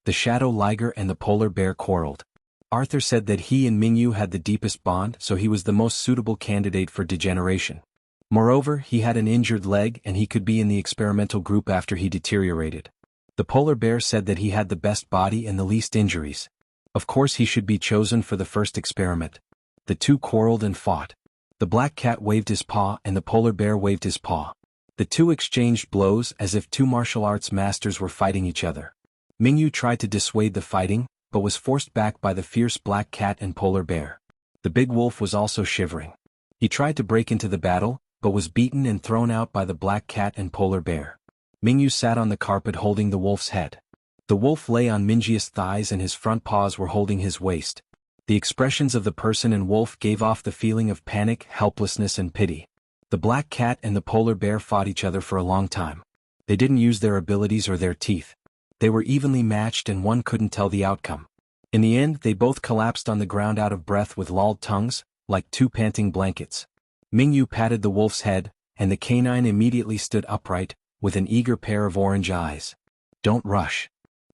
The shadow liger and the polar bear quarreled. Arthur said that he and Mingyu had the deepest bond, so he was the most suitable candidate for degeneration. Moreover, he had an injured leg and he could be in the experimental group after he deteriorated. The polar bear said that he had the best body and the least injuries. Of course he should be chosen for the first experiment. The two quarreled and fought. The black cat waved his paw and the polar bear waved his paw. The two exchanged blows as if two martial arts masters were fighting each other. Mingyu tried to dissuade the fighting, but was forced back by the fierce black cat and polar bear. The big wolf was also shivering. He tried to break into the battle, but was beaten and thrown out by the black cat and polar bear. Mingyu sat on the carpet holding the wolf's head. The wolf lay on Mingyu's thighs and his front paws were holding his waist. The expressions of the person and wolf gave off the feeling of panic, helplessness and pity. The black cat and the polar bear fought each other for a long time. They didn't use their abilities or their teeth. They were evenly matched and one couldn't tell the outcome. In the end, they both collapsed on the ground out of breath with lolled tongues, like two panting blankets. Mingyu patted the wolf's head, and the canine immediately stood upright, with an eager pair of orange eyes. "Don't rush."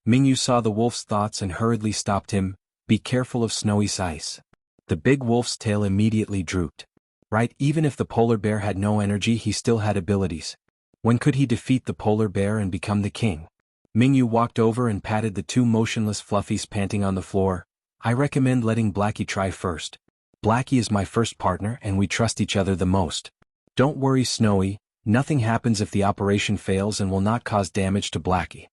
Mingyu saw the wolf's thoughts and hurriedly stopped him. "Be careful of snowy ice." The big wolf's tail immediately drooped. Right, even if the polar bear had no energy, he still had abilities. When could he defeat the polar bear and become the king? Mingyu walked over and patted the two motionless fluffies panting on the floor. "I recommend letting Blackie try first. Blackie is my first partner and we trust each other the most. Don't worry, Snowy, nothing happens if the operation fails and will not cause damage to Blackie."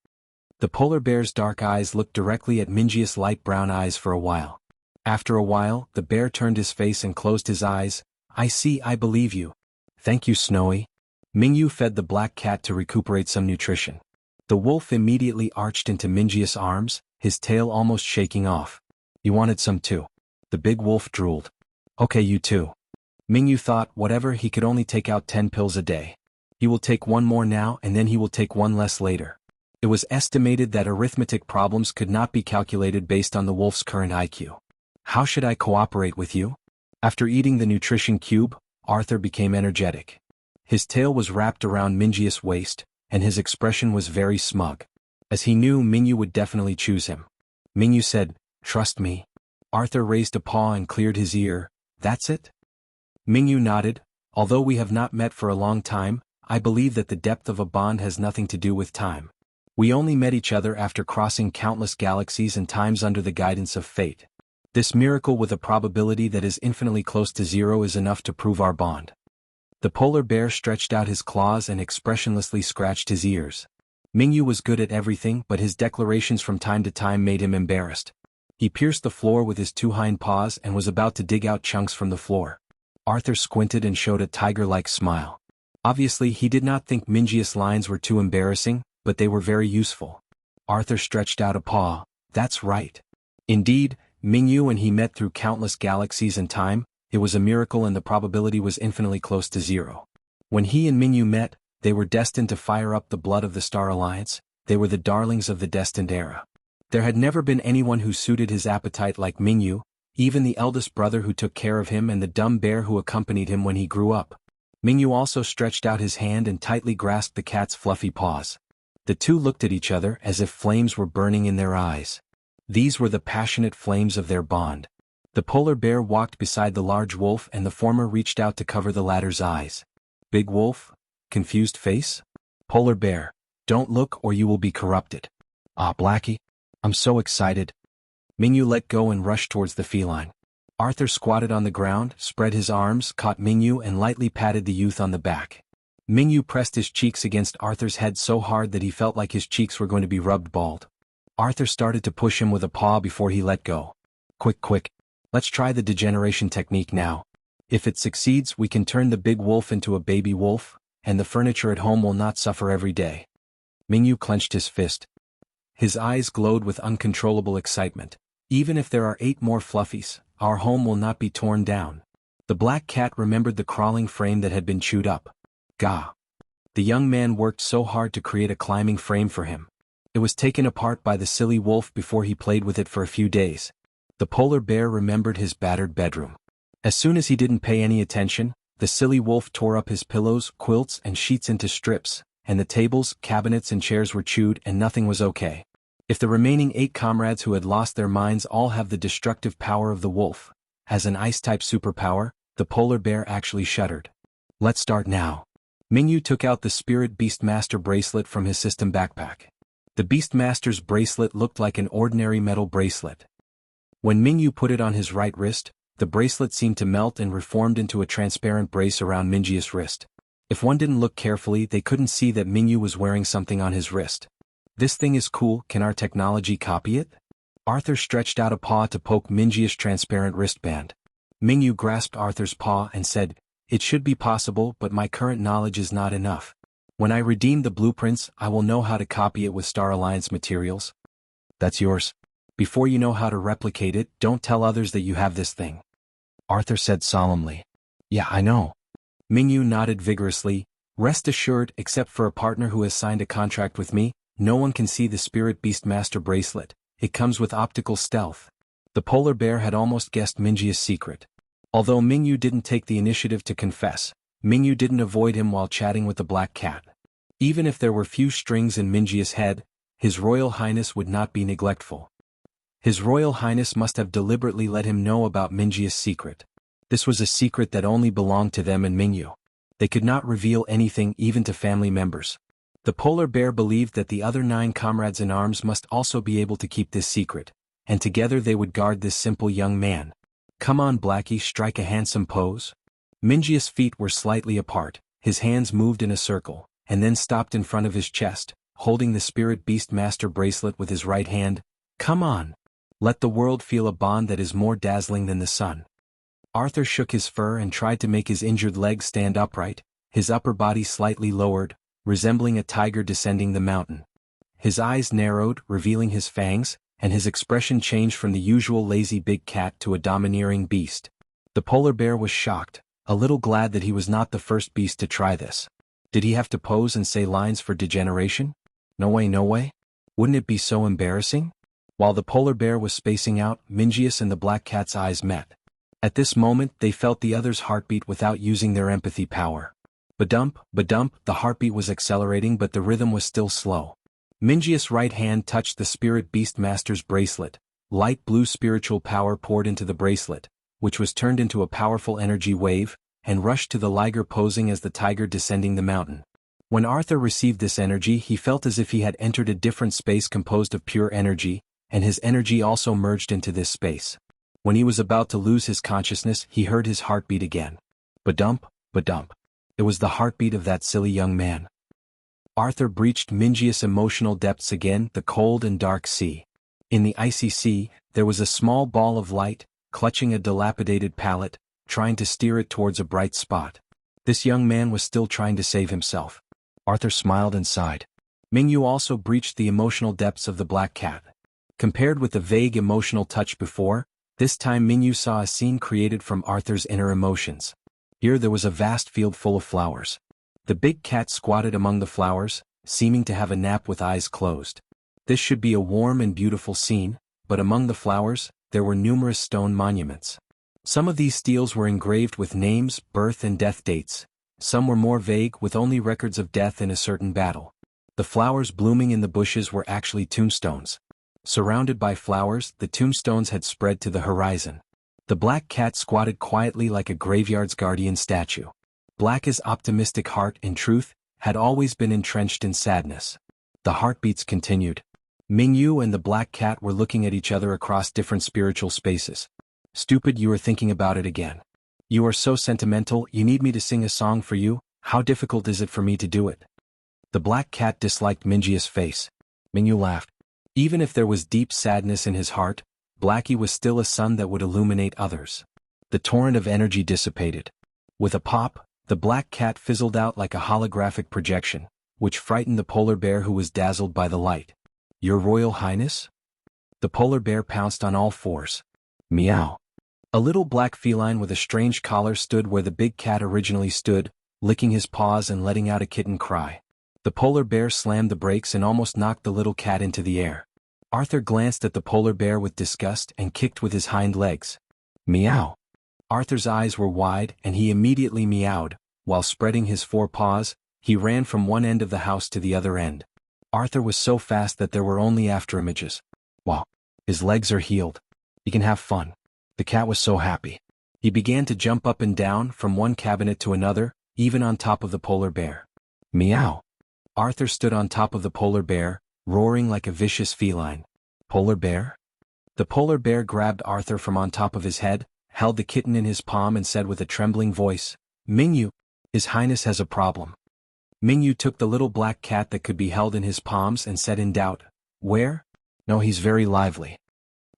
The polar bear's dark eyes looked directly at Mingyu's light brown eyes for a while. After a while, the bear turned his face and closed his eyes. "I see, I believe you. Thank you, Snowy." Mingyu fed the black cat to recuperate some nutrition. The wolf immediately arched into Mingyu's arms, his tail almost shaking off. "You wanted some too." The big wolf drooled. "Okay, you too." Mingyu thought, whatever, he could only take out 10 pills a day. He will take one more now and then he will take one less later. It was estimated that arithmetic problems could not be calculated based on the wolf's current IQ. "How should I cooperate with you?" After eating the nutrition cube, Arthur became energetic. His tail was wrapped around Mingyu's waist, and his expression was very smug. As he knew Mingyu would definitely choose him. Mingyu said, "Trust me." Arthur raised a paw and cleared his ear. "That's it?" Mingyu nodded. "Although we have not met for a long time, I believe that the depth of a bond has nothing to do with time. We only met each other after crossing countless galaxies and times under the guidance of fate. This miracle with a probability that is infinitely close to zero is enough to prove our bond." The polar bear stretched out his claws and expressionlessly scratched his ears. Mingyu was good at everything, but his declarations from time to time made him embarrassed. He pierced the floor with his two hind paws and was about to dig out chunks from the floor. Arthur squinted and showed a tiger-like smile. Obviously, he did not think Mingyu's lines were too embarrassing, but they were very useful. Arthur stretched out a paw. "That's right." Indeed, Mingyu and he met through countless galaxies and time. It was a miracle and the probability was infinitely close to zero. When he and Mingyu met, they were destined to fire up the blood of the Star Alliance. They were the darlings of the destined era. There had never been anyone who suited his appetite like Mingyu, even the eldest brother who took care of him and the dumb bear who accompanied him when he grew up. Mingyu also stretched out his hand and tightly grasped the cat's fluffy paws. The two looked at each other as if flames were burning in their eyes. These were the passionate flames of their bond. The polar bear walked beside the large wolf and the former reached out to cover the latter's eyes. "Big wolf? Confused face?" "Polar bear, don't look or you will be corrupted." "Ah, Blackie. I'm so excited." Mingyu let go and rushed towards the feline. Arthur squatted on the ground, spread his arms, caught Mingyu and lightly patted the youth on the back. Mingyu pressed his cheeks against Arthur's head so hard that he felt like his cheeks were going to be rubbed bald. Arthur started to push him with a paw before he let go. Quick. Let's try the degeneration technique now. If it succeeds, we can turn the big wolf into a baby wolf, and the furniture at home will not suffer every day." Mingyu clenched his fist. His eyes glowed with uncontrollable excitement. "Even if there are 8 more fluffies, our home will not be torn down." The black cat remembered the crawling frame that had been chewed up. Gah! The young man worked so hard to create a climbing frame for him. It was taken apart by the silly wolf before he played with it for a few days. The polar bear remembered his battered bedroom. As soon as he didn't pay any attention, the silly wolf tore up his pillows, quilts, and sheets into strips, and the tables, cabinets, and chairs were chewed and nothing was okay. If the remaining 8 comrades who had lost their minds all have the destructive power of the wolf, as an ice-type superpower, the polar bear actually shuddered. Let's start now. Mingyu took out the Spirit Beastmaster bracelet from his system backpack. The Beastmaster's bracelet looked like an ordinary metal bracelet. When Mingyu put it on his right wrist, the bracelet seemed to melt and reformed into a transparent brace around Mingyu's wrist. If one didn't look carefully, they couldn't see that Mingyu was wearing something on his wrist. This thing is cool, can our technology copy it? Arthur stretched out a paw to poke Mingyu's transparent wristband. Mingyu grasped Arthur's paw and said, "It should be possible, but my current knowledge is not enough. When I redeem the blueprints, I will know how to copy it with Star Alliance materials." "That's yours. Before you know how to replicate it, don't tell others that you have this thing," Arthur said solemnly. "Yeah, I know." Mingyu nodded vigorously. "Rest assured, except for a partner who has signed a contract with me, no one can see the Spirit Beastmaster bracelet. It comes with optical stealth." The polar bear had almost guessed Mingyu's secret. Although Mingyu didn't take the initiative to confess, Mingyu didn't avoid him while chatting with the black cat. Even if there were few strings in Mingyu's head, His Royal Highness would not be neglectful. His Royal Highness must have deliberately let him know about Mingyu's secret. This was a secret that only belonged to them and Mingyu. They could not reveal anything even to family members. The polar bear believed that the other 9 comrades in arms must also be able to keep this secret, and together they would guard this simple young man. "Come on, Blackie, strike a handsome pose." Mingyu's feet were slightly apart, his hands moved in a circle, and then stopped in front of his chest, holding the Spirit Beastmaster bracelet with his right hand. "Come on. Let the world feel a bond that is more dazzling than the sun." Arthur shook his fur and tried to make his injured legs stand upright, his upper body slightly lowered, resembling a tiger descending the mountain. His eyes narrowed, revealing his fangs, and his expression changed from the usual lazy big cat to a domineering beast. The polar bear was shocked, a little glad that he was not the first beast to try this. Did he have to pose and say lines for degeneration? No way, no way. Wouldn't it be so embarrassing? While the polar bear was spacing out, Mingyus and the black cat's eyes met. At this moment they felt the other's heartbeat without using their empathy power. Ba-dump, ba-dump, the heartbeat was accelerating but the rhythm was still slow. Mingyus' right hand touched the Spirit Beastmaster's bracelet. Light blue spiritual power poured into the bracelet, which was turned into a powerful energy wave, and rushed to the liger posing as the tiger descending the mountain. When Arthur received this energy, he felt as if he had entered a different space composed of pure energy, and his energy also merged into this space. When he was about to lose his consciousness, he heard his heartbeat again. Ba-dump, ba-dump. It was the heartbeat of that silly young man. Arthur breached Mingyus' emotional depths again, the cold and dark sea. In the icy sea, there was a small ball of light, clutching a dilapidated pallet, trying to steer it towards a bright spot. This young man was still trying to save himself. Arthur smiled and sighed. Mingyu also breached the emotional depths of the black cat. Compared with the vague emotional touch before, this time Mingyu saw a scene created from Arthur's inner emotions. Here there was a vast field full of flowers. The big cat squatted among the flowers, seeming to have a nap with eyes closed. This should be a warm and beautiful scene, but among the flowers, there were numerous stone monuments. Some of these steles were engraved with names, birth and death dates. Some were more vague, with only records of death in a certain battle. The flowers blooming in the bushes were actually tombstones. Surrounded by flowers, the tombstones had spread to the horizon. The black cat squatted quietly like a graveyard's guardian statue. Black's optimistic heart, in truth, had always been entrenched in sadness. The heartbeats continued. Mingyu and the black cat were looking at each other across different spiritual spaces. "Stupid, you are thinking about it again. You are so sentimental, you need me to sing a song for you. How difficult is it for me to do it?" The black cat disliked Mingyu's face. Mingyu laughed. Even if there was deep sadness in his heart, Blackie was still a sun that would illuminate others. The torrent of energy dissipated. With a pop, the black cat fizzled out like a holographic projection, which frightened the polar bear who was dazzled by the light. "Your Royal Highness?" The polar bear pounced on all fours. Meow. A little black feline with a strange collar stood where the big cat originally stood, licking his paws and letting out a kitten cry. The polar bear slammed the brakes and almost knocked the little cat into the air. Arthur glanced at the polar bear with disgust and kicked with his hind legs. Meow. Arthur's eyes were wide and he immediately meowed. While spreading his 4 paws, he ran from one end of the house to the other end. Arthur was so fast that there were only afterimages. Wow. His legs are healed. He can have fun. The cat was so happy. He began to jump up and down from one cabinet to another, even on top of the polar bear. Meow. Arthur stood on top of the polar bear, roaring like a vicious feline. Polar bear? The polar bear grabbed Arthur from on top of his head, held the kitten in his palm and said with a trembling voice, Mingyu, His Highness has a problem. Mingyu took the little black cat that could be held in his palms and said in doubt, Where? No, he's very lively.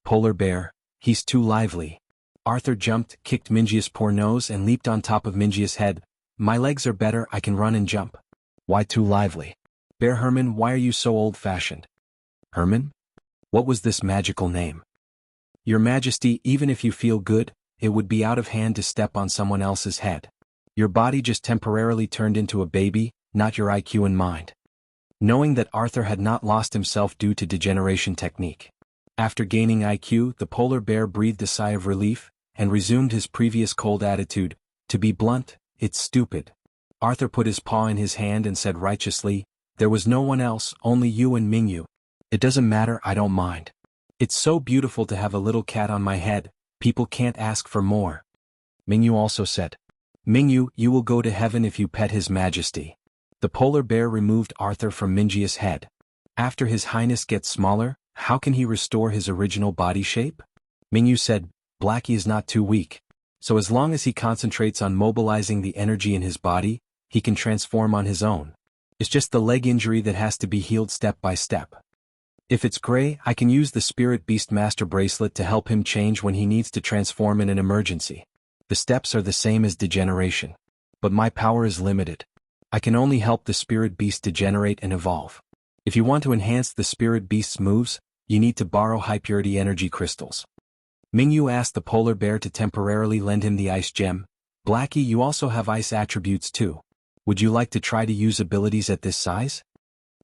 Polar bear, he's too lively. Arthur jumped, kicked Minji's poor nose and leaped on top of Minji's head. My legs are better, I can run and jump. Why too lively? Bear Herman, why are you so old-fashioned? Herman? What was this magical name? Your Majesty, even if you feel good, it would be out of hand to step on someone else's head. Your body just temporarily turned into a baby, not your IQ and mind. Knowing that Arthur had not lost himself due to degeneration technique. After gaining IQ, the polar bear breathed a sigh of relief, and resumed his previous cold attitude. To be blunt, it's stupid. Arthur put his paw in his hand and said righteously, There was no one else, only you and Mingyu. It doesn't matter, I don't mind. It's so beautiful to have a little cat on my head, people can't ask for more. Mingyu also said, Mingyu, you will go to heaven if you pet His Majesty. The polar bear removed Arthur from Minji's head. After His Highness gets smaller, how can he restore his original body shape? Mingyu said, Blackie is not too weak. So as long as he concentrates on mobilizing the energy in his body, he can transform on his own. It's just the leg injury that has to be healed step by step. If it's gray, I can use the Spirit Beast Master Bracelet to help him change when he needs to transform in an emergency. The steps are the same as degeneration. But my power is limited. I can only help the Spirit Beast degenerate and evolve. If you want to enhance the Spirit Beast's moves, you need to borrow high-purity energy crystals. Mingyu asked the polar bear to temporarily lend him the ice gem. Blackie, you also have ice attributes too. Would you like to try to use abilities at this size?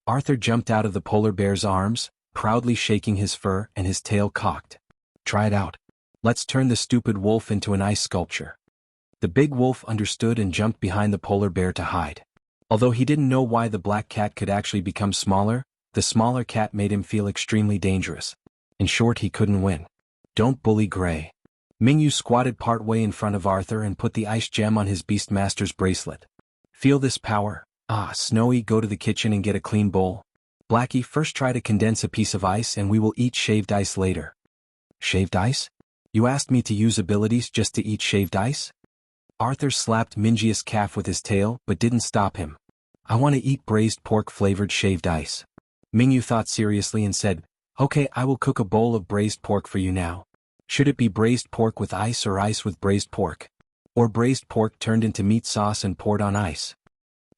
Arthur jumped out of the polar bear's arms, proudly shaking his fur and his tail cocked. Try it out. Let's turn the stupid wolf into an ice sculpture. The big wolf understood and jumped behind the polar bear to hide. Although he didn't know why the black cat could actually become smaller, the smaller cat made him feel extremely dangerous. In short, he couldn't win. Don't bully Gray. Mingyu squatted partway in front of Arthur and put the ice gem on his Beastmaster's bracelet. Feel this power? Ah, Snowy, go to the kitchen and get a clean bowl. Blackie, first try to condense a piece of ice and we will eat shaved ice later. Shaved ice? You asked me to use abilities just to eat shaved ice? Arthur slapped Minji's calf with his tail but didn't stop him. I want to eat braised pork-flavored shaved ice. Mingyu thought seriously and said, Okay, I will cook a bowl of braised pork for you now. Should it be braised pork with ice or ice with braised pork? Or braised pork turned into meat sauce and poured on ice?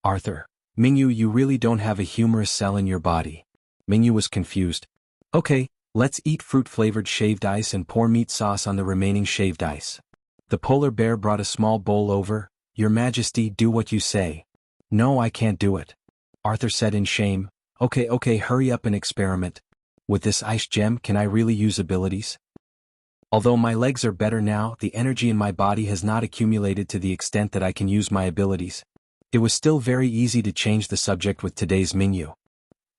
Arthur, Mingyu, you really don't have a humorous cell in your body. Mingyu was confused. Okay, let's eat fruit-flavored shaved ice and pour meat sauce on the remaining shaved ice. The polar bear brought a small bowl over. Your Majesty, do what you say. No, I can't do it. Arthur said in shame. Okay, hurry up and experiment. With this ice gem, can I really use abilities? Although my legs are better now, the energy in my body has not accumulated to the extent that I can use my abilities. It was still very easy to change the subject with today's Mingyu.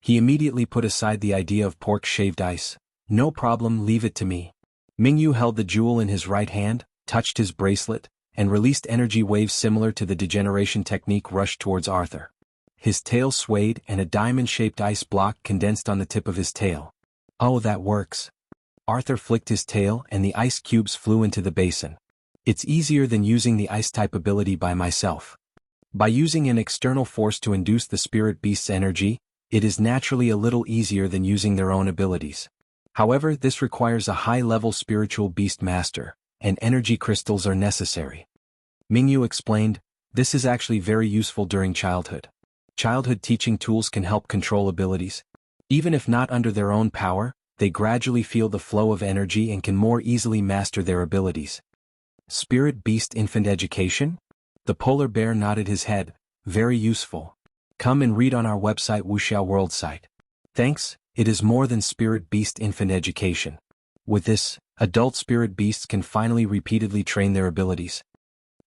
He immediately put aside the idea of pork shaved ice. No problem, leave it to me. Mingyu held the jewel in his right hand, touched his bracelet, and released energy waves similar to the degeneration technique rushed towards Arthur. His tail swayed and a diamond-shaped ice block condensed on the tip of his tail. Oh, that works. Arthur flicked his tail and the ice cubes flew into the basin. It's easier than using the ice-type ability by myself. By using an external force to induce the Spirit Beast's energy, it is naturally a little easier than using their own abilities. However, this requires a high-level spiritual beast master, and energy crystals are necessary. Mingyu explained, this is actually very useful during childhood. Childhood teaching tools can help control abilities. Even if not under their own power, they gradually feel the flow of energy and can more easily master their abilities. Spirit Beast Infant Education? The polar bear nodded his head. Very useful. Come and read on our website Wuxia World site. Thanks, it is more than Spirit Beast Infant Education. With this, adult spirit beasts can finally repeatedly train their abilities.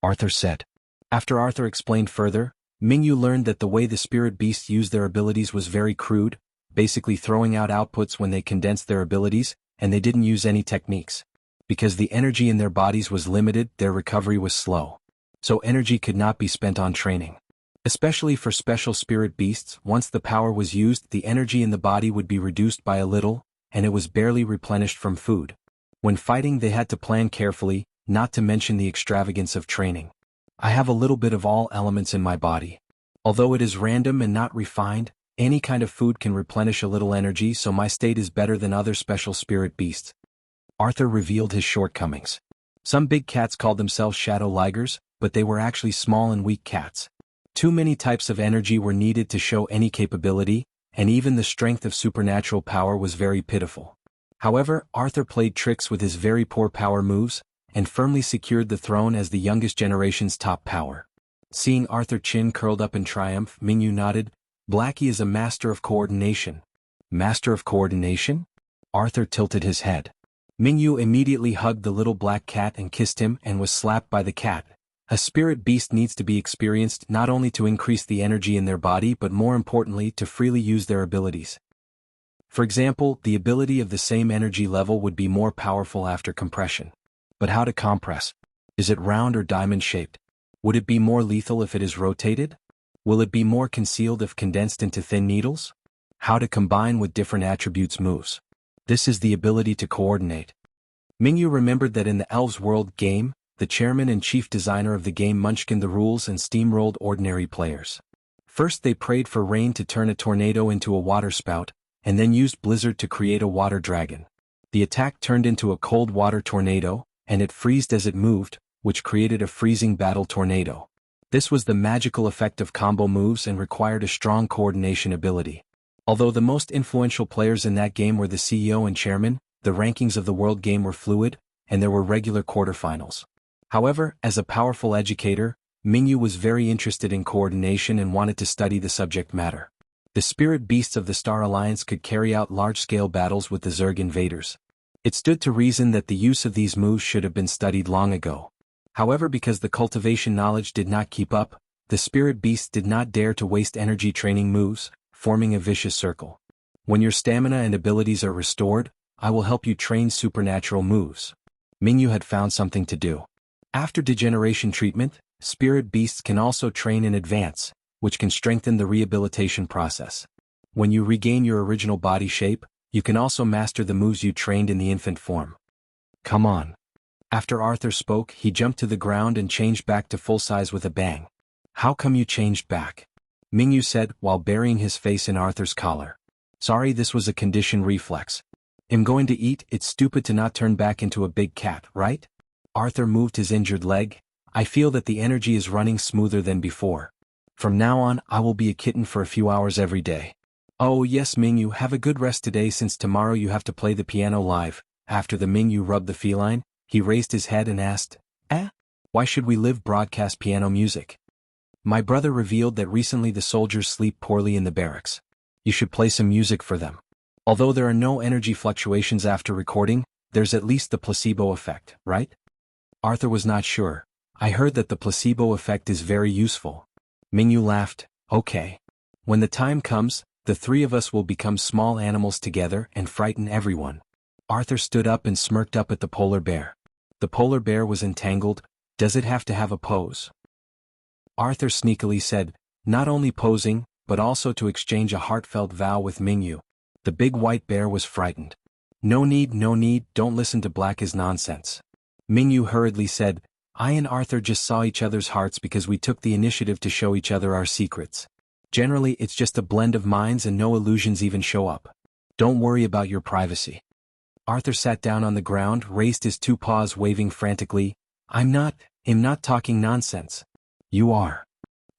Arthur said. After Arthur explained further, Mingyu learned that the way the spirit beasts use their abilities was very crude, basically throwing out outputs when they condensed their abilities, and they didn't use any techniques. Because the energy in their bodies was limited, their recovery was slow. So energy could not be spent on training. Especially for special spirit beasts, once the power was used, the energy in the body would be reduced by a little, and it was barely replenished from food. When fighting, they had to plan carefully, not to mention the extravagance of training. I have a little bit of all elements in my body. Although it is random and not refined, any kind of food can replenish a little energy, so my state is better than other special spirit beasts. Arthur revealed his shortcomings. Some big cats called themselves shadow ligers, but they were actually small and weak cats. Too many types of energy were needed to show any capability, and even the strength of supernatural power was very pitiful. However, Arthur played tricks with his very poor power moves, and firmly secured the throne as the youngest generation's top power. Seeing Arthur chin curled up in triumph, Mingyu nodded. Blackie is a master of coordination. Master of coordination? Arthur tilted his head. Mingyu immediately hugged the little black cat and kissed him and was slapped by the cat. A spirit beast needs to be experienced not only to increase the energy in their body but more importantly to freely use their abilities. For example, the ability of the same energy level would be more powerful after compression. But how to compress? Is it round or diamond-shaped? Would it be more lethal if it is rotated? Will it be more concealed if condensed into thin needles? How to combine with different attributes moves. This is the ability to coordinate. Mingyu remembered that in the Elves World game, the chairman and chief designer of the game munchkined the rules and steamrolled ordinary players. First they prayed for rain to turn a tornado into a waterspout, and then used blizzard to create a water dragon. The attack turned into a cold water tornado, and it freezed as it moved, which created a freezing battle tornado. This was the magical effect of combo moves and required a strong coordination ability. Although the most influential players in that game were the CEO and chairman, the rankings of the world game were fluid, and there were regular quarterfinals. However, as a powerful educator, Mingyu was very interested in coordination and wanted to study the subject matter. The spirit beasts of the Star Alliance could carry out large-scale battles with the Zerg invaders. It stood to reason that the use of these moves should have been studied long ago. However, because the cultivation knowledge did not keep up, the spirit beasts did not dare to waste energy training moves, forming a vicious circle. When your stamina and abilities are restored, I will help you train supernatural moves. Mingyu had found something to do. After degeneration treatment, spirit beasts can also train in advance, which can strengthen the rehabilitation process. When you regain your original body shape, you can also master the moves you trained in the infant form. Come on. After Arthur spoke, he jumped to the ground and changed back to full size with a bang. How come you changed back? Mingyu said while burying his face in Arthur's collar. Sorry, this was a conditioned reflex. I'm going to eat. It's stupid to not turn back into a big cat, right? Arthur moved his injured leg. I feel that the energy is running smoother than before. From now on, I will be a kitten for a few hours every day. Oh yes, Mingyu, have a good rest today since tomorrow you have to play the piano live. After the Mingyu rubbed the feline, he raised his head and asked, why should we live broadcast piano music? My brother revealed that recently the soldiers sleep poorly in the barracks. You should play some music for them. Although there are no energy fluctuations after recording, there's at least the placebo effect, right? Arthur was not sure. I heard that the placebo effect is very useful. Mingyu laughed. Okay. When the time comes, the three of us will become small animals together and frighten everyone. Arthur stood up and smirked up at the polar bear. The polar bear was entangled. Does it have to have a pose? Arthur sneakily said, not only posing, but also to exchange a heartfelt vow with Mingyu. The big white bear was frightened. No need, don't listen to Black's nonsense. Mingyu hurriedly said, I and Arthur just saw each other's hearts because we took the initiative to show each other our secrets. Generally, it's just a blend of minds and no illusions even show up. Don't worry about your privacy. Arthur sat down on the ground, raised his two paws waving frantically. I'm not talking nonsense. You are.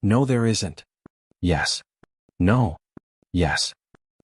No, there isn't. Yes. No. Yes.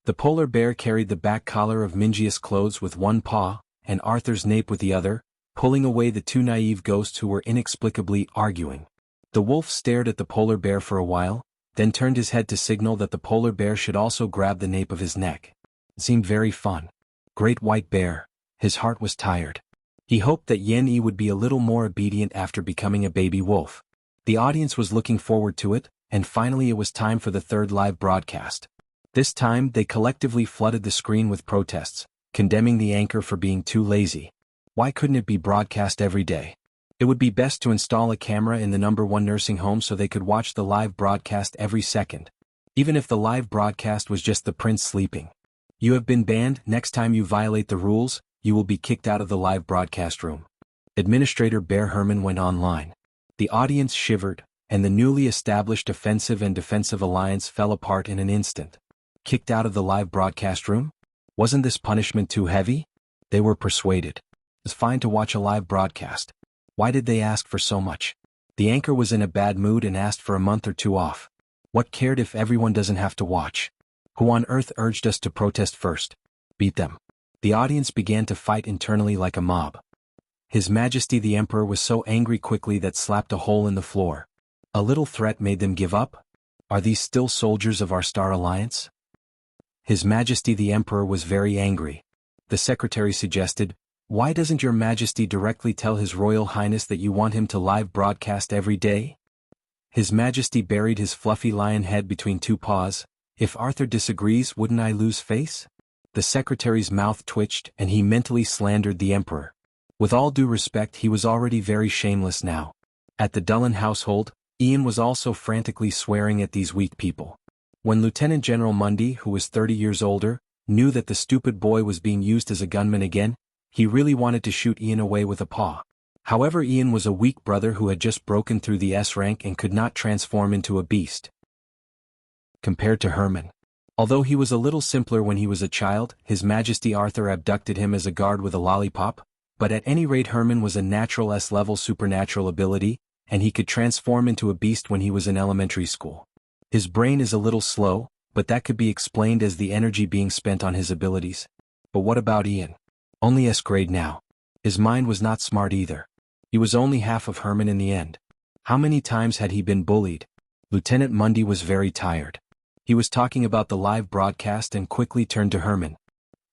The polar bear carried the back collar of Mingius' clothes with one paw, and Arthur's nape with the other, pulling away the two naive ghosts who were inexplicably arguing. The wolf stared at the polar bear for a while, then turned his head to signal that the polar bear should also grab the nape of his neck. It seemed very fun. Great white bear. His heart was tired. He hoped that Yen Yi would be a little more obedient after becoming a baby wolf. The audience was looking forward to it, and finally it was time for the third live broadcast. This time they collectively flooded the screen with protests, condemning the anchor for being too lazy. Why couldn't it be broadcast every day? It would be best to install a camera in the #1 nursing home so they could watch the live broadcast every second. Even if the live broadcast was just the prince sleeping. You have been banned. Next time you violate the rules, you will be kicked out of the live broadcast room. Administrator Bear Herman went online. The audience shivered, and the newly established offensive and defensive alliance fell apart in an instant. Kicked out of the live broadcast room? Wasn't this punishment too heavy? They were persuaded. It's fine to watch a live broadcast. Why did they ask for so much? The anchor was in a bad mood and asked for a month or two off. What cared if everyone doesn't have to watch? Who on earth urged us to protest first? Beat them. The audience began to fight internally like a mob. His Majesty the Emperor was so angry quickly that slapped a hole in the floor. A little threat made them give up? Are these still soldiers of our Star Alliance? His Majesty the Emperor was very angry. The secretary suggested, "Why doesn't your Majesty directly tell His Royal Highness that you want him to live broadcast every day?" His Majesty buried his fluffy lion head between two paws. "If Arthur disagrees, wouldn't I lose face?" The secretary's mouth twitched and he mentally slandered the Emperor. With all due respect, he was already very shameless now. At the Dullen household, Ian was also frantically swearing at these weak people. When Lieutenant General Mundy, who was 30 years older, knew that the stupid boy was being used as a gunman again, he really wanted to shoot Ian away with a paw. However, Ian was a weak brother who had just broken through the S rank and could not transform into a beast. Compared to Herman. Although he was a little simpler when he was a child, His Majesty Arthur abducted him as a guard with a lollipop, but at any rate Herman was a natural S-level supernatural ability, and he could transform into a beast when he was in elementary school. His brain is a little slow, but that could be explained as the energy being spent on his abilities. But what about Ian? Only S grade now. His mind was not smart either. He was only half of Herman in the end. How many times had he been bullied? Lieutenant Mundy was very tired. He was talking about the live broadcast and quickly turned to Herman.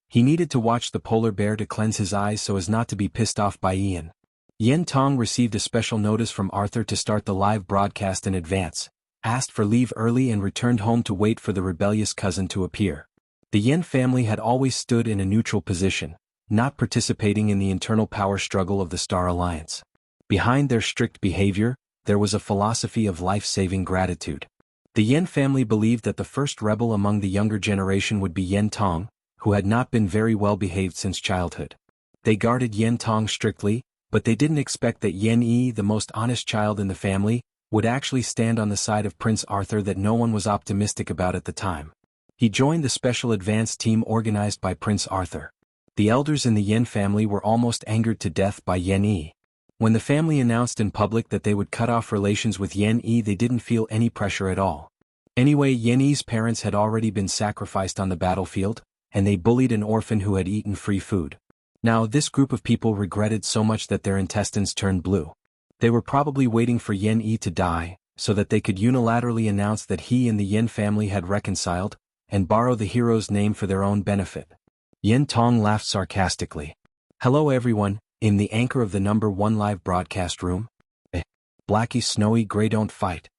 He needed to watch the polar bear to cleanse his eyes so as not to be pissed off by Ian. Yen Tong received a special notice from Arthur to start the live broadcast in advance, asked for leave early and returned home to wait for the rebellious cousin to appear. The Yen family had always stood in a neutral position, not participating in the internal power struggle of the Star Alliance. Behind their strict behavior, there was a philosophy of life-saving gratitude. The Yen family believed that the first rebel among the younger generation would be Yen Tong, who had not been very well behaved since childhood. They guarded Yen Tong strictly, but they didn't expect that Yen Yi, the most honest child in the family, would actually stand on the side of Prince Arthur that no one was optimistic about at the time. He joined the special advance team organized by Prince Arthur. The elders in the Yen family were almost angered to death by Yen Yi. When the family announced in public that they would cut off relations with Yen Yi, they didn't feel any pressure at all. Anyway, Yen Yi's parents had already been sacrificed on the battlefield, and they bullied an orphan who had eaten free food. Now this group of people regretted so much that their intestines turned blue. They were probably waiting for Yen Yi to die, so that they could unilaterally announce that he and the Yen family had reconciled, and borrow the hero's name for their own benefit. Yen Tong laughed sarcastically. "Hello everyone, in the anchor of the #1 live broadcast room. Blackie Snowy Gray don't fight."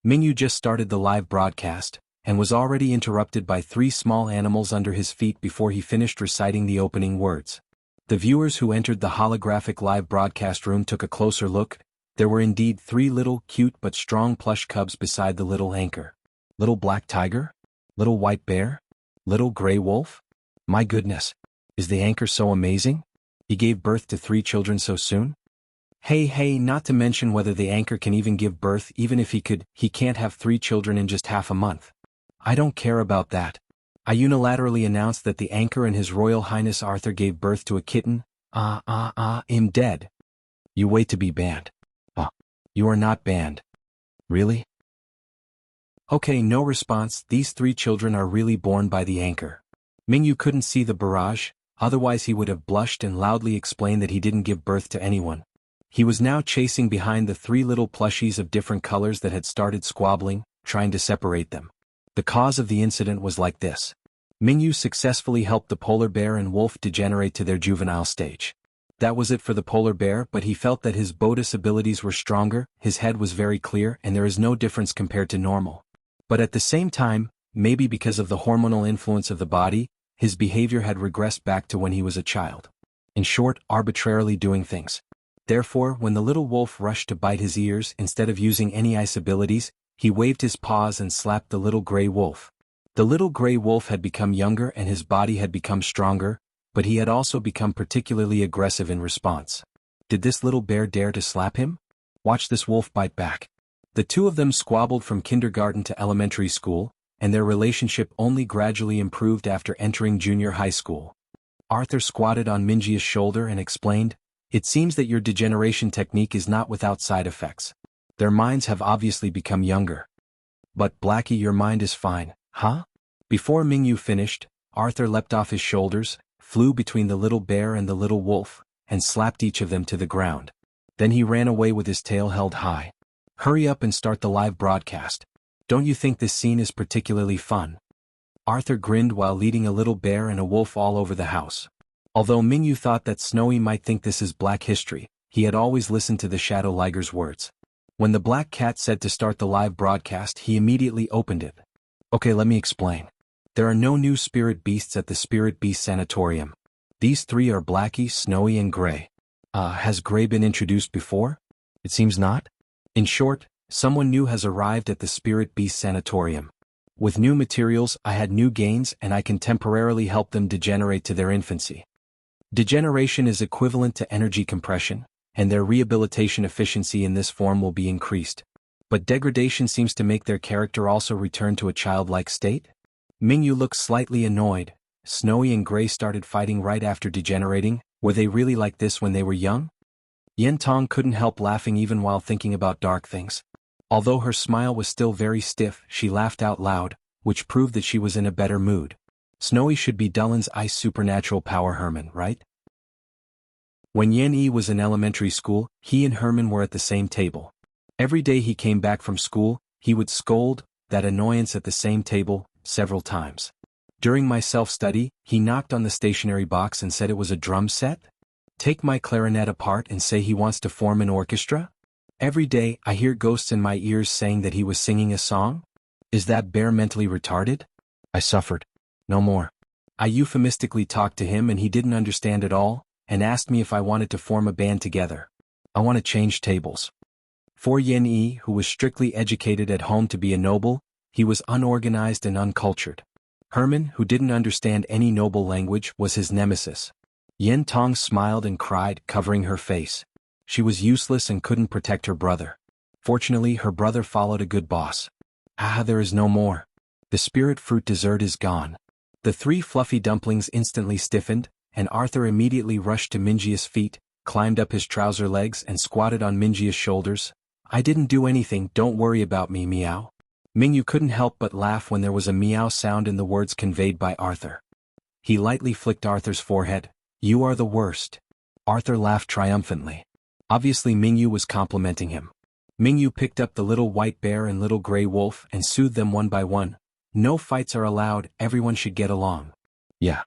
Mingyu just started the live broadcast, and was already interrupted by 3 small animals under his feet before he finished reciting the opening words. The viewers who entered the holographic live broadcast room took a closer look. There were indeed 3 little, cute but strong plush cubs beside the little anchor. Little black tiger? Little white bear? Little gray wolf? My goodness. Is the anchor so amazing? He gave birth to 3 children so soon? Hey, not to mention whether the anchor can even give birth. Even if he could, he can't have 3 children in just half a month. I don't care about that. I unilaterally announced that the anchor and His Royal Highness Arthur gave birth to a kitten. I'm dead. You wait to be banned. You are not banned. Really? Okay, no response. These 3 children are really born by the anchor. Mingyu couldn't see the barrage, otherwise he would have blushed and loudly explained that he didn't give birth to anyone. He was now chasing behind the 3 little plushies of different colors that had started squabbling, trying to separate them. The cause of the incident was like this. Mingyu successfully helped the polar bear and wolf degenerate to their juvenile stage. That was it for the polar bear, but he felt that his Bodis abilities were stronger, his head was very clear, and there is no difference compared to normal. But at the same time, maybe because of the hormonal influence of the body, his behavior had regressed back to when he was a child. In short, arbitrarily doing things. Therefore, when the little wolf rushed to bite his ears, instead of using any ice abilities, he waved his paws and slapped the little gray wolf. The little gray wolf had become younger and his body had become stronger, but he had also become particularly aggressive in response. Did this little bear dare to slap him? Watch this wolf bite back. The two of them squabbled from kindergarten to elementary school, and their relationship only gradually improved after entering junior high school. Arthur squatted on Minjia's shoulder and explained, "It seems that your degeneration technique is not without side effects. Their minds have obviously become younger." "But Blackie, your mind is fine, huh?" Before Mingyu finished, Arthur leapt off his shoulders, flew between the little bear and the little wolf, and slapped each of them to the ground. Then he ran away with his tail held high. "Hurry up and start the live broadcast. Don't you think this scene is particularly fun?" Arthur grinned while leading a little bear and a wolf all over the house. Although Mingyu thought that Snowy might think this is Black history, he had always listened to the Shadow Liger's words. When the Black Cat said to start the live broadcast, he immediately opened it. "Okay, let me explain. There are no new spirit beasts at the Spirit Beast Sanatorium. These three are Blackie, Snowy and Gray. Has Gray been introduced before? It seems not. In short, someone new has arrived at the Spirit Beast Sanatorium. With new materials, I had new gains and I can temporarily help them degenerate to their infancy. Degeneration is equivalent to energy compression, and their rehabilitation efficiency in this form will be increased. But degradation seems to make their character also return to a childlike state?" Mingyu looked slightly annoyed. Snowy and Gray started fighting right after degenerating. Were they really like this when they were young? Yen Tong couldn't help laughing even while thinking about dark things. Although her smile was still very stiff, she laughed out loud, which proved that she was in a better mood. Snowy should be Dullen's ice supernatural power Herman, right? When Yen Yi was in elementary school, he and Herman were at the same table. Every day he came back from school, he would scold that annoyance at the same table several times. During my self-study, he knocked on the stationery box and said it was a drum set? Take my clarinet apart and say he wants to form an orchestra? Every day, I hear ghosts in my ears saying that he was singing a song? Is that bear mentally retarded? I suffered. No more. I euphemistically talked to him and he didn't understand at all, and asked me if I wanted to form a band together. I want to change tables. For Yen Yi, who was strictly educated at home to be a noble, he was unorganized and uncultured. Herman, who didn't understand any noble language, was his nemesis. Yen Tong smiled and cried, covering her face. She was useless and couldn't protect her brother. Fortunately, her brother followed a good boss. There is no more. The spirit fruit dessert is gone. The three fluffy dumplings instantly stiffened, and Arthur immediately rushed to Minjia's feet, climbed up his trouser legs and squatted on Minjia's shoulders. I didn't do anything, don't worry about me, meow. Mingyu couldn't help but laugh when there was a meow sound in the words conveyed by Arthur. He lightly flicked Arthur's forehead. You are the worst. Arthur laughed triumphantly. Obviously Mingyu was complimenting him. Mingyu picked up the little white bear and little gray wolf and soothed them one by one. No fights are allowed, everyone should get along. Yeah.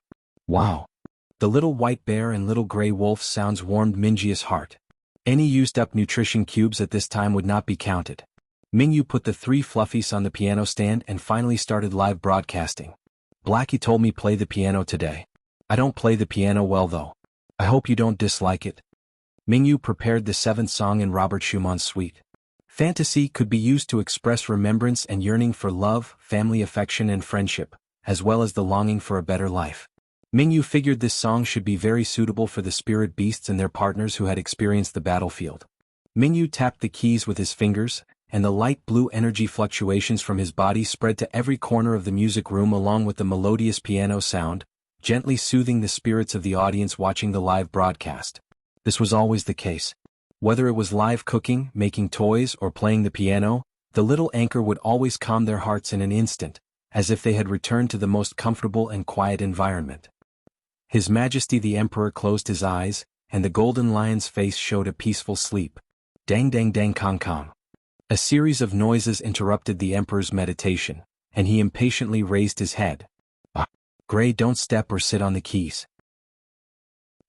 Wow. The little white bear and little gray wolf sounds warmed Minjia's heart. Any used-up nutrition cubes at this time would not be counted. Mingyu put the three fluffies on the piano stand and finally started live broadcasting. Blackie told me play the piano today. I don't play the piano well though. I hope you don't dislike it. Mingyu prepared the seventh song in Robert Schumann's suite. Fantasy could be used to express remembrance and yearning for love, family affection and friendship, as well as the longing for a better life. Mingyu figured this song should be very suitable for the spirit beasts and their partners who had experienced the battlefield. Mingyu tapped the keys with his fingers, and the light blue energy fluctuations from his body spread to every corner of the music room along with the melodious piano sound, gently soothing the spirits of the audience watching the live broadcast. This was always the case. Whether it was live cooking, making toys, or playing the piano, the little anchor would always calm their hearts in an instant, as if they had returned to the most comfortable and quiet environment. His Majesty the Emperor closed his eyes, and the golden lion's face showed a peaceful sleep. Dang dang dang kong kong. A series of noises interrupted the Emperor's meditation, and he impatiently raised his head. Gray, don't step or sit on the keys.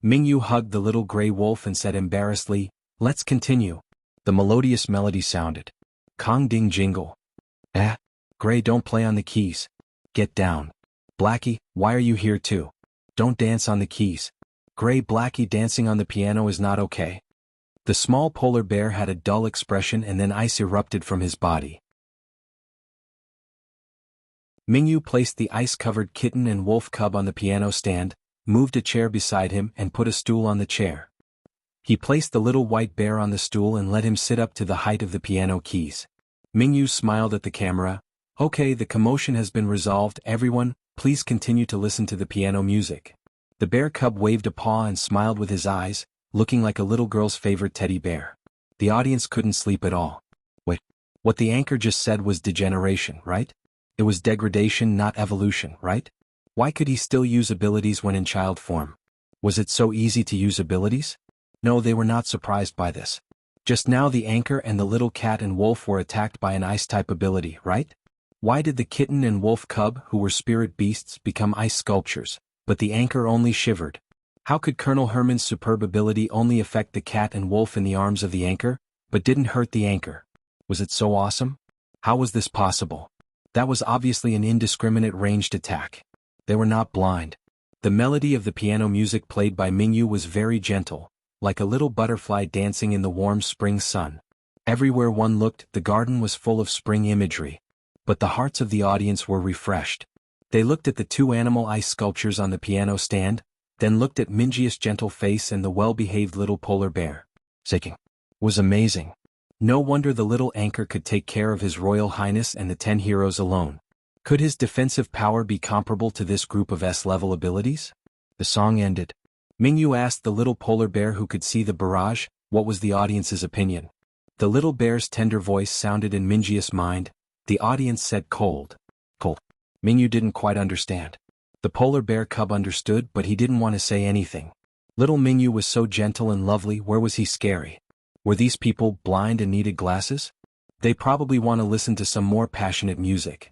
Mingyu hugged the little gray wolf and said embarrassedly, let's continue. The melodious melody sounded. Kong ding jingle. Gray, don't play on the keys. Get down. Blackie, why are you here too? Don't dance on the keys. Gray, Blackie, dancing on the piano is not okay. The small polar bear had a dull expression and then ice erupted from his body. Mingyu placed the ice-covered kitten and wolf cub on the piano stand, moved a chair beside him and put a stool on the chair. He placed the little white bear on the stool and let him sit up to the height of the piano keys. Mingyu smiled at the camera. Okay, the commotion has been resolved. Everyone, please continue to listen to the piano music. The bear cub waved a paw and smiled with his eyes, looking like a little girl's favorite teddy bear. The audience couldn't sleep at all. Wait, what the anchor just said was degeneration, right? It was degradation, not evolution, right? Why could he still use abilities when in child form? Was it so easy to use abilities? No, they were not surprised by this. Just now the anchor and the little cat and wolf were attacked by an ice-type ability, right? Why did the kitten and wolf cub, who were spirit beasts, become ice sculptures, but the anchor only shivered? How could Colonel Herman's superb ability only affect the cat and wolf in the arms of the anchor, but didn't hurt the anchor? Was it so awesome? How was this possible? That was obviously an indiscriminate ranged attack. They were not blind. The melody of the piano music played by Mingyu was very gentle, like a little butterfly dancing in the warm spring sun. Everywhere one looked, the garden was full of spring imagery. But the hearts of the audience were refreshed. They looked at the two animal ice sculptures on the piano stand, then looked at Mingyu's gentle face and the well-behaved little polar bear. Shaking was amazing. No wonder the little anchor could take care of His Royal Highness and the 10 heroes alone. Could his defensive power be comparable to this group of S-level abilities? The song ended. Mingyu asked the little polar bear who could see the barrage, what was the audience's opinion. The little bear's tender voice sounded in Mingyu's mind. The audience said cold. Cold. Mingyu didn't quite understand. The polar bear cub understood, but he didn't want to say anything. Little Mingyu was so gentle and lovely, where was he scary? Were these people blind and needed glasses? They probably want to listen to some more passionate music.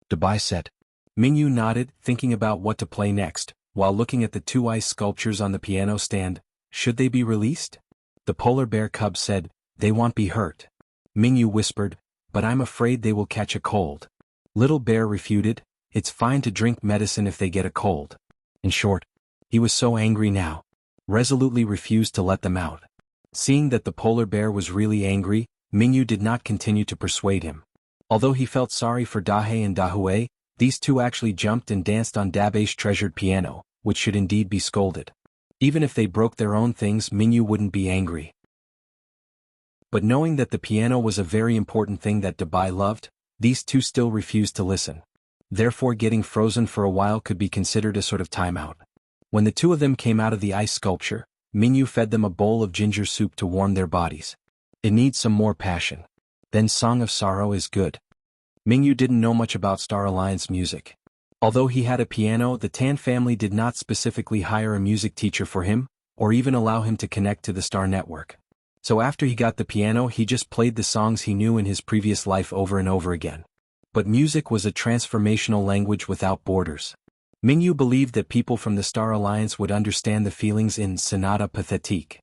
Dubai said. Mingyu nodded, thinking about what to play next, while looking at the two ice sculptures on the piano stand. Should they be released? The polar bear cub said, they won't be hurt. Mingyu whispered, but I'm afraid they will catch a cold. Little bear refuted, it's fine to drink medicine if they get a cold. In short, he was so angry now. Resolutely refused to let them out. Seeing that the polar bear was really angry, Mingyu did not continue to persuade him. Although he felt sorry for Dahe and Dahue, these two actually jumped and danced on Dabe's treasured piano, which should indeed be scolded. Even if they broke their own things, Mingyu wouldn't be angry. But knowing that the piano was a very important thing that Dabai loved, these two still refused to listen. Therefore getting frozen for a while could be considered a sort of timeout. When the two of them came out of the ice sculpture, Mingyu fed them a bowl of ginger soup to warm their bodies. It needs some more passion. Then Song of Sorrow is good. Mingyu didn't know much about Star Alliance music. Although he had a piano, the Tan family did not specifically hire a music teacher for him, or even allow him to connect to the Star Network. So after he got the piano, he just played the songs he knew in his previous life over and over again. But music was a transformational language without borders. Mingyu believed that people from the Star Alliance would understand the feelings in Sonata Pathétique.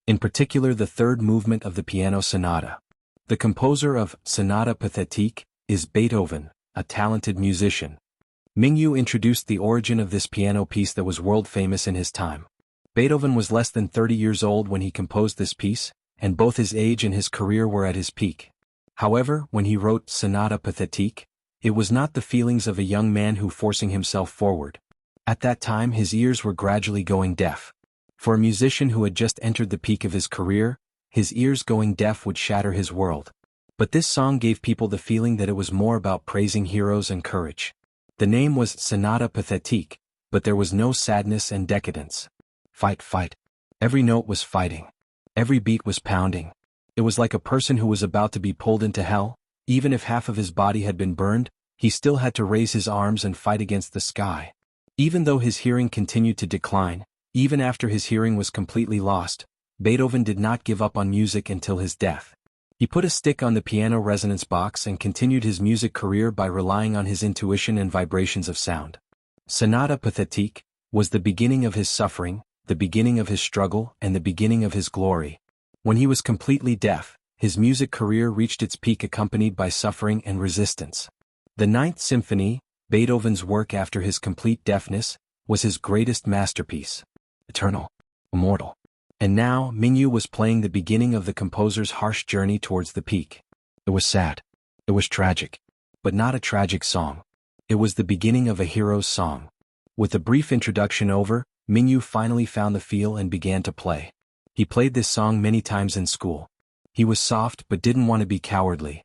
In particular the third movement of the piano sonata. The composer of Sonata Pathétique is Beethoven, a talented musician. Mingyu introduced the origin of this piano piece that was world famous in his time. Beethoven was less than 30 years old when he composed this piece, and both his age and his career were at his peak. However, when he wrote Sonata Pathétique, it was not the feelings of a young man who forcing himself forward. At that time his ears were gradually going deaf. For a musician who had just entered the peak of his career, his ears going deaf would shatter his world. But this song gave people the feeling that it was more about praising heroes and courage. The name was Sonata Pathétique, but there was no sadness and decadence. Fight, fight. Every note was fighting. Every beat was pounding. It was like a person who was about to be pulled into hell. Even if half of his body had been burned, he still had to raise his arms and fight against the sky. Even though his hearing continued to decline, even after his hearing was completely lost, Beethoven did not give up on music until his death. He put a stick on the piano resonance box and continued his music career by relying on his intuition and vibrations of sound. Sonata Pathétique was the beginning of his suffering, the beginning of his struggle, and the beginning of his glory. When he was completely deaf, his music career reached its peak accompanied by suffering and resistance. The Ninth Symphony, Beethoven's work after his complete deafness, was his greatest masterpiece. Eternal. Immortal. And now, Mingyu was playing the beginning of the composer's harsh journey towards the peak. It was sad. It was tragic. But not a tragic song. It was the beginning of a hero's song. With the brief introduction over, Mingyu finally found the feel and began to play. He played this song many times in school. He was soft but didn't want to be cowardly.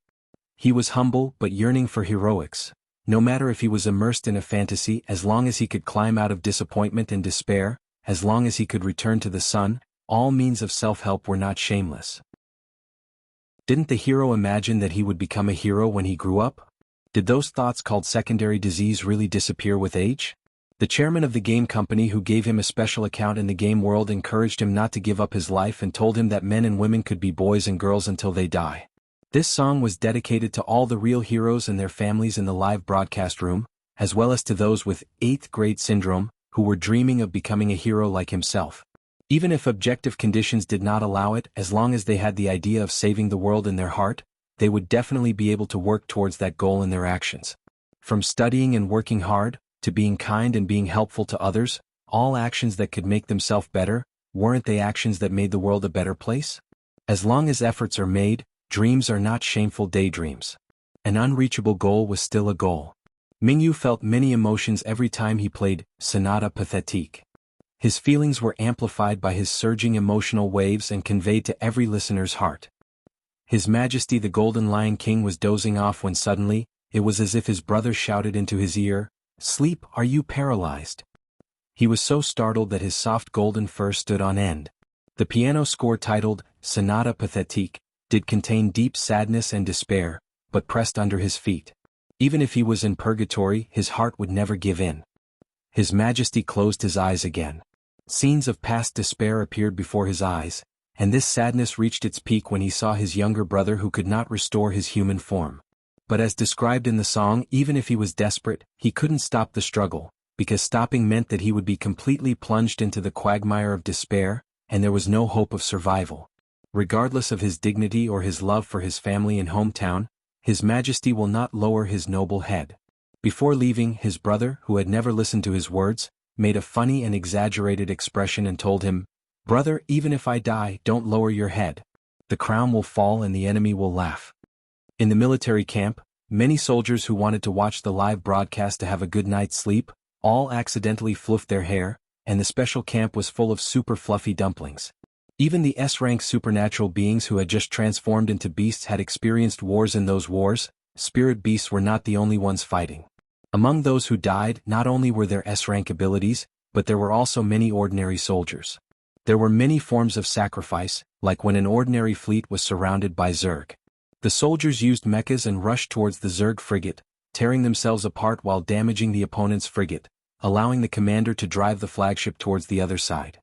He was humble but yearning for heroics. No matter if he was immersed in a fantasy, as long as he could climb out of disappointment and despair, as long as he could return to the sun, all means of self-help were not shameless. Didn't the hero imagine that he would become a hero when he grew up? Did those thoughts called secondary disease really disappear with age? The chairman of the game company who gave him a special account in the game world encouraged him not to give up his life and told him that men and women could be boys and girls until they die. This song was dedicated to all the real heroes and their families in the live broadcast room, as well as to those with 8th grade syndrome, who were dreaming of becoming a hero like himself. Even if objective conditions did not allow it, as long as they had the idea of saving the world in their heart, they would definitely be able to work towards that goal in their actions. From studying and working hard, to being kind and being helpful to others, all actions that could make themselves better, weren't they actions that made the world a better place? As long as efforts are made, dreams are not shameful daydreams. An unreachable goal was still a goal. Mingyu felt many emotions every time he played Sonata Pathétique. His feelings were amplified by his surging emotional waves and conveyed to every listener's heart. His Majesty the Golden Lion King was dozing off when suddenly, it was as if his brother shouted into his ear, "Sleep, are you paralyzed?" He was so startled that his soft golden fur stood on end. The piano score titled Sonata Pathétique did contain deep sadness and despair, but pressed under his feet. Even if he was in purgatory, his heart would never give in. His Majesty closed his eyes again. Scenes of past despair appeared before his eyes, and this sadness reached its peak when he saw his younger brother who could not restore his human form. But as described in the song, even if he was desperate, he couldn't stop the struggle, because stopping meant that he would be completely plunged into the quagmire of despair, and there was no hope of survival. Regardless of his dignity or his love for his family and hometown, His Majesty will not lower his noble head. Before leaving, his brother, who had never listened to his words, made a funny and exaggerated expression and told him, "Brother, even if I die, don't lower your head. The crown will fall and the enemy will laugh." In the military camp, many soldiers who wanted to watch the live broadcast to have a good night's sleep, all accidentally fluffed their hair, and the special camp was full of super fluffy dumplings. Even the S-rank supernatural beings who had just transformed into beasts had experienced wars. In those wars, spirit beasts were not the only ones fighting. Among those who died, not only were there S-rank abilities, but there were also many ordinary soldiers. There were many forms of sacrifice, like when an ordinary fleet was surrounded by Zerg. The soldiers used mechas and rushed towards the Zerg frigate, tearing themselves apart while damaging the opponent's frigate, allowing the commander to drive the flagship towards the other side.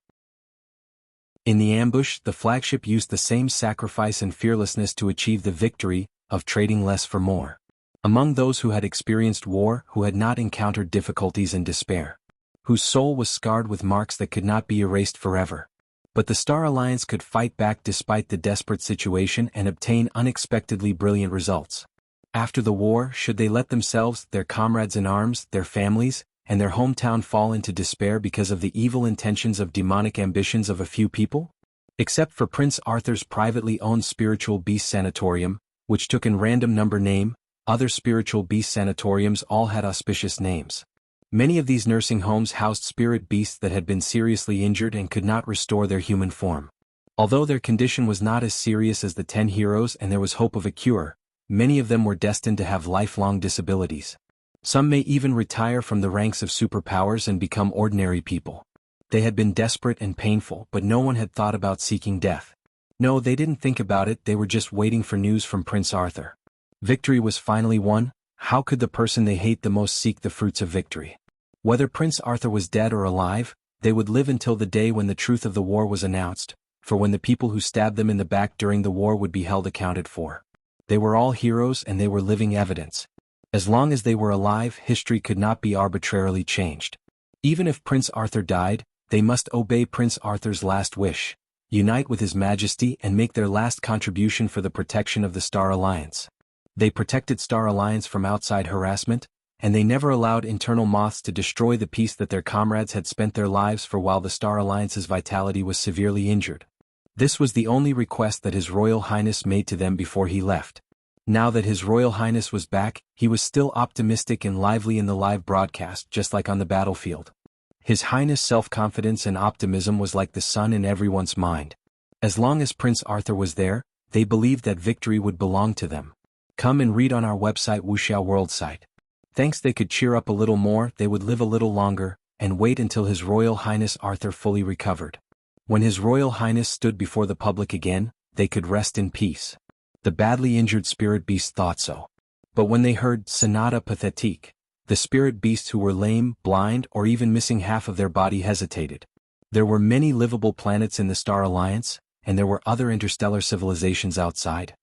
In the ambush, the flagship used the same sacrifice and fearlessness to achieve the victory of trading less for more. Among those who had experienced war, who had not encountered difficulties and despair, whose soul was scarred with marks that could not be erased forever. But the Star Alliance could fight back despite the desperate situation and obtain unexpectedly brilliant results. After the war, should they let themselves, their comrades in arms, their families, and their hometown fall into despair because of the evil intentions of demonic ambitions of a few people? Except for Prince Arthur's privately owned spiritual beast sanatorium, which took in random number name, other spiritual beast sanatoriums all had auspicious names. Many of these nursing homes housed spirit beasts that had been seriously injured and could not restore their human form. Although their condition was not as serious as the 10 heroes and there was hope of a cure, many of them were destined to have lifelong disabilities. Some may even retire from the ranks of superpowers and become ordinary people. They had been desperate and painful, but no one had thought about seeking death. No, they didn't think about it, they were just waiting for news from Prince Arthur. Victory was finally won. How could the person they hate the most seek the fruits of victory? Whether Prince Arthur was dead or alive, they would live until the day when the truth of the war was announced, for when the people who stabbed them in the back during the war would be held accounted for. They were all heroes and they were living evidence. As long as they were alive, history could not be arbitrarily changed. Even if Prince Arthur died, they must obey Prince Arthur's last wish, unite with His Majesty and make their last contribution for the protection of the Star Alliance. They protected Star Alliance from outside harassment, and they never allowed internal moths to destroy the peace that their comrades had spent their lives for while the Star Alliance's vitality was severely injured. This was the only request that His Royal Highness made to them before he left. Now that His Royal Highness was back, he was still optimistic and lively in the live broadcast, just like on the battlefield. His Highness' self-confidence and optimism was like the sun in everyone's mind. As long as Prince Arthur was there, they believed that victory would belong to them. Come and read on our website Wuxia World site. Thanks, they could cheer up a little more, they would live a little longer, and wait until His Royal Highness Arthur fully recovered. When His Royal Highness stood before the public again, they could rest in peace. The badly injured spirit beasts thought so. But when they heard sonata pathétique, the spirit beasts who were lame, blind, or even missing half of their body hesitated. There were many livable planets in the Star Alliance, and there were other interstellar civilizations outside.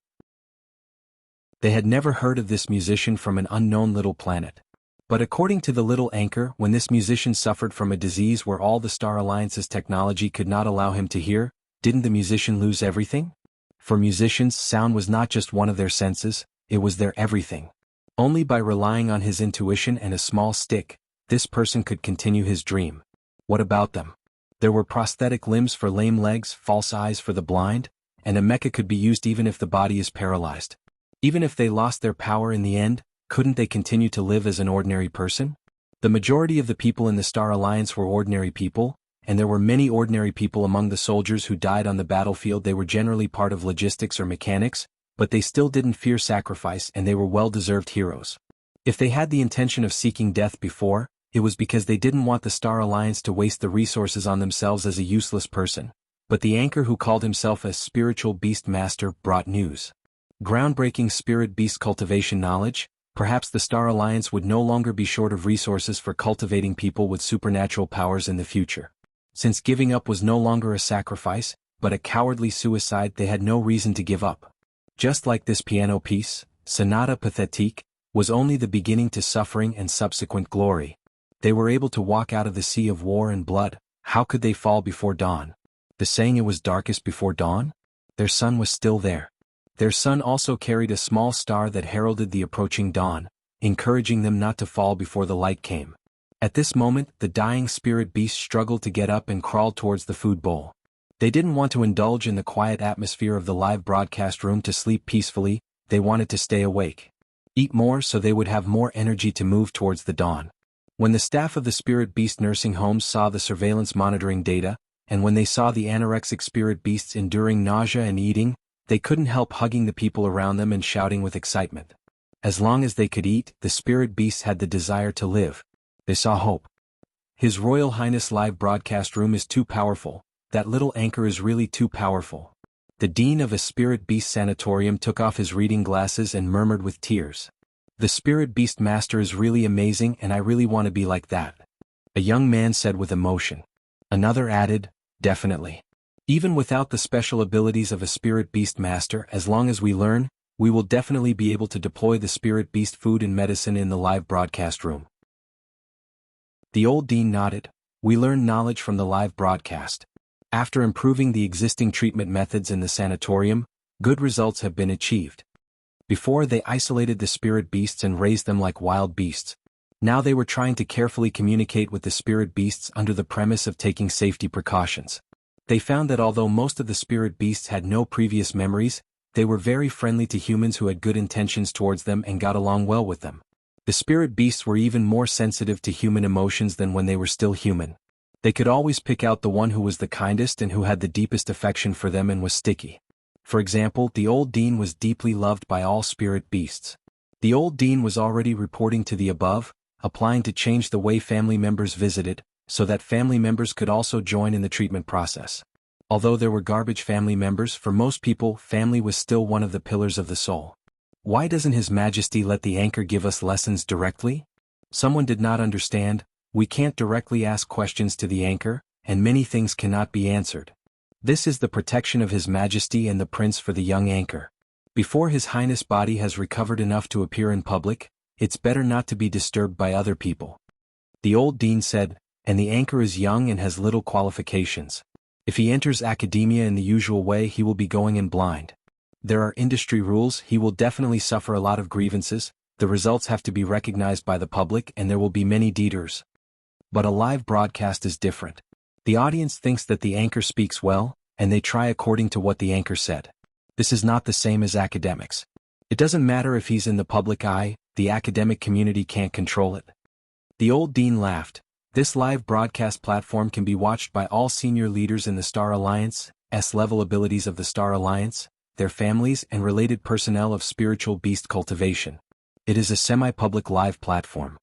They had never heard of this musician from an unknown little planet. But according to the little anchor, when this musician suffered from a disease where all the Star Alliance's technology could not allow him to hear, didn't the musician lose everything? For musicians, sound was not just one of their senses, it was their everything. Only by relying on his intuition and a small stick, this person could continue his dream. What about them? There were prosthetic limbs for lame legs, false eyes for the blind, and a mecha could be used even if the body is paralyzed. Even if they lost their power in the end, couldn't they continue to live as an ordinary person? The majority of the people in the Star Alliance were ordinary people, and there were many ordinary people among the soldiers who died on the battlefield. They were generally part of logistics or mechanics, but they still didn't fear sacrifice and they were well-deserved heroes. If they had the intention of seeking death before, it was because they didn't want the Star Alliance to waste the resources on themselves as a useless person. But the anchor who called himself a spiritual beast master brought news. Groundbreaking spirit beast cultivation knowledge. Perhaps the Star Alliance would no longer be short of resources for cultivating people with supernatural powers in the future. Since giving up was no longer a sacrifice, but a cowardly suicide, they had no reason to give up. Just like this piano piece, Sonata Pathétique, was only the beginning to suffering and subsequent glory. They were able to walk out of the sea of war and blood. How could they fall before dawn? The saying it was darkest before dawn? Their sun was still there. Their sun also carried a small star that heralded the approaching dawn, encouraging them not to fall before the light came. At this moment, the dying spirit beast struggled to get up and crawled towards the food bowl. They didn't want to indulge in the quiet atmosphere of the live broadcast room to sleep peacefully, they wanted to stay awake. Eat more so they would have more energy to move towards the dawn. When the staff of the spirit beast nursing homes saw the surveillance monitoring data, and when they saw the anorexic spirit beasts enduring nausea and eating, they couldn't help hugging the people around them and shouting with excitement. As long as they could eat, the spirit beasts had the desire to live. They saw hope. His Royal Highness live broadcast room is too powerful. That little anchor is really too powerful. The dean of a spirit beast sanatorium took off his reading glasses and murmured with tears. The spirit beast master is really amazing and I really want to be like that. A young man said with emotion. Another added, definitely. Even without the special abilities of a spirit beast master, as long as we learn, we will definitely be able to deploy the spirit beast food and medicine in the live broadcast room. The old dean nodded. We learned knowledge from the live broadcast. After improving the existing treatment methods in the sanatorium, good results have been achieved. Before, they isolated the spirit beasts and raised them like wild beasts. Now they were trying to carefully communicate with the spirit beasts under the premise of taking safety precautions. They found that although most of the spirit beasts had no previous memories, they were very friendly to humans who had good intentions towards them and got along well with them. The spirit beasts were even more sensitive to human emotions than when they were still human. They could always pick out the one who was the kindest and who had the deepest affection for them and was sticky. For example, the old dean was deeply loved by all spirit beasts. The old dean was already reporting to the above, applying to change the way family members visited, so that family members could also join in the treatment process. Although there were garbage family members, for most people, family was still one of the pillars of the soul. Why doesn't His Majesty let the anchor give us lessons directly? Someone did not understand. We can't directly ask questions to the anchor, and many things cannot be answered. This is the protection of His Majesty and the Prince for the young anchor. Before His Highness' body has recovered enough to appear in public, it's better not to be disturbed by other people. The old dean said, and the anchor is young and has little qualifications. If he enters academia in the usual way, he will be going in blind. There are industry rules, he will definitely suffer a lot of grievances, The results have to be recognized by the public and there will be many deeders. But a live broadcast is different. The audience thinks that the anchor speaks well, and they try according to what the anchor said. This is not the same as academics. It doesn't matter if he's in the public eye, the academic community can't control it. The old dean laughed. This live broadcast platform can be watched by all senior leaders in the Star Alliance, S-level abilities of the Star Alliance, their families and related personnel of spiritual beast cultivation. It is a semi-public live platform.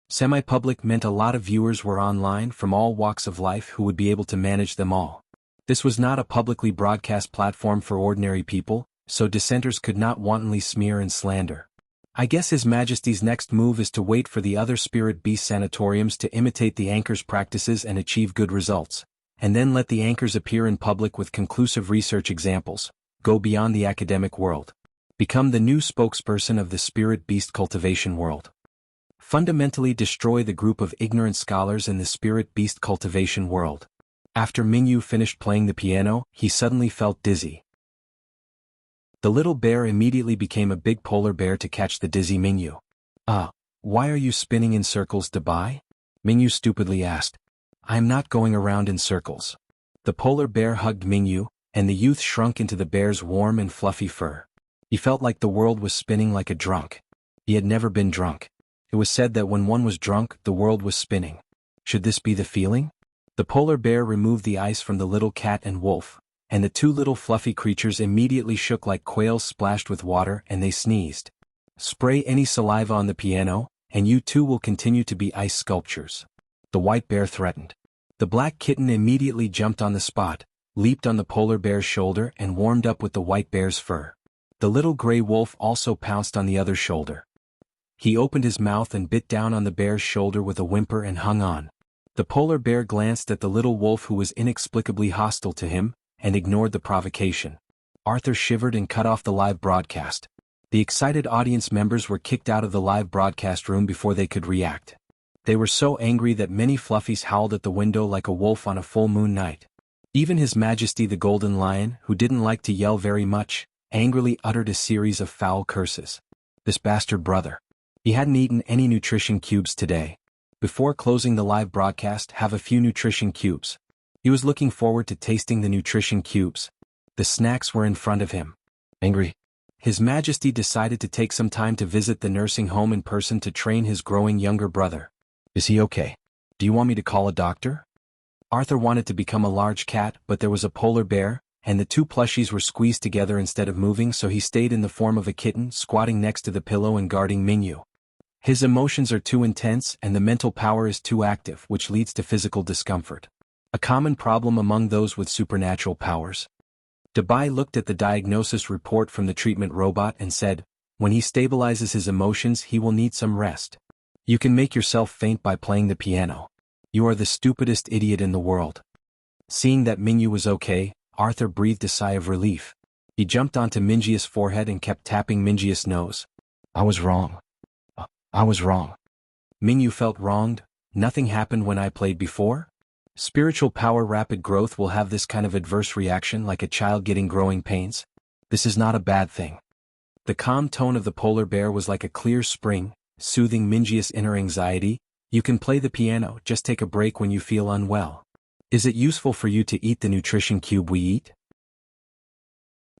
Semi-public meant a lot of viewers were online from all walks of life who would be able to manage them all. This was not a publicly broadcast platform for ordinary people, so dissenters could not wantonly smear and slander. I guess His Majesty's next move is to wait for the other spirit beast sanatoriums to imitate the anchor's practices and achieve good results, and then let the anchors appear in public with conclusive research examples, go beyond the academic world. Become the new spokesperson of the spirit beast cultivation world. Fundamentally destroy the group of ignorant scholars in the spirit beast cultivation world. After Mingyu finished playing the piano, he suddenly felt dizzy. The little bear immediately became a big polar bear to catch the dizzy Mingyu. Why are you spinning in circles, Dabai? Mingyu stupidly asked. I am not going around in circles. The polar bear hugged Mingyu, and the youth shrunk into the bear's warm and fluffy fur. He felt like the world was spinning like a drunk. He had never been drunk. It was said that when one was drunk, the world was spinning. Should this be the feeling? The polar bear removed the ice from the little cat and wolf, and the two little fluffy creatures immediately shook like quails splashed with water and they sneezed. Spray any saliva on the piano, and you too will continue to be ice sculptures. The white bear threatened. The black kitten immediately jumped on the spot, leaped on the polar bear's shoulder and warmed up with the white bear's fur. The little gray wolf also pounced on the other shoulder. He opened his mouth and bit down on the bear's shoulder with a whimper and hung on. The polar bear glanced at the little wolf who was inexplicably hostile to him, and ignored the provocation. Arthur shivered and cut off the live broadcast. The excited audience members were kicked out of the live broadcast room before they could react. They were so angry that many fluffies howled at the window like a wolf on a full moon night. Even His Majesty the Golden Lion, who didn't like to yell very much, angrily uttered a series of foul curses. This bastard brother. He hadn't eaten any nutrition cubes today. Before closing the live broadcast, have a few nutrition cubes. He was looking forward to tasting the nutrition cubes. The snacks were in front of him. Angry. His Majesty decided to take some time to visit the nursing home in person to train his growing younger brother. Is he okay? Do you want me to call a doctor? Arthur wanted to become a large cat, but there was a polar bear, and the two plushies were squeezed together instead of moving, so he stayed in the form of a kitten, squatting next to the pillow and guarding Mingyu. His emotions are too intense and the mental power is too active, which leads to physical discomfort. A common problem among those with supernatural powers. Dabai looked at the diagnosis report from the treatment robot and said, when he stabilizes his emotions he will need some rest. You can make yourself faint by playing the piano. You are the stupidest idiot in the world. Seeing that Mingyu was okay, Arthur breathed a sigh of relief. He jumped onto Minjia's forehead and kept tapping Minjia's nose. I was wrong. I was wrong. Mingyu felt wronged. Nothing happened when I played before? Spiritual power rapid growth will have this kind of adverse reaction like a child getting growing pains. This is not a bad thing. The calm tone of the polar bear was like a clear spring, soothing Minjia's inner anxiety. You can play the piano, just take a break when you feel unwell. Is it useful for you to eat the nutrition cube we eat?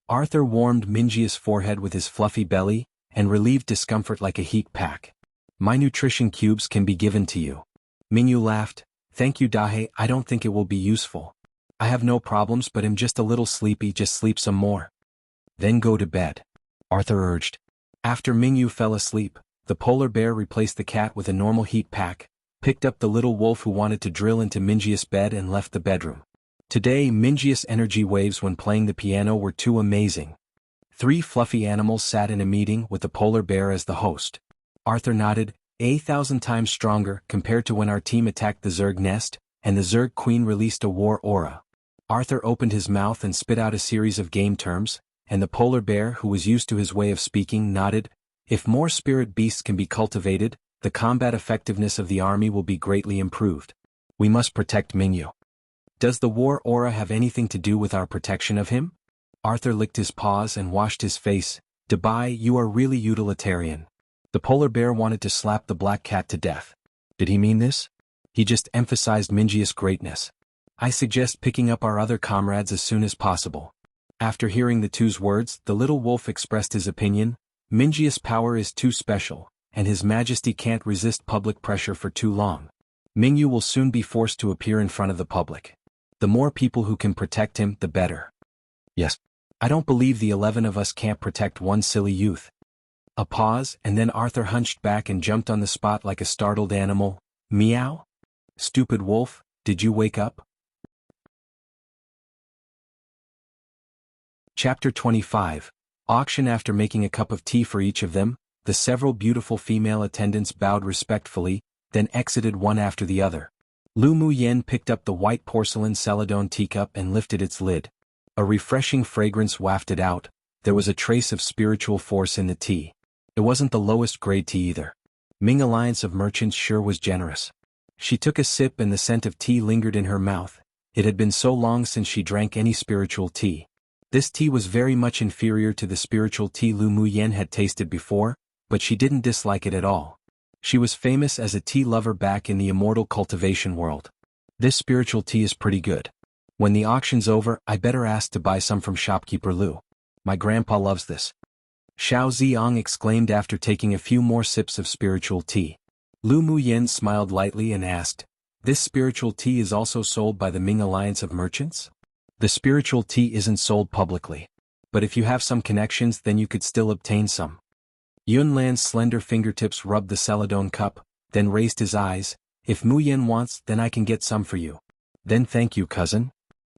Arthur warmed Minjia's forehead with his fluffy belly, and relieved discomfort like a heat pack. My nutrition cubes can be given to you. Mingyu laughed. Thank you Dahe, I don't think it will be useful. I have no problems but am just a little sleepy, just sleep some more. Then go to bed. Arthur urged. After Mingyu fell asleep, the polar bear replaced the cat with a normal heat pack, picked up the little wolf who wanted to drill into Minjia's bed and left the bedroom. Today Minjia's energy waves when playing the piano were too amazing. 3 fluffy animals sat in a meeting with the polar bear as the host. Arthur nodded, 1,000 times stronger compared to when our team attacked the Zerg nest, and the Zerg queen released a war aura. Arthur opened his mouth and spit out a series of game terms, and the polar bear, who was used to his way of speaking, nodded. If more spirit beasts can be cultivated, the combat effectiveness of the army will be greatly improved. We must protect Mingyu. Does the war aura have anything to do with our protection of him? Arthur licked his paws and washed his face. Dabai, you are really utilitarian. The polar bear wanted to slap the black cat to death. Did he mean this? He just emphasized Minji's greatness. I suggest picking up our other comrades as soon as possible. After hearing the two's words, the little wolf expressed his opinion. Minji's power is too special, and His Majesty can't resist public pressure for too long. Mingyu will soon be forced to appear in front of the public. The more people who can protect him, the better. Yes. I don't believe the 11 of us can't protect one silly youth. A pause, and then Arthur hunched back and jumped on the spot like a startled animal. Meow? Stupid wolf, did you wake up? Chapter 25. Auction. After making a cup of tea for each of them, the several beautiful female attendants bowed respectfully, then exited one after the other. Lu Muyen picked up the white porcelain celadon teacup and lifted its lid. A refreshing fragrance wafted out. There was a trace of spiritual force in the tea. It wasn't the lowest grade tea either. Ming Alliance of Merchants sure was generous. She took a sip and the scent of tea lingered in her mouth. It had been so long since she drank any spiritual tea. This tea was very much inferior to the spiritual tea Lu Muyen had tasted before, but she didn't dislike it at all. She was famous as a tea lover back in the immortal cultivation world. This spiritual tea is pretty good. When the auction's over, I better ask to buy some from shopkeeper Lu. My grandpa loves this. Xiao Ziong exclaimed after taking a few more sips of spiritual tea. Lu Muyen smiled lightly and asked, "This spiritual tea is also sold by the Ming Alliance of Merchants?" The spiritual tea isn't sold publicly. But if you have some connections, then you could still obtain some. Yunlan's slender fingertips rubbed the celadon cup, then raised his eyes. "If Muyen wants, then I can get some for you." "Then thank you, cousin."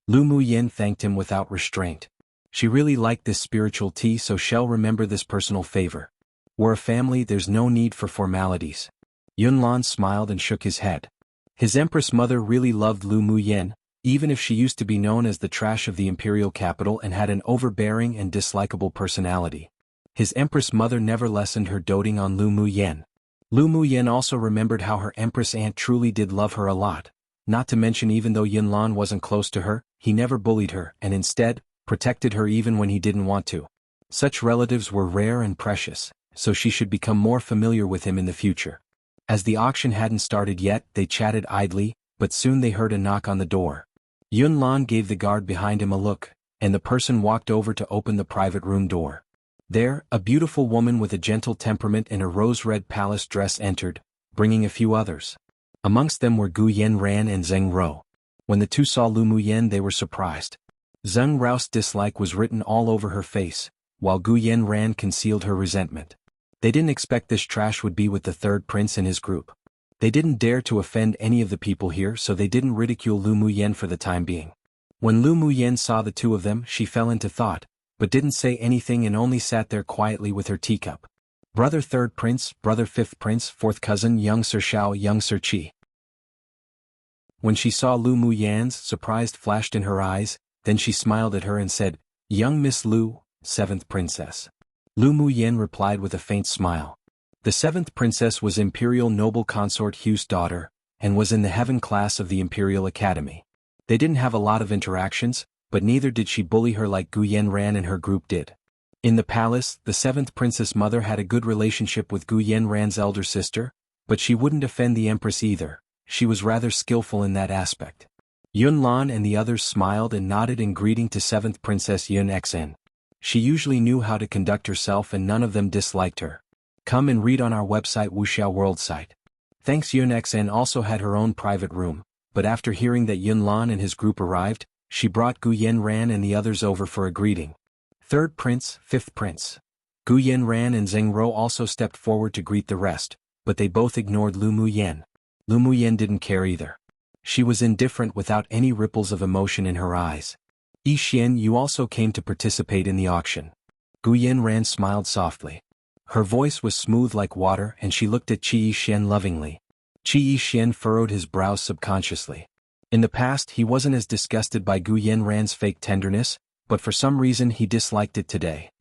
Lu Muyen thanked him without restraint. She really liked this spiritual tea, so she'll remember this personal favor. We're a family, there's no need for formalities. Yunlan smiled and shook his head. His Empress mother really loved Lu Muyen, even if she used to be known as the trash of the imperial capital and had an overbearing and dislikable personality. His Empress mother never lessened her doting on Lu Muyen. Lu Muyen also remembered how her Empress aunt truly did love her a lot. Not to mention, even though Yunlan wasn't close to her, he never bullied her and instead protected her even when he didn't want to. Such relatives were rare and precious, so she should become more familiar with him in the future. As the auction hadn't started yet, they chatted idly, but soon they heard a knock on the door. Yunlan gave the guard behind him a look, and the person walked over to open the private room door. There, a beautiful woman with a gentle temperament in a rose-red palace dress entered, bringing a few others. Amongst them were Gu Yanran and Zheng Rou. When the two saw Lu Muyen, they were surprised. Zheng Rou's dislike was written all over her face, while Gu Yanran concealed her resentment. They didn't expect this trash would be with the third prince and his group. They didn't dare to offend any of the people here, so they didn't ridicule Lu Muyen for the time being. When Lu Muyen saw the two of them, she fell into thought, but didn't say anything and only sat there quietly with her teacup. Brother third prince, brother fifth prince, fourth cousin, young Sir Shao, young Sir Qi. When she saw Lu Muyen's, surprise flashed in her eyes, then she smiled at her and said, "Young Miss Lu, seventh princess." Lu Muyen replied with a faint smile. The seventh princess was Imperial Noble Consort Hu's daughter, and was in the heaven class of the Imperial Academy. They didn't have a lot of interactions, but neither did she bully her like Gu Yanran and her group did. In the palace, the seventh princess mother had a good relationship with Gu Yanran's elder sister, but she wouldn't offend the Empress either. She was rather skillful in that aspect. Yunlan and the others smiled and nodded in greeting to seventh princess Yun Xn. She usually knew how to conduct herself and none of them disliked her. Come and read on our website Wuxia World site. Thanks. Yun Xn also had her own private room, but after hearing that Yunlan and his group arrived, she brought Gu Yanran and the others over for a greeting. Third prince, fifth prince. Gu Yanran and Zheng Rou also stepped forward to greet the rest, but they both ignored Lu Muyen. Lu Muyen didn't care either. She was indifferent without any ripples of emotion in her eyes. "Yi Xian, you also came to participate in the auction." Gu Yanran smiled softly. Her voice was smooth like water and she looked at Qi Yi Xian lovingly. Qi Yi Xian furrowed his brows subconsciously. In the past he wasn't as disgusted by Gu Yanran's fake tenderness, but for some reason he disliked it today.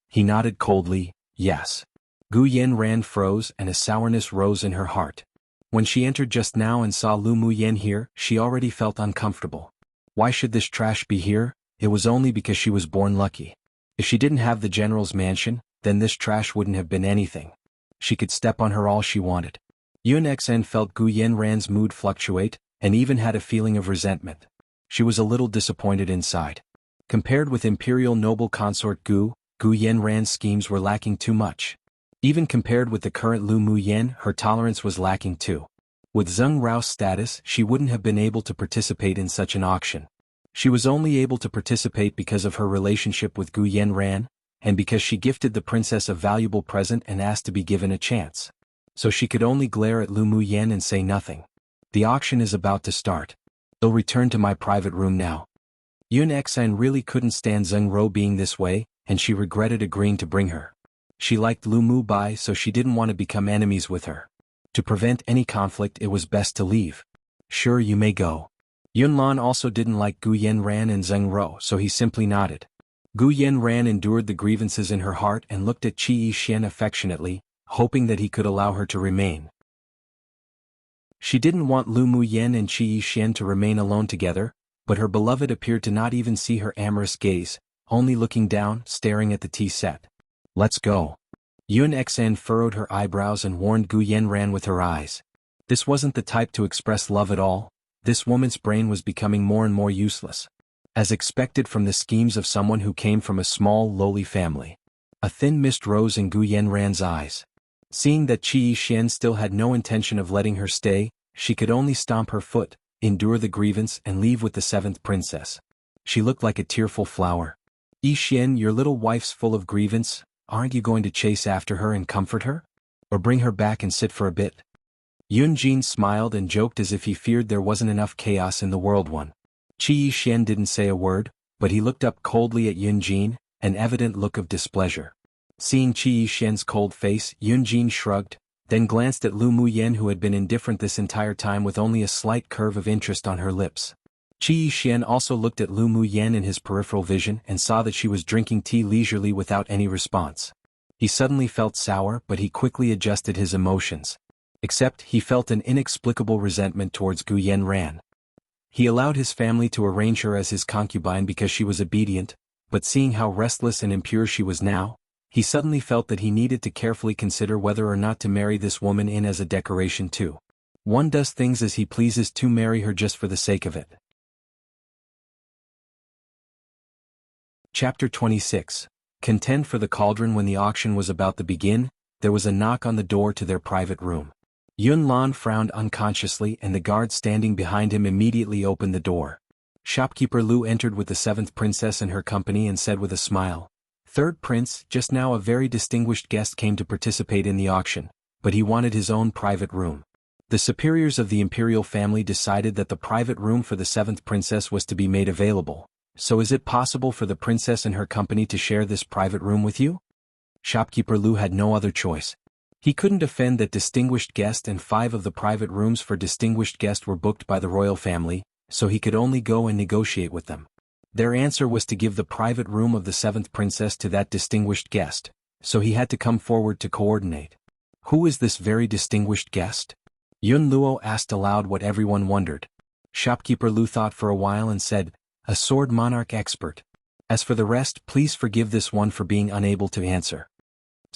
He nodded coldly, yes. Gu Yanran froze and a sourness rose in her heart. When she entered just now and saw Lu Muyen here, she already felt uncomfortable. Why should this trash be here? It was only because she was born lucky. If she didn't have the general's mansion, then this trash wouldn't have been anything. she could step on her all she wanted. Yun Xen felt Gu Yanran's mood fluctuate, and even had a feeling of resentment. She was a little disappointed inside. Compared with imperial noble consort Gu Yanran's schemes were lacking too much. Even compared with the current Lu Muyen, her tolerance was lacking too. With Zheng Rao's status, she wouldn't have been able to participate in such an auction. She was only able to participate because of her relationship with Gu Yanran, and because she gifted the princess a valuable present and asked to be given a chance. So she could only glare at Lu Muyen and say nothing. The auction is about to start. I'll return to my private room now. Yun Xan really couldn't stand Zheng Rou being this way, and she regretted agreeing to bring her. She liked Lu Mu Bai, so she didn't want to become enemies with her. To prevent any conflict, it was best to leave. Sure, you may go. Yun Lan also didn't like Gu Yanran and Zheng Rou, so he simply nodded. Gu Yanran endured the grievances in her heart and looked at Qi Yixian affectionately, hoping that he could allow her to remain. She didn't want Lu Muyen and Qi Yixian to remain alone together, but her beloved appeared to not even see her amorous gaze, only looking down, staring at the tea set. Let's go. Yun Xan furrowed her eyebrows and warned Gu Yanran with her eyes. This wasn't the type to express love at all. This woman's brain was becoming more and more useless. As expected from the schemes of someone who came from a small, lowly family. A thin mist rose in Gu Yanran's eyes. Seeing that Qi Yixian still had no intention of letting her stay, she could only stomp her foot, endure the grievance and leave with the seventh princess. She looked like a tearful flower. Yixian, your little wife's full of grievance, aren't you going to chase after her and comfort her? Or bring her back and sit for a bit? Yun Jin smiled and joked as if he feared there wasn't enough chaos in the world one. Qi Yixian didn't say a word, but he looked up coldly at Yun Jin, an evident look of displeasure. Seeing Qi Yixian's cold face, Yun Jin shrugged, then glanced at Lu Muyen, who had been indifferent this entire time with only a slight curve of interest on her lips. Qi Yixian also looked at Lu Muyen in his peripheral vision and saw that she was drinking tea leisurely without any response. He suddenly felt sour, but he quickly adjusted his emotions. Except he felt an inexplicable resentment towards Gu Yanran. He allowed his family to arrange her as his concubine because she was obedient, but seeing how restless and impure she was now, he suddenly felt that he needed to carefully consider whether or not to marry this woman in as a decoration too. One does things as he pleases to marry her just for the sake of it. Chapter 26. Contend for the cauldron. When the auction was about to begin, there was a knock on the door to their private room. Yun Lan frowned unconsciously and the guard standing behind him immediately opened the door. Shopkeeper Lu entered with the seventh princess and her company and said with a smile, "Third prince, just now a very distinguished guest came to participate in the auction, but he wanted his own private room. The superiors of the imperial family decided that the private room for the seventh princess was to be made available, so is it possible for the princess and her company to share this private room with you?" Shopkeeper Lu had no other choice. He couldn't defend that distinguished guest, and 5 of the private rooms for distinguished guest were booked by the royal family, so he could only go and negotiate with them. Their answer was to give the private room of the seventh princess to that distinguished guest, so he had to come forward to coordinate. Who is this very distinguished guest? Yun Luo asked aloud what everyone wondered. Shopkeeper Lu thought for a while and said, "A sword monarch expert. As for the rest, please forgive this one for being unable to answer."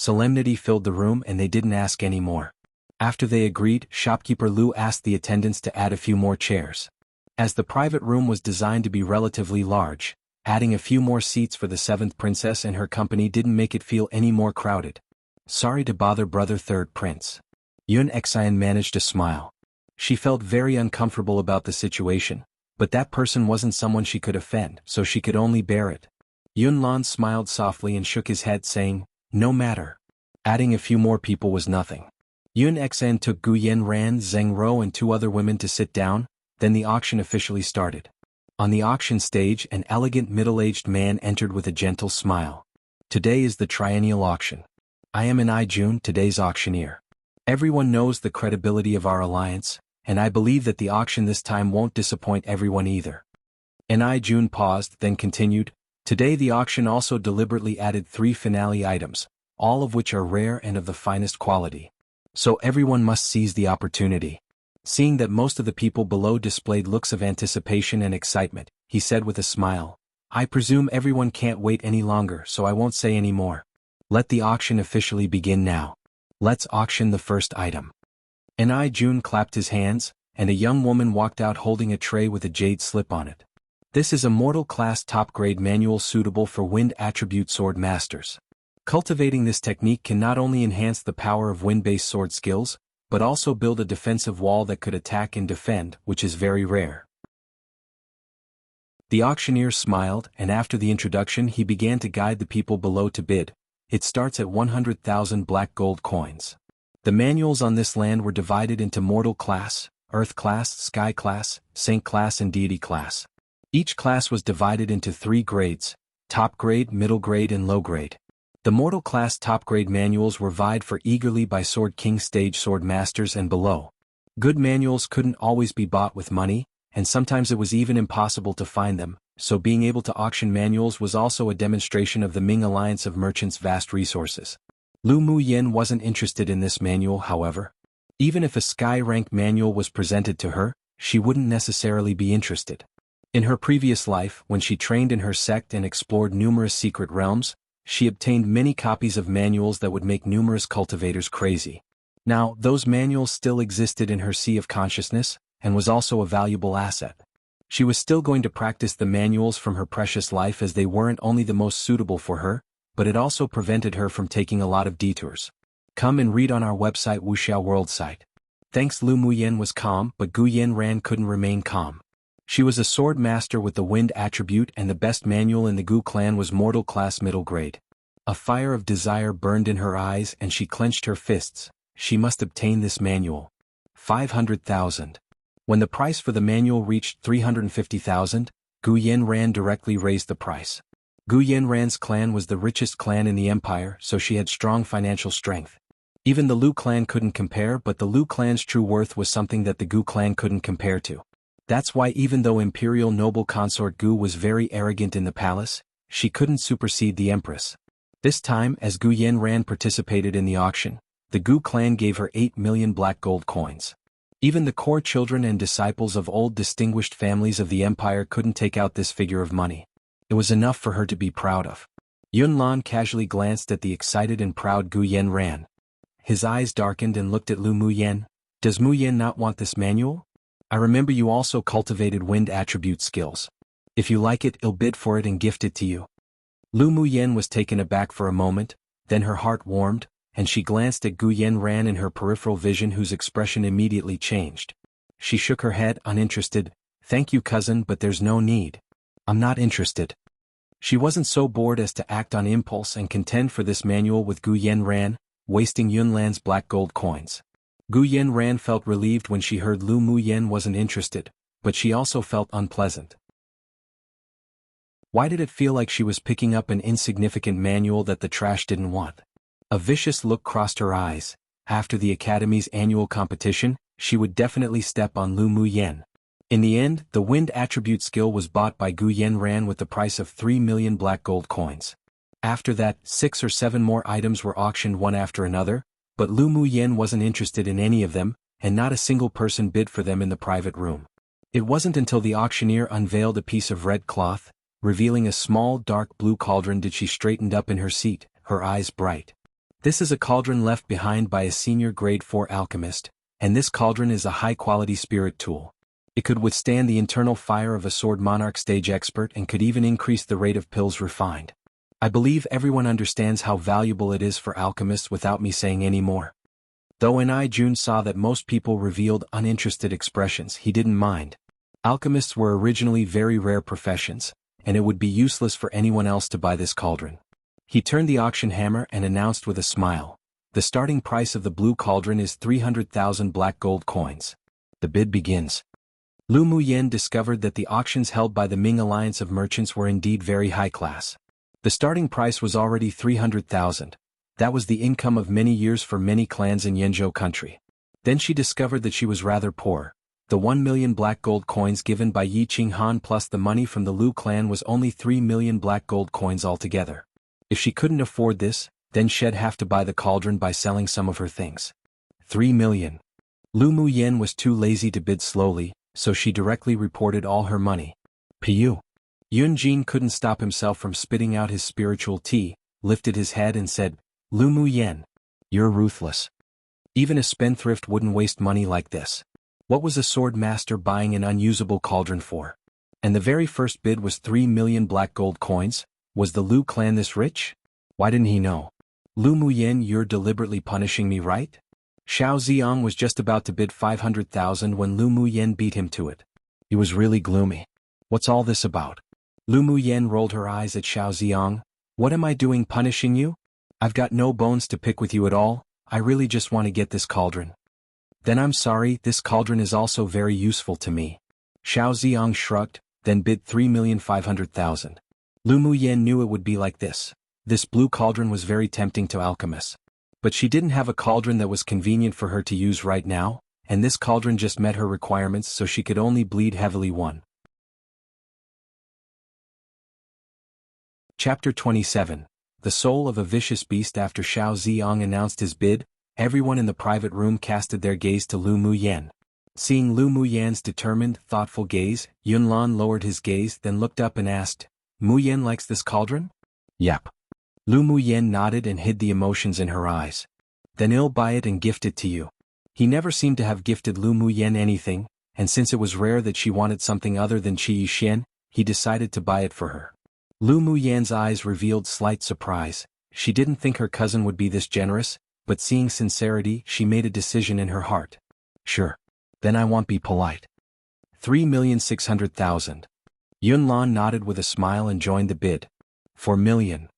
Solemnity filled the room and they didn't ask any more. After they agreed, Shopkeeper Lu asked the attendants to add a few more chairs. As the private room was designed to be relatively large, adding a few more seats for the seventh princess and her company didn't make it feel any more crowded. "Sorry to bother brother third prince." Yun Xian managed to smile. She felt very uncomfortable about the situation, but that person wasn't someone she could offend, so she could only bear it. Yun Lan smiled softly and shook his head saying, "No matter." Adding a few more people was nothing. Yun Xan took Gu Yanran, Zheng Rou and 2 other women to sit down, then the auction officially started. On the auction stage, an elegant middle-aged man entered with a gentle smile. "Today is the triennial auction. I am An Jun, today's auctioneer. Everyone knows the credibility of our alliance, and I believe that the auction this time won't disappoint everyone either." An Jun paused, then continued, "Today the auction also deliberately added 3 finale items, all of which are rare and of the finest quality. So everyone must seize the opportunity." Seeing that most of the people below displayed looks of anticipation and excitement, he said with a smile, "I presume everyone can't wait any longer, so I won't say any more. Let the auction officially begin now." Let's auction the first item. Jun clapped his hands, and a young woman walked out holding a tray with a jade slip on it. This is a mortal class top-grade manual suitable for wind attribute sword masters. Cultivating this technique can not only enhance the power of wind-based sword skills, but also build a defensive wall that could attack and defend, which is very rare. The auctioneer smiled, and after the introduction he began to guide the people below to bid. It starts at 100,000 black gold coins. The manuals on this land were divided into mortal class, earth class, sky class, saint class and deity class. Each class was divided into 3 grades: top grade, middle grade and low grade. The mortal class top grade manuals were vied for eagerly by Sword King stage sword masters and below. Good manuals couldn't always be bought with money, and sometimes it was even impossible to find them, so being able to auction manuals was also a demonstration of the Ming Alliance of Merchants' vast resources. Lu Muyen wasn't interested in this manual, however. Even if a sky-rank manual was presented to her, she wouldn't necessarily be interested. In her previous life, when she trained in her sect and explored numerous secret realms, she obtained many copies of manuals that would make numerous cultivators crazy. Now, those manuals still existed in her sea of consciousness, and was also a valuable asset. She was still going to practice the manuals from her precious life as they weren't only the most suitable for her, but it also prevented her from taking a lot of detours. Come and read on our website Wuxia World site. Thanks. Lu Muyen was calm, but Gu Yanran couldn't remain calm. She was a sword master with the wind attribute, and the best manual in the Gu clan was mortal class middle grade. A fire of desire burned in her eyes and she clenched her fists. She must obtain this manual. 500,000. When the price for the manual reached 350,000, Gu Yanran directly raised the price. Gu Yanran's clan was the richest clan in the empire, so she had strong financial strength. Even the Lu clan couldn't compare, but the Lu clan's true worth was something that the Gu clan couldn't compare to. That's why even though Imperial Noble Consort Gu was very arrogant in the palace, she couldn't supersede the Empress. This time, as Gu Yanran participated in the auction, the Gu clan gave her 8 million black gold coins. Even the core children and disciples of old distinguished families of the empire couldn't take out this figure of money. It was enough for her to be proud of. Yun Lan casually glanced at the excited and proud Gu Yanran. His eyes darkened and looked at Lu Muyen. Does Muyen not want this manual? I remember you also cultivated wind attribute skills. If you like it, I'll bid for it and gift it to you. Lu Muyen was taken aback for a moment, then her heart warmed, and she glanced at Gu Yanran in her peripheral vision, whose expression immediately changed. She shook her head, uninterested. Thank you, cousin, but there's no need. I'm not interested. She wasn't so bored as to act on impulse and contend for this manual with Gu Yanran, wasting Yunlan's black gold coins. Gu Yanran felt relieved when she heard Lu Muyen wasn't interested, but she also felt unpleasant. Why did it feel like she was picking up an insignificant manual that the trash didn't want? A vicious look crossed her eyes. After the Academy's annual competition, she would definitely step on Lu Muyen. In the end, the wind attribute skill was bought by Gu Yanran with the price of 3 million black gold coins. After that, 6 or 7 more items were auctioned one after another, but Lu Muyen wasn't interested in any of them, and not a single person bid for them in the private room. It wasn't until the auctioneer unveiled a piece of red cloth, revealing a small dark blue cauldron, did she straightened up in her seat, her eyes bright. This is a cauldron left behind by a senior grade 4 alchemist, and this cauldron is a high-quality spirit tool. It could withstand the internal fire of a sword monarch stage expert and could even increase the rate of pills refined. I believe everyone understands how valuable it is for alchemists without me saying any more. Though Jun saw that most people revealed uninterested expressions, he didn't mind. Alchemists were originally very rare professions, and it would be useless for anyone else to buy this cauldron. He turned the auction hammer and announced with a smile. The starting price of the blue cauldron is 300,000 black gold coins. The bid begins. Lu Muyen discovered that the auctions held by the Ming Alliance of Merchants were indeed very high class. The starting price was already 300,000. That was the income of many years for many clans in Yenzhou country. Then she discovered that she was rather poor. The 1 million black gold coins given by Yi Qinghan plus the money from the Lu clan was only 3 million black gold coins altogether. If she couldn't afford this, then she'd have to buy the cauldron by selling some of her things. 3 million. Lu Muyen was too lazy to bid slowly, so she directly reported all her money. Pu. Yun Jin couldn't stop himself from spitting out his spiritual tea, lifted his head and said, Lu Muyen. You're ruthless. Even a spendthrift wouldn't waste money like this. What was a sword master buying an unusable cauldron for? And the very first bid was 3 million black gold coins? Was the Lu clan this rich? Why didn't he know? Lu Muyen, you're deliberately punishing me, right? Xiao Ziong was just about to bid 500,000 when Lu Muyen beat him to it. He was really gloomy. What's all this about? Lu Muyen rolled her eyes at Xiao Ziong. What am I doing punishing you? I've got no bones to pick with you at all. I really just want to get this cauldron. Then I'm sorry, this cauldron is also very useful to me. Xiao Ziong shrugged, then bid 3,500,000. Lu Muyen knew it would be like this. This blue cauldron was very tempting to alchemists. But she didn't have a cauldron that was convenient for her to use right now, and this cauldron just met her requirements, so she could only bleed heavily. 1. Chapter 27. The Soul of a Vicious Beast. After Xiao Ziong announced his bid, everyone in the private room casted their gaze to Lu Muyen. Seeing Lu Muyen's determined, thoughtful gaze, Yunlan lowered his gaze, then looked up and asked, Muyen likes this cauldron? Yep. Lu Muyen nodded and hid the emotions in her eyes. Then I'll buy it and gift it to you. He never seemed to have gifted Lu Muyen anything, and since it was rare that she wanted something other than Qi Yixian, he decided to buy it for her. Lu Muyen's eyes revealed slight surprise. She didn't think her cousin would be this generous, but seeing sincerity, she made a decision in her heart. Sure. Then I won't be polite. 3,600,000. Yunlan nodded with a smile and joined the bid. 4 million.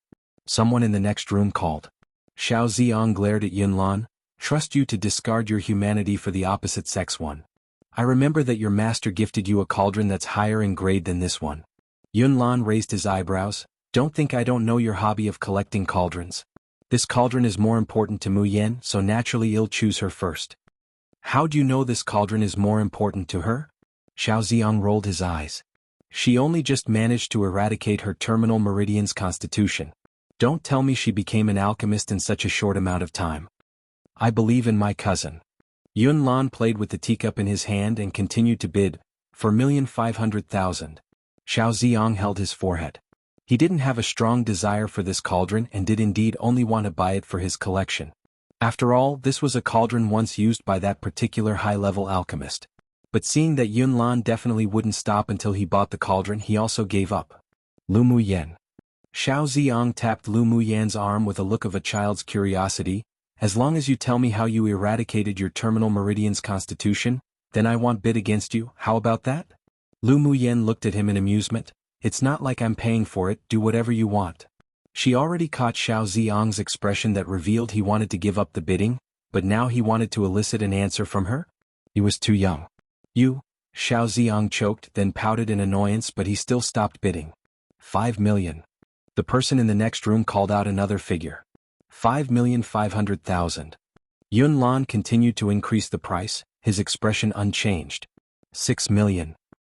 Someone in the next room called. Xiao Ziong glared at Yunlan. Trust you to discard your humanity for the opposite sex one. I remember that your master gifted you a cauldron that's higher in grade than this one. Yunlan raised his eyebrows. Don't think I don't know your hobby of collecting cauldrons. This cauldron is more important to Muyen, so naturally I'll choose her first. How do you know this cauldron is more important to her? Xiao Ziong rolled his eyes. She only just managed to eradicate her terminal meridian's constitution. Don't tell me she became an alchemist in such a short amount of time. I believe in my cousin. Yunlan played with the teacup in his hand and continued to bid, 4,500,000. Xiao Ziong held his forehead. He didn't have a strong desire for this cauldron and did indeed only want to buy it for his collection. After all, this was a cauldron once used by that particular high-level alchemist. But seeing that Yunlan definitely wouldn't stop until he bought the cauldron, he also gave up. Lu Muyen. Xiao Ziong tapped Lu Muyen's arm with a look of a child's curiosity. As long as you tell me how you eradicated your terminal meridian's constitution, then I won't bid against you. How about that? Lu Muyen looked at him in amusement. It's not like I'm paying for it, do whatever you want. She already caught Xiao Ziong's expression that revealed he wanted to give up the bidding, but now he wanted to elicit an answer from her? He was too young. You? Xiao Ziong choked, then pouted in annoyance, but he still stopped bidding. 5 million. The person in the next room called out another figure. 5,500,000. Yunlan continued to increase the price, his expression unchanged. 6 million.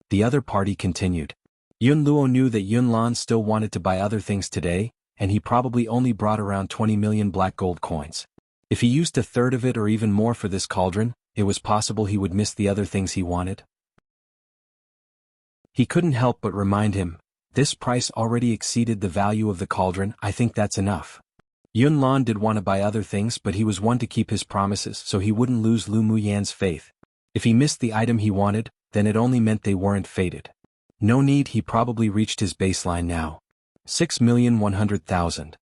The other party continued. Yun Luo knew that Yunlan still wanted to buy other things today, and he probably only brought around 20 million black gold coins. If he used a third of it or even more for this cauldron, it was possible he would miss the other things he wanted. He couldn't help but remind him, this price already exceeded the value of the cauldron. I think that's enough. Yunlan did want to buy other things, but he was one to keep his promises, so he wouldn't lose Lu Muyen's faith. If he missed the item he wanted, then it only meant they weren't fated. No need, he probably reached his baseline now. 6,100,000.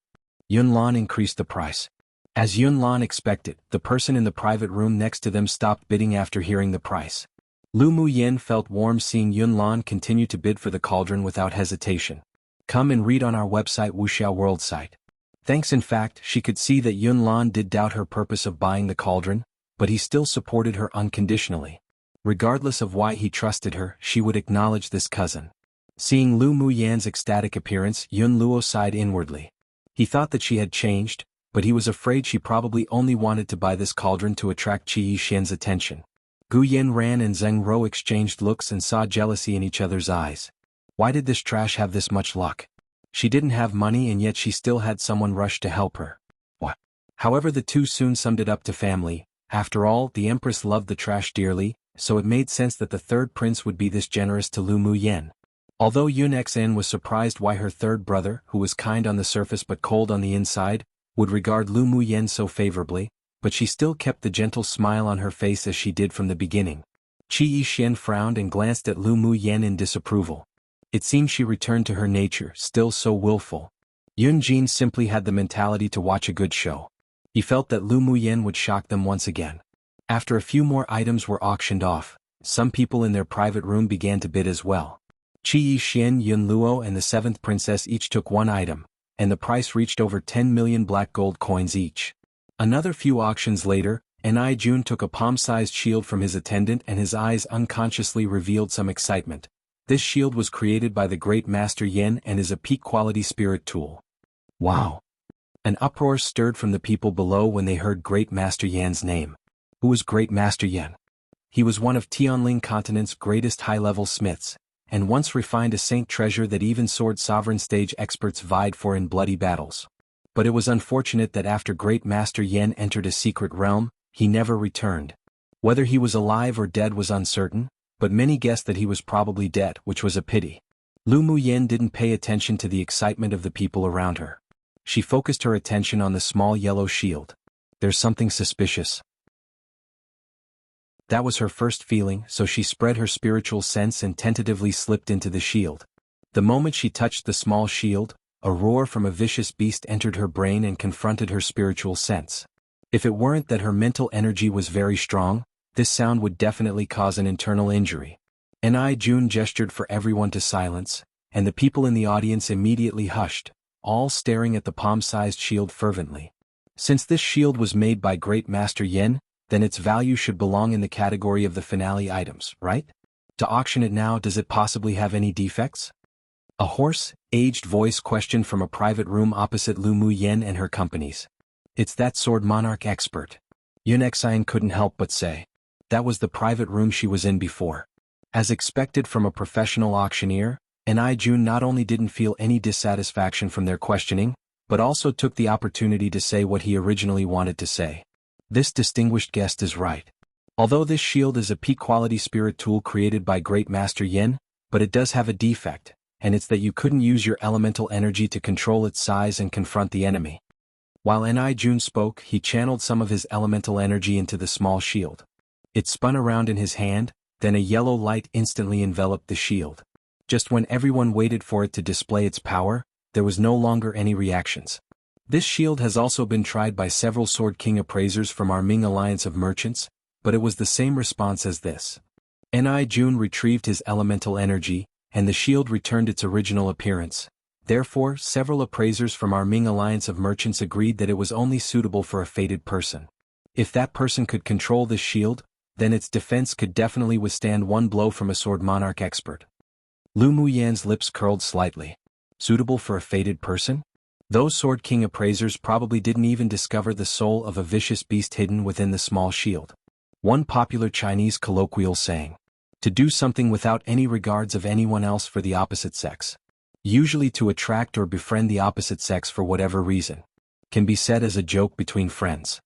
Yunlan increased the price. As Yunlan expected, the person in the private room next to them stopped bidding after hearing the price. Lu Muyen felt warm seeing Yunlan continue to bid for the cauldron without hesitation. Come and read on our website Wuxia World site. Thanks. In fact, she could see that Yunlan did doubt her purpose of buying the cauldron, but he still supported her unconditionally. Regardless of why he trusted her, she would acknowledge this cousin. Seeing Lu Muyen's ecstatic appearance, Yun Luo sighed inwardly. He thought that she had changed, but he was afraid she probably only wanted to buy this cauldron to attract Qi Yixian's attention. Gu Yanran and Zheng Ro exchanged looks and saw jealousy in each other's eyes. Why did this trash have this much luck? She didn't have money and yet she still had someone rush to help her. What? However, the two soon summed it up to family. After all, the Empress loved the trash dearly, so it made sense that the third prince would be this generous to Lu Muyen. Although Yun Xen was surprised why her third brother, who was kind on the surface but cold on the inside, would regard Lu Muyen so favorably, but she still kept the gentle smile on her face as she did from the beginning. Qi Yixuan frowned and glanced at Lu Muyen in disapproval. It seemed she returned to her nature, still so willful. Yun Jin simply had the mentality to watch a good show. He felt that Lu Muyen would shock them once again. After a few more items were auctioned off, some people in their private room began to bid as well. Qi Yixuan, Yun Luo and the 7th princess each took one item, and the price reached over 10 million black gold coins each. Another few auctions later, Ni Jun took a palm-sized shield from his attendant and his eyes unconsciously revealed some excitement. This shield was created by the Great Master Yen and is a peak-quality spirit tool. Wow! An uproar stirred from the people below when they heard Great Master Yan's name. Who was Great Master Yan? He was one of Tianling continent's greatest high-level smiths, and once refined a saint treasure that even sword sovereign stage experts vied for in bloody battles. But it was unfortunate that after Great Master Yen entered a secret realm, he never returned. Whether he was alive or dead was uncertain, but many guessed that he was probably dead, which was a pity. Lu Muyen didn't pay attention to the excitement of the people around her. She focused her attention on the small yellow shield. There's something suspicious. That was her first feeling, so she spread her spiritual sense and tentatively slipped into the shield. The moment she touched the small shield, a roar from a vicious beast entered her brain and confronted her spiritual sense. If it weren't that her mental energy was very strong, this sound would definitely cause an internal injury. Ni Jun gestured for everyone to silence, and the people in the audience immediately hushed, all staring at the palm-sized shield fervently. Since this shield was made by Great Master Yen, then its value should belong in the category of the finale items, right? To auction it now, does it possibly have any defects? A hoarse, aged voice questioned from a private room opposite Lu Muyen and her companies. It's that sword monarch expert. Yun Xian couldn't help but say. That was the private room she was in before. As expected from a professional auctioneer, Ni Jun not only didn't feel any dissatisfaction from their questioning, but also took the opportunity to say what he originally wanted to say. This distinguished guest is right. Although this shield is a peak-quality spirit tool created by Great Master Yen, but it does have a defect, and it's that you couldn't use your elemental energy to control its size and confront the enemy. While Ni Jun spoke, he channeled some of his elemental energy into the small shield. It spun around in his hand, then a yellow light instantly enveloped the shield. Just when everyone waited for it to display its power, there was no longer any reactions. This shield has also been tried by several Sword King appraisers from our Ming Alliance of Merchants, but it was the same response as this. Ni Jun retrieved his elemental energy, and the shield returned its original appearance. Therefore, several appraisers from our Ming Alliance of Merchants agreed that it was only suitable for a fated person. If that person could control this shield, then its defense could definitely withstand one blow from a sword monarch expert. Lu Muyen's lips curled slightly. Suitable for a fated person? Those Sword King appraisers probably didn't even discover the soul of a vicious beast hidden within the small shield. One popular Chinese colloquial saying. To do something without any regards of anyone else for the opposite sex. Usually to attract or befriend the opposite sex for whatever reason. Can be said as a joke between friends.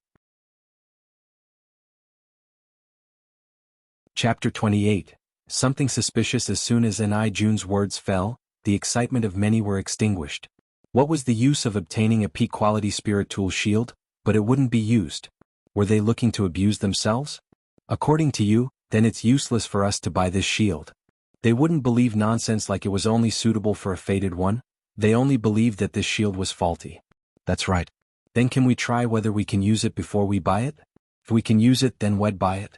Chapter 28. Something suspicious. As soon as Ni Jun's words fell, the excitement of many were extinguished. What was the use of obtaining a peak-quality spirit tool shield, but it wouldn't be used? Were they looking to abuse themselves? According to you, then it's useless for us to buy this shield. They wouldn't believe nonsense like it was only suitable for a fated one, they only believed that this shield was faulty. That's right. Then can we try whether we can use it before we buy it? If we can use it, then we'd buy it.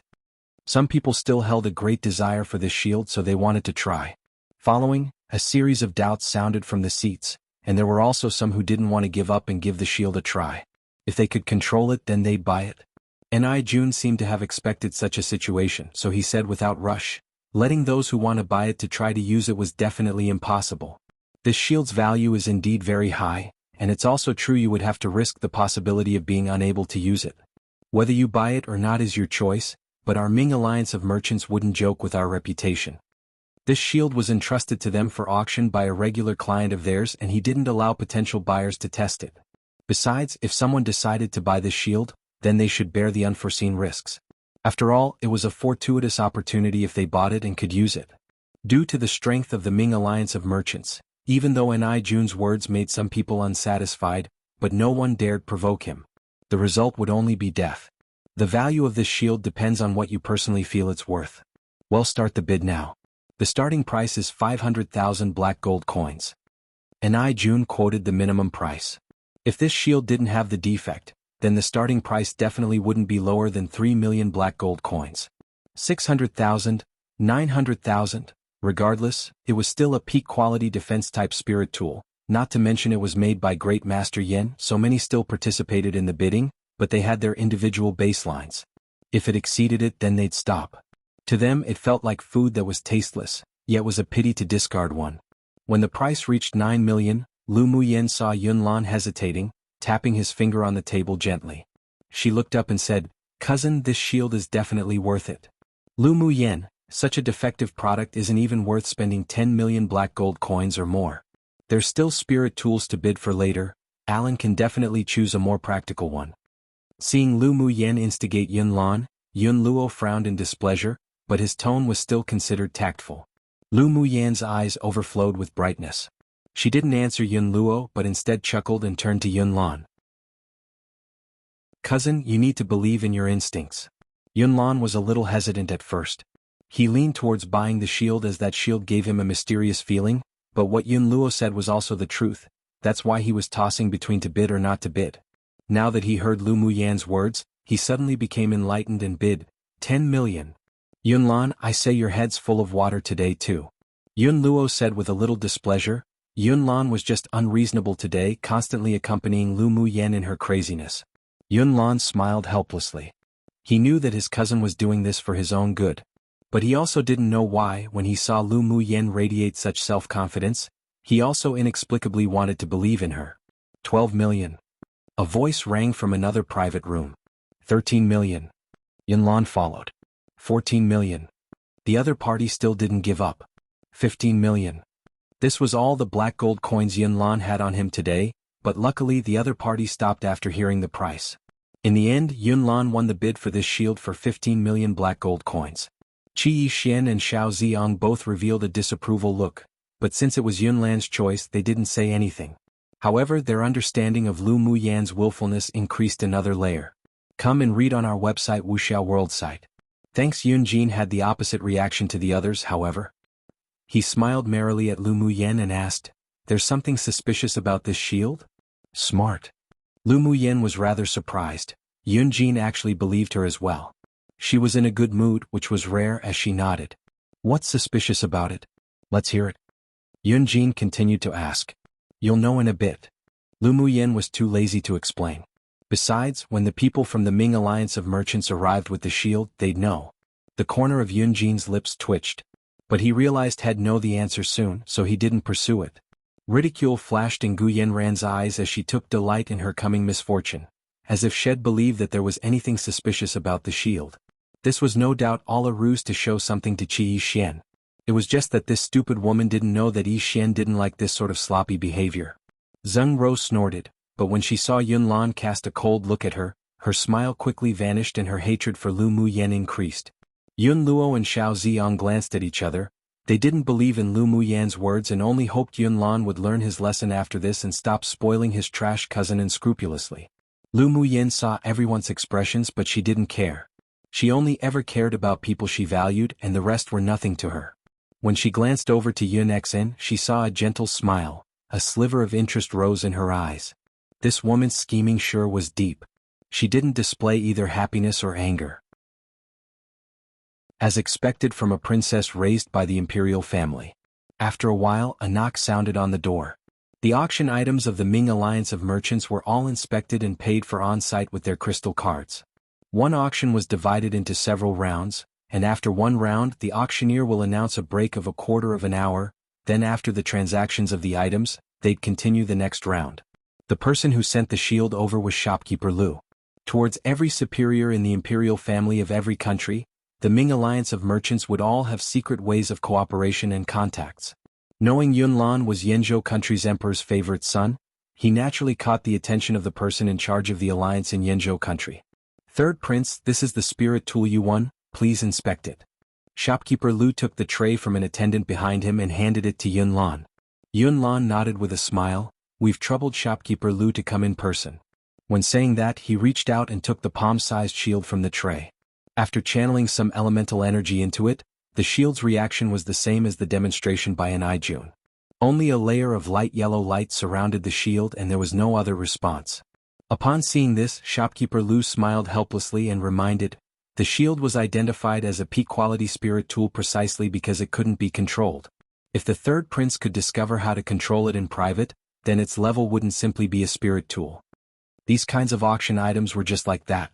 Some people still held a great desire for this shield, so they wanted to try. Following, a series of doubts sounded from the seats, and there were also some who didn't want to give up and give the shield a try. If they could control it, then they'd buy it. Ni Jun seemed to have expected such a situation, so he said without rush, letting those who want to buy it to try to use it was definitely impossible. This shield's value is indeed very high, and it's also true you would have to risk the possibility of being unable to use it. Whether you buy it or not is your choice, but our Ming Alliance of Merchants wouldn't joke with our reputation. This shield was entrusted to them for auction by a regular client of theirs, and he didn't allow potential buyers to test it. Besides, if someone decided to buy this shield, then they should bear the unforeseen risks. After all, it was a fortuitous opportunity if they bought it and could use it. Due to the strength of the Ming Alliance of Merchants, even though Ni Jun's words made some people unsatisfied, but no one dared provoke him. The result would only be death. The value of this shield depends on what you personally feel it's worth. Well, start the bid now. The starting price is 500,000 black gold coins. And June quoted the minimum price. If this shield didn't have the defect, then the starting price definitely wouldn't be lower than 3 million black gold coins. 600,000, 900,000, regardless, it was still a peak quality defense type spirit tool, not to mention it was made by Great Master Yen, so many still participated in the bidding, but they had their individual baselines. If it exceeded it, then they'd stop. To them it felt like food that was tasteless, yet was a pity to discard one. When the price reached 9 million, Lu Muyen saw Yunlan hesitating, tapping his finger on the table gently. She looked up and said, "Cousin, this shield is definitely worth it." Lu Muyen, such a defective product isn't even worth spending 10 million black gold coins or more. There's still spirit tools to bid for later. Alan can definitely choose a more practical one. Seeing Lu Muyen instigate Yunlan, Yun Luo frowned in displeasure, but his tone was still considered tactful. Lu Muyen's eyes overflowed with brightness. She didn't answer Yun Luo but instead chuckled and turned to Yunlan. "Cousin, you need to believe in your instincts." Yunlan was a little hesitant at first. He leaned towards buying the shield as that shield gave him a mysterious feeling, but what Yun Luo said was also the truth. That's why he was tossing between to bid or not to bid. Now that he heard Lu Muyen's words, he suddenly became enlightened and bid 10 million. "Yunlan, I say your head's full of water today too." Yun Luo said with a little displeasure. Yunlan was just unreasonable today, constantly accompanying Lu Muyen in her craziness. Yunlan smiled helplessly. He knew that his cousin was doing this for his own good. But he also didn't know why. When he saw Lu Muyen radiate such self-confidence, he also inexplicably wanted to believe in her. 12 million. A voice rang from another private room. 13 million. Yunlan followed. 14 million. The other party still didn't give up. 15 million. This was all the black gold coins Yunlan had on him today, but luckily the other party stopped after hearing the price. In the end, Yunlan won the bid for this shield for 15 million black gold coins. Qi Yixin and Xiao Ziyang both revealed a disapproval look, but since it was Yunlan's choice they didn't say anything. However, their understanding of Lu Muyen's willfulness increased another layer. Come and read on our website Wuxia World site. Thanks. Yunjin had the opposite reaction to the others, however. He smiled merrily at Lu Muyen and asked, "There's something suspicious about this shield?" "Smart." Lu Muyen was rather surprised. Yunjin actually believed her as well. She was in a good mood, which was rare, as she nodded. "What's suspicious about it? Let's hear it." Yunjin continued to ask. "You'll know in a bit." Lu Muyen was too lazy to explain. Besides, when the people from the Ming Alliance of Merchants arrived with the shield, they'd know. The corner of Yunjin's lips twitched. But he realized he'd know the answer soon, so he didn't pursue it. Ridicule flashed in Gu Yanran's eyes as she took delight in her coming misfortune, as if she'd believed that there was anything suspicious about the shield. This was no doubt all a ruse to show something to Qi Yixin. It was just that this stupid woman didn't know that Yixin didn't like this sort of sloppy behavior. Zheng Rou snorted, but when she saw Yunlan cast a cold look at her, her smile quickly vanished and her hatred for Lu Muyen increased. Yun Luo and Xiao Ziyang glanced at each other. They didn't believe in Lu Muyen's words and only hoped Yunlan would learn his lesson after this and stop spoiling his trash cousin unscrupulously. Lu Muyen saw everyone's expressions, but she didn't care. She only ever cared about people she valued, and the rest were nothing to her. When she glanced over to Yun Xen, she saw a gentle smile. A sliver of interest rose in her eyes. This woman's scheming sure was deep. She didn't display either happiness or anger. As expected from a princess raised by the imperial family. After a while, a knock sounded on the door. The auction items of the Ming Alliance of Merchants were all inspected and paid for on-site with their crystal cards. One auction was divided into several rounds, and after one round the auctioneer will announce a break of a quarter of an hour, then after the transactions of the items, they'd continue the next round. The person who sent the shield over was shopkeeper Lu. Towards every superior in the imperial family of every country, the Ming Alliance of Merchants would all have secret ways of cooperation and contacts. Knowing Yunlan was Yanzhou country's emperor's favorite son, he naturally caught the attention of the person in charge of the alliance in Yanzhou country. "Third Prince, this is the spirit tool you won, please inspect it." Shopkeeper Lu took the tray from an attendant behind him and handed it to Yunlan. Yunlan nodded with a smile. We've troubled shopkeeper Lu to come in person. When saying that, he reached out and took the palm-sized shield from the tray. After channeling some elemental energy into it, the shield's reaction was the same as the demonstration by an Ijun. Only a layer of light yellow light surrounded the shield and there was no other response. Upon seeing this, shopkeeper Lu smiled helplessly and reminded, the shield was identified as a P-quality spirit tool precisely because it couldn't be controlled. If the third prince could discover how to control it in private, then its level wouldn't simply be a spirit tool. These kinds of auction items were just like that.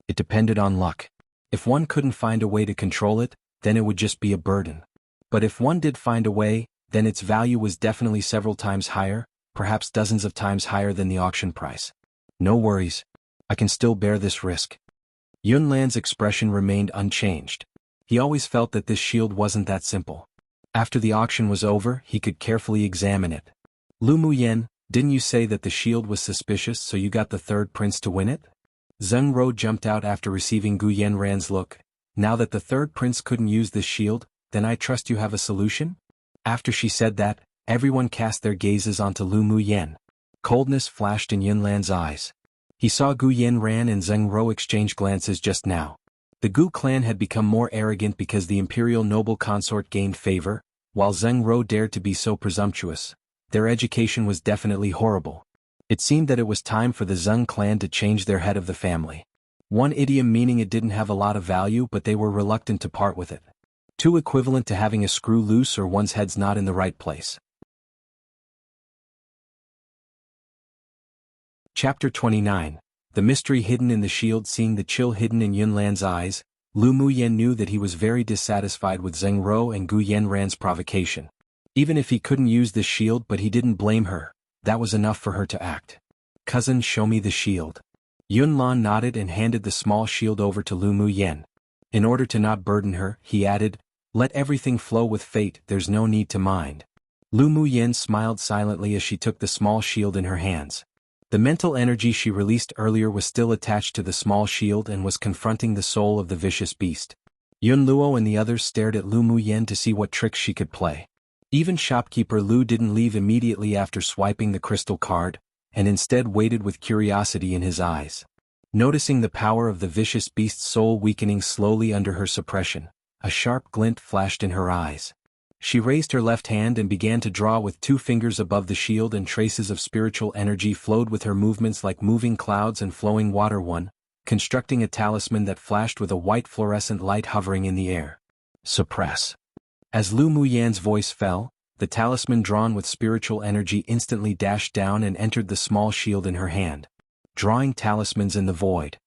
It depended on luck. If one couldn't find a way to control it, then it would just be a burden. But if one did find a way, then its value was definitely several times higher, perhaps dozens of times higher than the auction price. No worries. I can still bear this risk. Yunlan's expression remained unchanged. He always felt that this shield wasn't that simple. After the auction was over, he could carefully examine it. Lu Muyen, didn't you say that the shield was suspicious so you got the third prince to win it? Zheng Ro jumped out after receiving Gu Yanran's look. Now that the third prince couldn't use this shield, then I trust you have a solution? After she said that, everyone cast their gazes onto Lu Muyen. Coldness flashed in Yunlan's eyes. He saw Gu Yanran and Zheng Ro exchange glances just now. The Gu clan had become more arrogant because the imperial noble consort gained favor, while Zheng Ro dared to be so presumptuous. Their education was definitely horrible. It seemed that it was time for the Zheng clan to change their head of the family. One idiom meaning it didn't have a lot of value but they were reluctant to part with it. Too equivalent to having a screw loose or one's head's not in the right place. Chapter 29. The mystery hidden in the shield. Seeing the chill hidden in Yunlan's eyes, Lu Muyen knew that he was very dissatisfied with Zheng Ro and Gu Yanran's provocation. Even if he couldn't use this shield but he didn't blame her, that was enough for her to act. Cousin, show me the shield. Yunlan nodded and handed the small shield over to Lu Muyen. In order to not burden her, he added, let everything flow with fate, there's no need to mind. Lu Muyen smiled silently as she took the small shield in her hands. The mental energy she released earlier was still attached to the small shield and was confronting the soul of the vicious beast. Yun Luo and the others stared at Lu Muyen to see what tricks she could play. Even shopkeeper Lu didn't leave immediately after swiping the crystal card, and instead waited with curiosity in his eyes. Noticing the power of the vicious beast's soul weakening slowly under her suppression, a sharp glint flashed in her eyes. She raised her left hand and began to draw with 2 fingers above the shield, and traces of spiritual energy flowed with her movements like moving clouds and flowing water, constructing a talisman that flashed with a white fluorescent light hovering in the air. Suppress. As Lu Muyen's voice fell, the talisman drawn with spiritual energy instantly dashed down and entered the small shield in her hand. Drawing talismans in the void.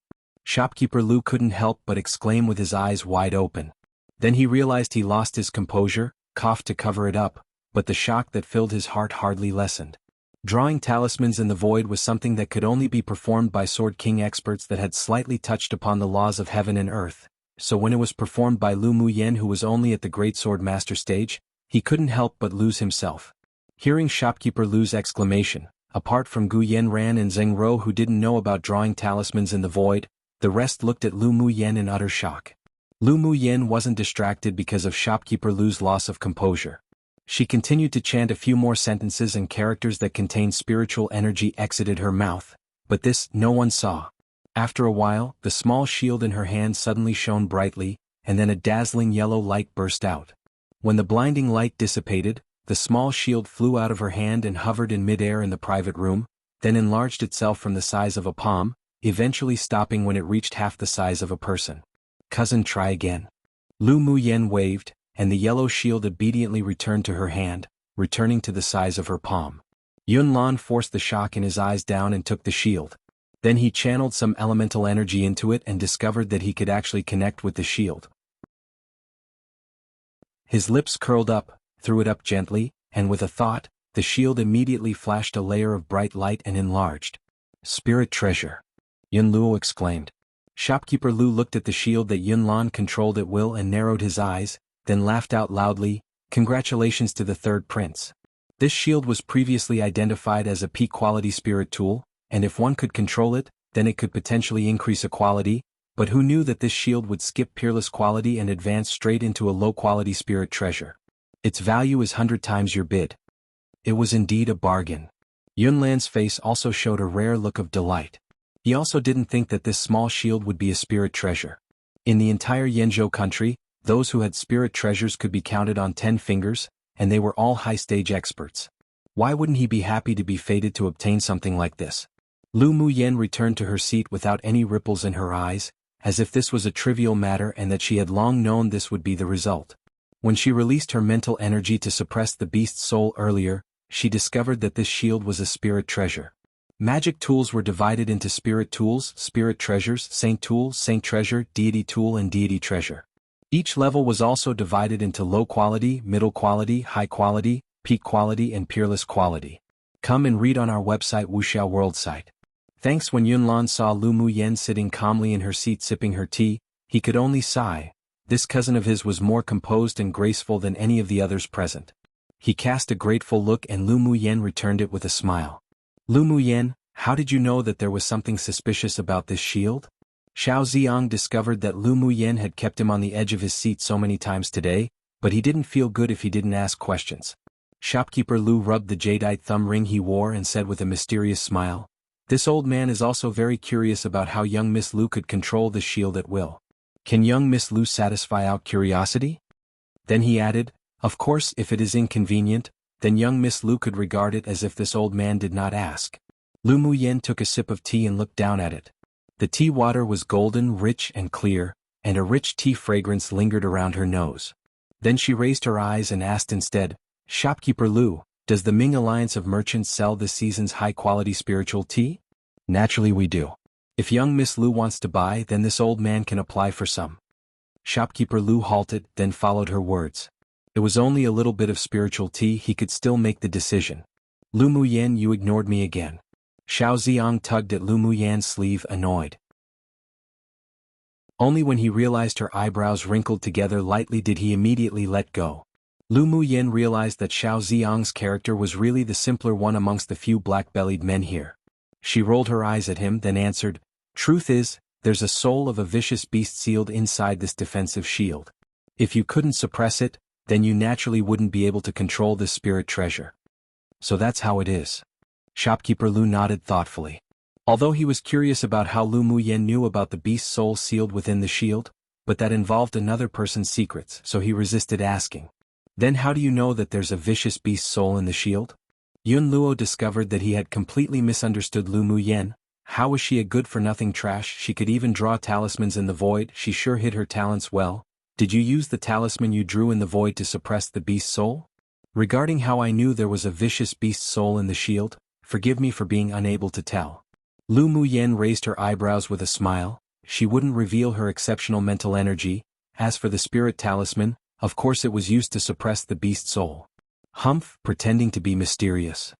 Shopkeeper Lu couldn't help but exclaim with his eyes wide open. Then he realized he lost his composure, coughed to cover it up, but the shock that filled his heart hardly lessened. Drawing talismans in the void was something that could only be performed by Sword King experts that had slightly touched upon the laws of heaven and earth, so when it was performed by Lu Muyen, who was only at the Great Sword Master stage, he couldn't help but lose himself. Hearing shopkeeper Lu's exclamation, apart from Gu Yanran and Zheng Ro who didn't know about drawing talismans in the void, the rest looked at Lu Muyen in utter shock. Lu Muyen wasn't distracted because of shopkeeper Lu's loss of composure. She continued to chant a few more sentences and characters that contained spiritual energy exited her mouth, but this no one saw. After a while, the small shield in her hand suddenly shone brightly, and then a dazzling yellow light burst out. When the blinding light dissipated, the small shield flew out of her hand and hovered in midair in the private room, then enlarged itself from the size of a palm, eventually stopping when it reached half the size of a person. Cousin, try again. Lu Muyen waved, and the yellow shield obediently returned to her hand, returning to the size of her palm. Yunlan forced the shock in his eyes down and took the shield. Then he channeled some elemental energy into it and discovered that he could actually connect with the shield. His lips curled up, threw it up gently, and with a thought, the shield immediately flashed a layer of bright light and enlarged. Spirit treasure! Yun Luo exclaimed. Shopkeeper Lu looked at the shield that Yunlan controlled at will and narrowed his eyes, then laughed out loudly. Congratulations to the third prince. This shield was previously identified as a peak-quality spirit tool, and if one could control it, then it could potentially increase a quality, but who knew that this shield would skip peerless quality and advance straight into a low-quality spirit treasure? Its value is 100 times your bid. It was indeed a bargain. Yunlan's face also showed a rare look of delight. He also didn't think that this small shield would be a spirit treasure. In the entire Yanzhou country, those who had spirit treasures could be counted on 10 fingers, and they were all high-stage experts. Why wouldn't he be happy to be fated to obtain something like this? Lu Muyen returned to her seat without any ripples in her eyes, as if this was a trivial matter and that she had long known this would be the result. When she released her mental energy to suppress the beast's soul earlier, she discovered that this shield was a spirit treasure. Magic tools were divided into spirit tools, spirit treasures, saint tool, saint treasure, deity tool and deity treasure. Each level was also divided into low quality, middle quality, high quality, peak quality and peerless quality. Come and read on our website Wuxia World site. Thanks. When Yunlan saw Lu Muyen sitting calmly in her seat sipping her tea, he could only sigh. This cousin of his was more composed and graceful than any of the others present. He cast a grateful look and Lu Muyen returned it with a smile. Lu Muyen, how did you know that there was something suspicious about this shield? Xiao Ziang discovered that Lu Muyen had kept him on the edge of his seat so many times today, but he didn't feel good if he didn't ask questions. Shopkeeper Lu rubbed the jadeite thumb ring he wore and said with a mysterious smile, "This old man is also very curious about how young Miss Lu could control the shield at will. Can young Miss Lu satisfy our curiosity?" Then he added, "Of course, if it is inconvenient, then young Miss Lu could regard it as if this old man did not ask." Lu Muyen took a sip of tea and looked down at it. The tea water was golden, rich and clear, and a rich tea fragrance lingered around her nose. Then she raised her eyes and asked instead, "Shopkeeper Lu, does the Ming Alliance of Merchants sell this season's high-quality spiritual tea?" "Naturally we do. If young Miss Lu wants to buy, then this old man can apply for some." Shopkeeper Lu halted, then followed her words. It was only a little bit of spiritual tea, he could still make the decision. "Lu Muyen, you ignored me again." Xiao Ziang tugged at Lu Muyen's sleeve, annoyed. Only when he realized her eyebrows wrinkled together lightly did he immediately let go. Lu Muyen realized that Xiao Ziang's character was really the simpler one amongst the few black-bellied men here. She rolled her eyes at him, then answered, "Truth is, there's a soul of a vicious beast sealed inside this defensive shield. If you couldn't suppress it, then you naturally wouldn't be able to control this spirit treasure. So that's how it is." Shopkeeper Lu nodded thoughtfully. Although he was curious about how Lu Muyen knew about the beast's soul sealed within the shield, but that involved another person's secrets, so he resisted asking. "Then how do you know that there's a vicious beast soul in the shield?" Yun Luo discovered that he had completely misunderstood Lu Muyen. How was she a good-for-nothing trash? She could even draw talismans in the void. She sure hid her talents well. "Did you use the talisman you drew in the void to suppress the beast's soul?" "Regarding how I knew there was a vicious beast soul in the shield, forgive me for being unable to tell." Lu Muyen raised her eyebrows with a smile. She wouldn't reveal her exceptional mental energy. As for the spirit talisman, of course it was used to suppress the beast soul. Humph, pretending to be mysterious.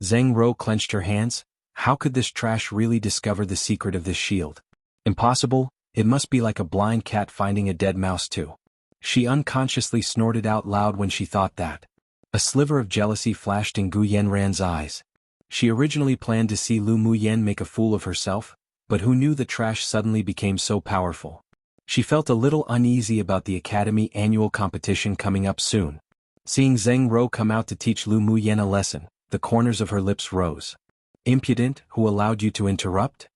Zheng Ro clenched her hands. How could this trash really discover the secret of this shield? Impossible, it must be like a blind cat finding a dead mouse too. She unconsciously snorted out loud when she thought that. A sliver of jealousy flashed in Gu Yanran's eyes. She originally planned to see Lu Muyen make a fool of herself, but who knew the trash suddenly became so powerful. She felt a little uneasy about the Academy annual competition coming up soon. Seeing Zheng Ro come out to teach Lu Muyen a lesson, the corners of her lips rose. "Impudent, who allowed you to interrupt?"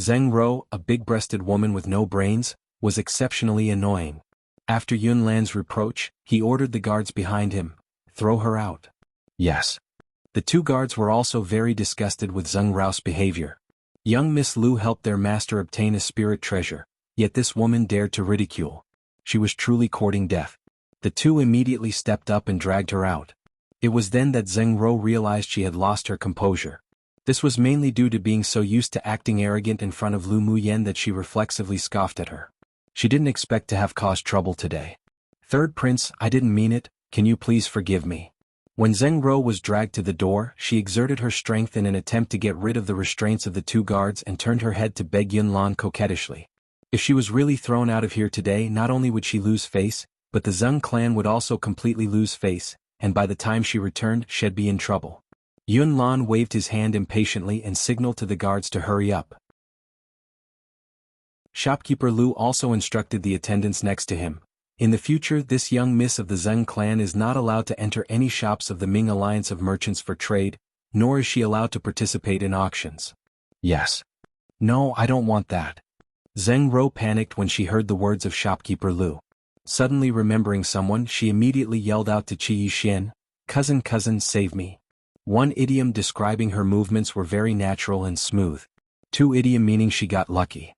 Zheng Ro, a big-breasted woman with no brains, was exceptionally annoying. After Yunlan's reproach, he ordered the guards behind him, "Throw her out." "Yes." The two guards were also very disgusted with Zheng Rao's behavior. Young Miss Lu helped their master obtain a spirit treasure, yet this woman dared to ridicule. She was truly courting death. The two immediately stepped up and dragged her out. It was then that Zheng Ro realized she had lost her composure. This was mainly due to being so used to acting arrogant in front of Lu Muyen that she reflexively scoffed at her. She didn't expect to have caused trouble today. "Third Prince, I didn't mean it, can you please forgive me?" When Zheng Ro was dragged to the door, she exerted her strength in an attempt to get rid of the restraints of the two guards and turned her head to beg Yunlan coquettishly. If she was really thrown out of here today, not only would she lose face, but the Zheng clan would also completely lose face, and by the time she returned, she'd be in trouble. Yunlan waved his hand impatiently and signaled to the guards to hurry up. Shopkeeper Lu also instructed the attendants next to him. "In the future, this young miss of the Zheng clan is not allowed to enter any shops of the Ming Alliance of Merchants for trade, nor is she allowed to participate in auctions. Yes. No, I don't want that. Zheng Ro panicked when she heard the words of shopkeeper Lu. Suddenly remembering someone, she immediately yelled out to Qi Yixin, cousin, save me." One idiom describing her movements were very natural and smooth. Two idiom meaning she got lucky.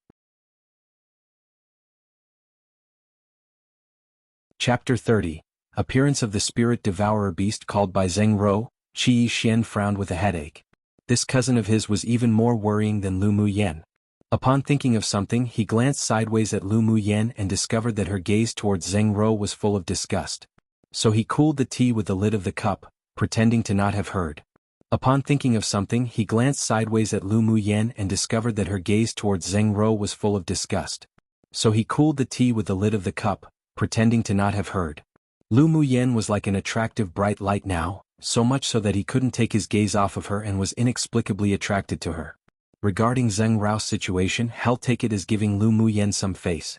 Chapter 30. Appearance of the spirit devourer beast called by Zheng Ro. Qi Yixin frowned with a headache. This cousin of his was even more worrying than Lu Muyen. Upon thinking of something, he glanced sideways at Lu Muyen and discovered that her gaze towards Zheng Ro was full of disgust. So he cooled the tea with the lid of the cup, pretending to not have heard. Upon thinking of something, he glanced sideways at Lu Muyen and discovered that her gaze towards Zheng Ro was full of disgust. So he cooled the tea with the lid of the cup, pretending to not have heard. Lu Muyen was like an attractive bright light now, so much so that he couldn't take his gaze off of her and was inexplicably attracted to her. Regarding Zheng Ro's situation, he'll take it as giving Lu Muyen some face.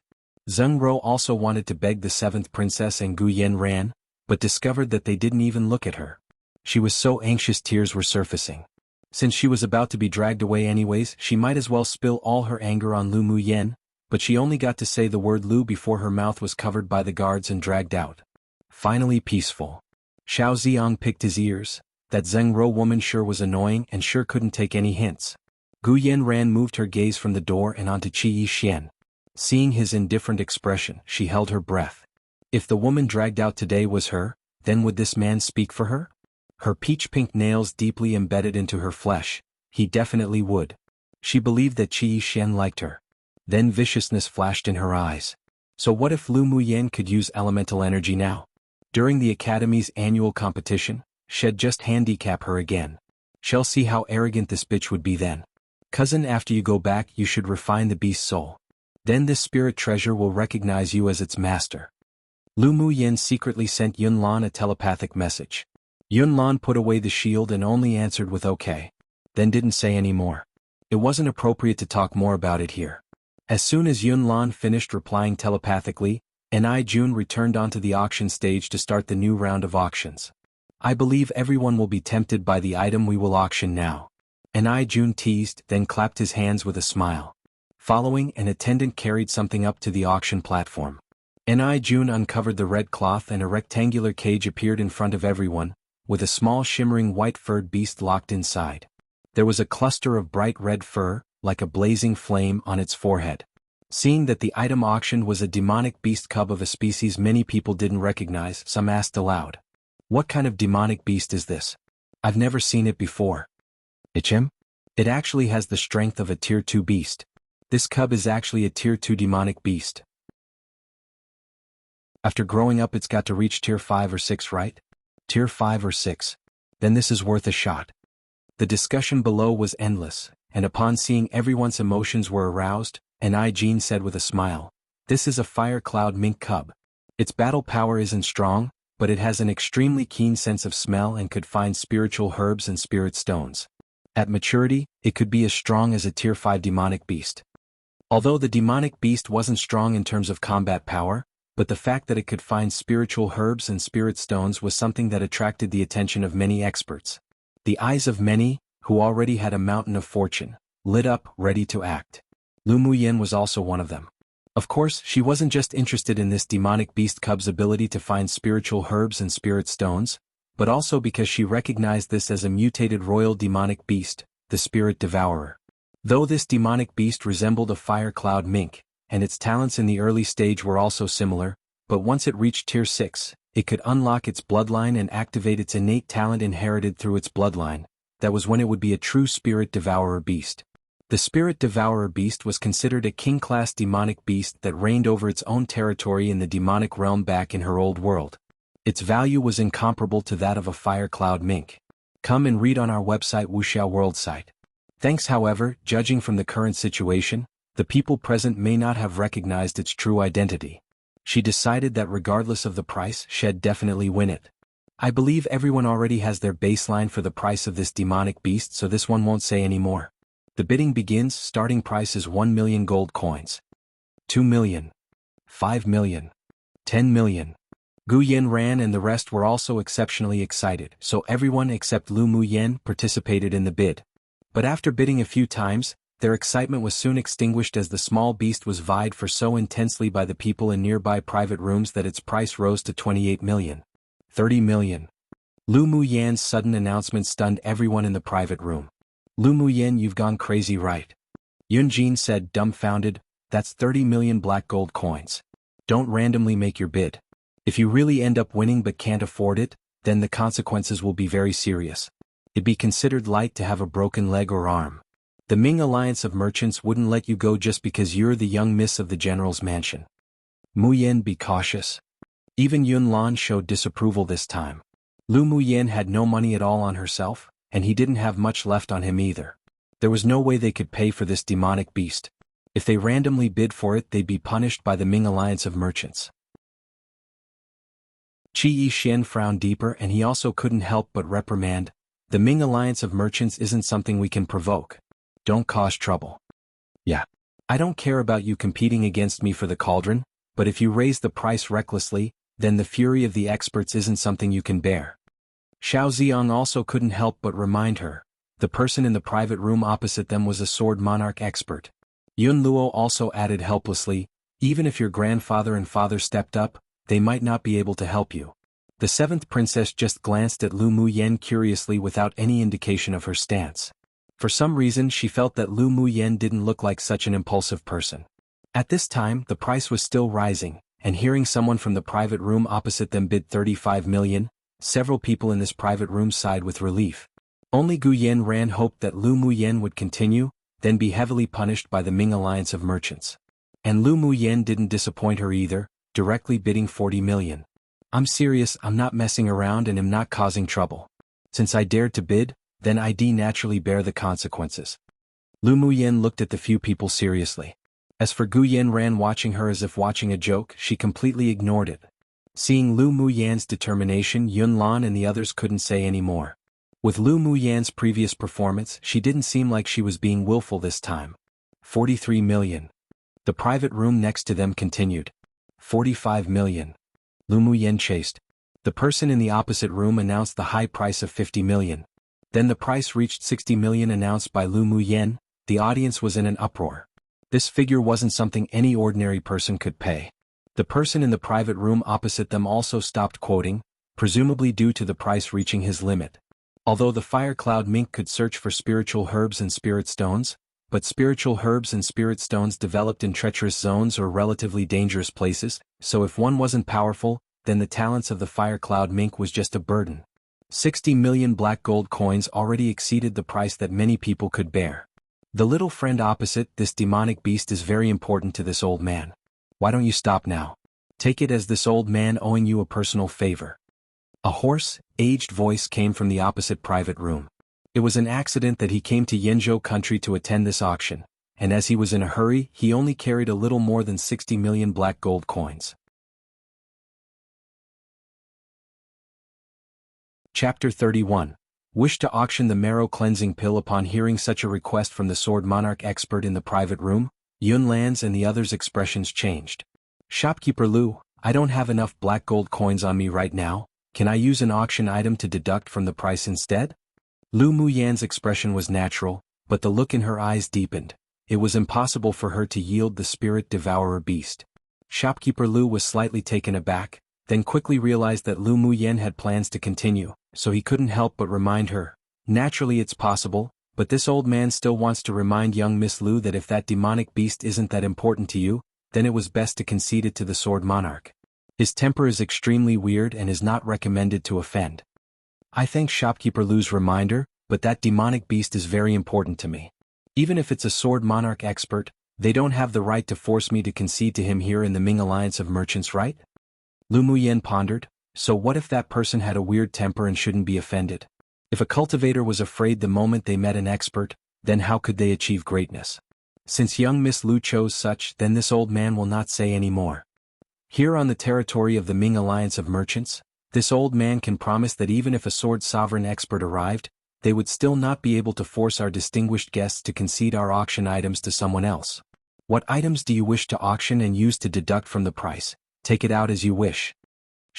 Zheng Ro also wanted to beg the 7th princess and Gu Yen ran, but discovered that they didn't even look at her. She was so anxious tears were surfacing. Since she was about to be dragged away anyways, she might as well spill all her anger on Lu Muyen, but she only got to say the word Lu before her mouth was covered by the guards and dragged out. Finally peaceful. Xiao Ziong picked his ears. That Zheng Ro woman sure was annoying and sure couldn't take any hints. Gu Yen ran moved her gaze from the door and onto Qi Yixin. Seeing his indifferent expression, she held her breath. If the woman dragged out today was her, then would this man speak for her? Her peach-pink nails deeply embedded into her flesh, he definitely would. She believed that Qi Yixin liked her. Then viciousness flashed in her eyes. So what if Lu Muyen could use elemental energy now? During the Academy's annual competition, she'd just handicap her again. Shall see how arrogant this bitch would be then. Cousin, after you go back you should refine the beast's soul. Then this spirit treasure will recognize you as its master. Lu Muyen secretly sent Yunlan a telepathic message. Yunlan put away the shield and only answered with okay. Then didn't say any more. It wasn't appropriate to talk more about it here. As soon as Yunlan finished replying telepathically, Ni Jun returned onto the auction stage to start the new round of auctions. I believe everyone will be tempted by the item we will auction now. Ni Jun teased, then clapped his hands with a smile. Following, an attendant carried something up to the auction platform. Ni Jun uncovered the red cloth and a rectangular cage appeared in front of everyone, with a small shimmering white-furred beast locked inside. There was a cluster of bright red fur, like a blazing flame, on its forehead. Seeing that the item auctioned was a demonic beast cub of a species many people didn't recognize, some asked aloud. What kind of demonic beast is this? I've never seen it before. Ichim? It actually has the strength of a Tier 2 beast. This cub is actually a Tier 2 demonic beast. After growing up it's got to reach Tier 5 or 6, right? Tier 5 or 6. Then this is worth a shot. The discussion below was endless, and upon seeing everyone's emotions were aroused, Ni Jun said with a smile, "This is a fire cloud mink cub. Its battle power isn't strong, but it has an extremely keen sense of smell and could find spiritual herbs and spirit stones. At maturity, it could be as strong as a Tier 5 demonic beast." Although the demonic beast wasn't strong in terms of combat power, but the fact that it could find spiritual herbs and spirit stones was something that attracted the attention of many experts. The eyes of many, who already had a mountain of fortune, lit up, ready to act. Lu Muyen was also one of them. Of course, she wasn't just interested in this demonic beast cub's ability to find spiritual herbs and spirit stones, but also because she recognized this as a mutated royal demonic beast, the spirit devourer. Though this demonic beast resembled a fire cloud mink, and its talents in the early stage were also similar, but once it reached Tier 6, it could unlock its bloodline and activate its innate talent inherited through its bloodline. That was when it would be a true spirit devourer beast. The spirit devourer beast was considered a king-class demonic beast that reigned over its own territory in the demonic realm back in her old world. Its value was incomparable to that of a fire cloud mink. Come and read on our website Wuxia World site. Thanks, however, judging from the current situation, the people present may not have recognized its true identity. She decided that regardless of the price, she'd definitely win it. I believe everyone already has their baseline for the price of this demonic beast, so this one won't say any more. The bidding begins. Starting price is 1 million gold coins. 2 million. 5 million. 10 million. Gu Yanran and the rest were also exceptionally excited, so everyone except Lu Muyen participated in the bid. But after bidding a few times, their excitement was soon extinguished as the small beast was vied for so intensely by the people in nearby private rooms that its price rose to 28 million. 30 million. Lu Muyen's sudden announcement stunned everyone in the private room. Lu Muyen, you've gone crazy, right? Yunjin said, dumbfounded, that's 30 million black gold coins. Don't randomly make your bid. If you really end up winning but can't afford it, then the consequences will be very serious. It'd be considered light to have a broken leg or arm. The Ming Alliance of Merchants wouldn't let you go just because you're the young miss of the general's mansion. Muyen, be cautious. Even Yun Lan showed disapproval this time. Lu Muyen had no money at all on herself, and he didn't have much left on him either. There was no way they could pay for this demonic beast. If they randomly bid for it, they'd be punished by the Ming Alliance of Merchants. Qi Yixin frowned deeper, and he also couldn't help but reprimand, the Ming Alliance of Merchants isn't something we can provoke. Don't cause trouble. Yeah. I don't care about you competing against me for the cauldron, but if you raise the price recklessly, then the fury of the experts isn't something you can bear. Xiao Ziong also couldn't help but remind her, the person in the private room opposite them was a sword monarch expert. Yun Luo also added helplessly, even if your grandfather and father stepped up, they might not be able to help you. The seventh princess just glanced at Lu Muyen curiously without any indication of her stance. For some reason she felt that Lu Muyen didn't look like such an impulsive person. At this time the price was still rising, and hearing someone from the private room opposite them bid 35 million, several people in this private room sighed with relief. Only Gu Yanran hoped that Lu Muyen would continue, then be heavily punished by the Ming Alliance of Merchants. And Lu Muyen didn't disappoint her either, directly bidding 40 million. I'm serious, I'm not messing around and am not causing trouble. Since I dared to bid, then I'd naturally bear the consequences. Lu Muyen looked at the few people seriously. As for Gu Yanran watching her as if watching a joke, she completely ignored it. Seeing Lu Muyen's determination, Yun Lan and the others couldn't say any more. With Lu Muyen's previous performance, she didn't seem like she was being willful this time. 43 million. The private room next to them continued. 45 million. Lu Muyen chased. The person in the opposite room announced the high price of 50 million. Then the price reached 60 million announced by Lu Muyen. The audience was in an uproar. This figure wasn't something any ordinary person could pay. The person in the private room opposite them also stopped quoting, presumably due to the price reaching his limit. Although the fire cloud mink could search for spiritual herbs and spirit stones, but spiritual herbs and spirit stones developed in treacherous zones or relatively dangerous places, so if one wasn't powerful, then the talents of the fire cloud mink was just a burden. 60 million black gold coins already exceeded the price that many people could bear. The little friend opposite, this demonic beast is very important to this old man. Why don't you stop now? Take it as this old man owing you a personal favor. A hoarse, aged voice came from the opposite private room. It was an accident that he came to Yenzhou country to attend this auction, and as he was in a hurry, he only carried a little more than 60 million black gold coins. Chapter 31. Wish to auction the marrow cleansing pill. Upon hearing such a request from the sword monarch expert in the private room, Yun Lan's and the others' expressions changed. Shopkeeper Lu, I don't have enough black gold coins on me right now, can I use an auction item to deduct from the price instead? Lu Muyan's expression was natural, but the look in her eyes deepened. It was impossible for her to yield the spirit devourer beast. Shopkeeper Lu was slightly taken aback, then quickly realized that Lu Muyen had plans to continue, so he couldn't help but remind her. Naturally it's possible, but this old man still wants to remind young Miss Lu that if that demonic beast isn't that important to you, then it was best to concede it to the sword monarch. His temper is extremely weird and is not recommended to offend. I thank Shopkeeper Lu's reminder, but that demonic beast is very important to me. Even if it's a sword monarch expert, they don't have the right to force me to concede to him here in the Ming Alliance of Merchants, right? Lu Muyen pondered, so what if that person had a weird temper and shouldn't be offended? If a cultivator was afraid the moment they met an expert, then how could they achieve greatness? Since young Miss Lu chose such, then this old man will not say any more. Here on the territory of the Ming Alliance of Merchants, this old man can promise that even if a sword sovereign expert arrived, they would still not be able to force our distinguished guests to concede our auction items to someone else. What items do you wish to auction and use to deduct from the price? Take it out as you wish.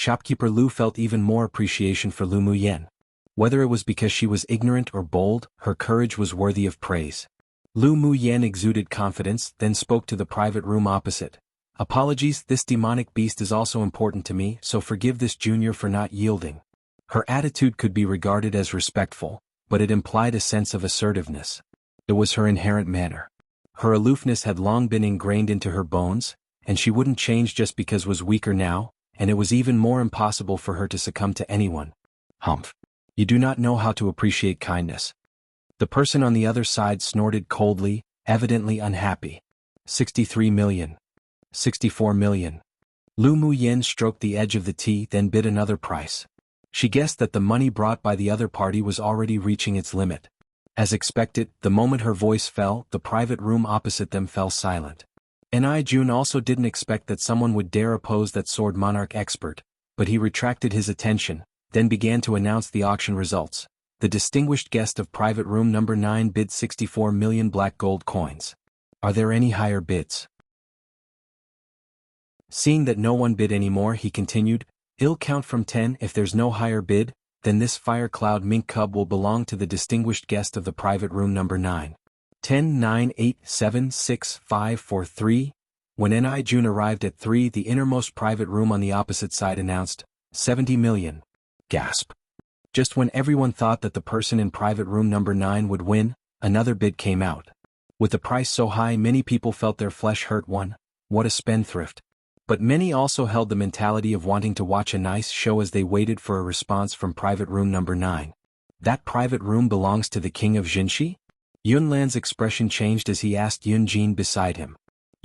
Shopkeeper Lu felt even more appreciation for Lu Muyen. Whether it was because she was ignorant or bold, her courage was worthy of praise. Lu Muyen exuded confidence, then spoke to the private room opposite. "Apologies, this demonic beast is also important to me, so forgive this junior for not yielding." Her attitude could be regarded as respectful, but it implied a sense of assertiveness. It was her inherent manner. Her aloofness had long been ingrained into her bones, and she wouldn't change just because was weaker now, and it was even more impossible for her to succumb to anyone. "Humph. You do not know how to appreciate kindness." The person on the other side snorted coldly, evidently unhappy. 63 million. 64 million. Lu Muyen stroked the edge of the tea, then bid another price. She guessed that the money brought by the other party was already reaching its limit. As expected, the moment her voice fell, the private room opposite them fell silent. Jun also didn't expect that someone would dare oppose that sword monarch expert, but he retracted his attention, then began to announce the auction results. The distinguished guest of private room number 9 bid 64 million black gold coins. "Are there any higher bids?" Seeing that no one bid anymore, he continued, "I'll count from 10. If there's no higher bid, then this fire cloud mink cub will belong to the distinguished guest of the private room number 9. 10, 9, 8, 7, 6, 5, 4, 3. When Jun arrived at 3, the innermost private room on the opposite side announced, 70 million. Gasp. Just when everyone thought that the person in private room number 9 would win, another bid came out. With the price so high, many people felt their flesh hurt. What a spendthrift. But many also held the mentality of wanting to watch a nice show as they waited for a response from private room number 9. "That private room belongs to the king of Jinshi?" Yunlan's expression changed as he asked Yunjin beside him.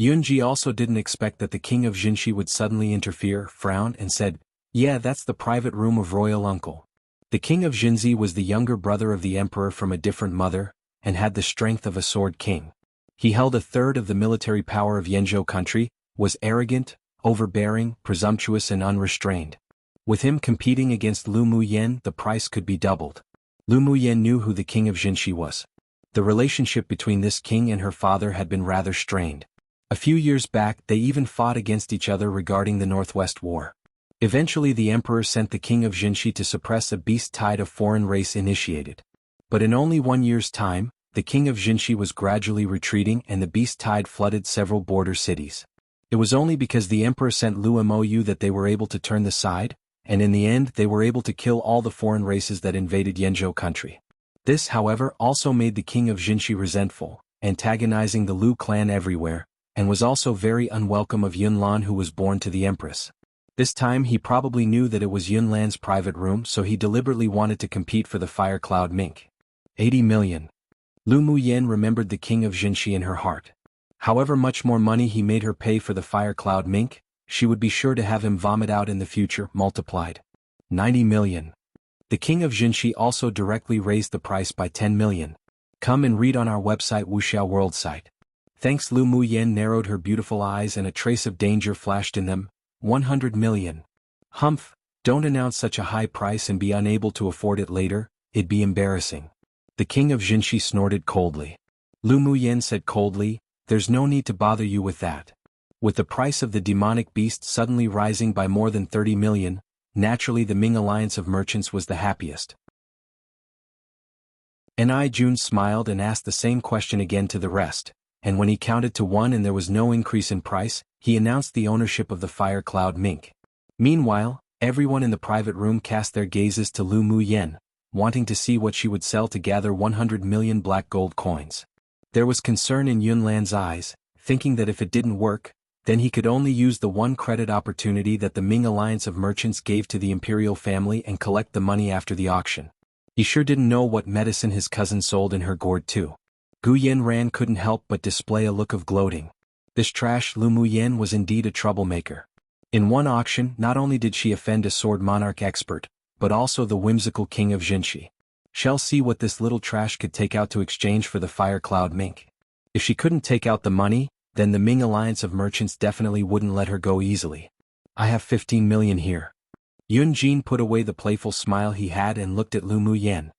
Yunji also didn't expect that the king of Jinshi would suddenly interfere, frowned, and said, "Yeah, that's the private room of royal uncle." The king of Jinzi was the younger brother of the emperor from a different mother, and had the strength of a sword king. He held a third of the military power of Yanzhou country, was arrogant, overbearing, presumptuous and unrestrained. With him competing against Lu Muyen, the price could be doubled. Lu Muyen knew who the king of Jinshi was. The relationship between this king and her father had been rather strained. A few years back they even fought against each other regarding the Northwest War. Eventually the emperor sent the king of Jinshi to suppress a beast tide of foreign race initiated. But in only 1 year's time, the king of Jinshi was gradually retreating and the beast tide flooded several border cities. It was only because the emperor sent Lu Mou that they were able to turn the side, and in the end they were able to kill all the foreign races that invaded Yanzhou country. This, however, also made the king of Jinshi resentful, antagonizing the Lu clan everywhere, and was also very unwelcome of Yunlan, who was born to the empress. This time he probably knew that it was Yunlan's private room, so he deliberately wanted to compete for the fire cloud mink. 80 million. Lu Muyen remembered the king of Jinshi in her heart. However much more money he made her pay for the fire cloud mink, she would be sure to have him vomit out in the future, multiplied. 90 million. The king of Jinshi also directly raised the price by 10 million. Come and read on our website Wuxia World site. Thanks. Lu Muyen narrowed her beautiful eyes and a trace of danger flashed in them. 100 million. Humph, don't announce such a high price and be unable to afford it later, it'd be embarrassing. The king of Jinshi snorted coldly. Lu Muyen said coldly, "There's no need to bother you with that." With the price of the demonic beast suddenly rising by more than 30 million, naturally the Ming alliance of merchants was the happiest. Jun smiled and asked the same question again to the rest, and when he counted to 1 and there was no increase in price, he announced the ownership of the fire cloud mink. Meanwhile, everyone in the private room cast their gazes to Lu Muyen, wanting to see what she would sell to gather 100 million black gold coins. There was concern in Yunlan's eyes, thinking that if it didn't work, then he could only use the one credit opportunity that the Ming alliance of merchants gave to the imperial family and collect the money after the auction. He sure didn't know what medicine his cousin sold in her gourd too. Gu Yanran couldn't help but display a look of gloating. This trash Lu Muyen was indeed a troublemaker. In one auction, not only did she offend a sword monarch expert, but also the whimsical king of Jinshi. Shall see what this little trash could take out to exchange for the fire cloud mink. If she couldn't take out the money, then the Ming alliance of merchants definitely wouldn't let her go easily. "I have 15 million here." Yunjin put away the playful smile he had and looked at Lu Muyen.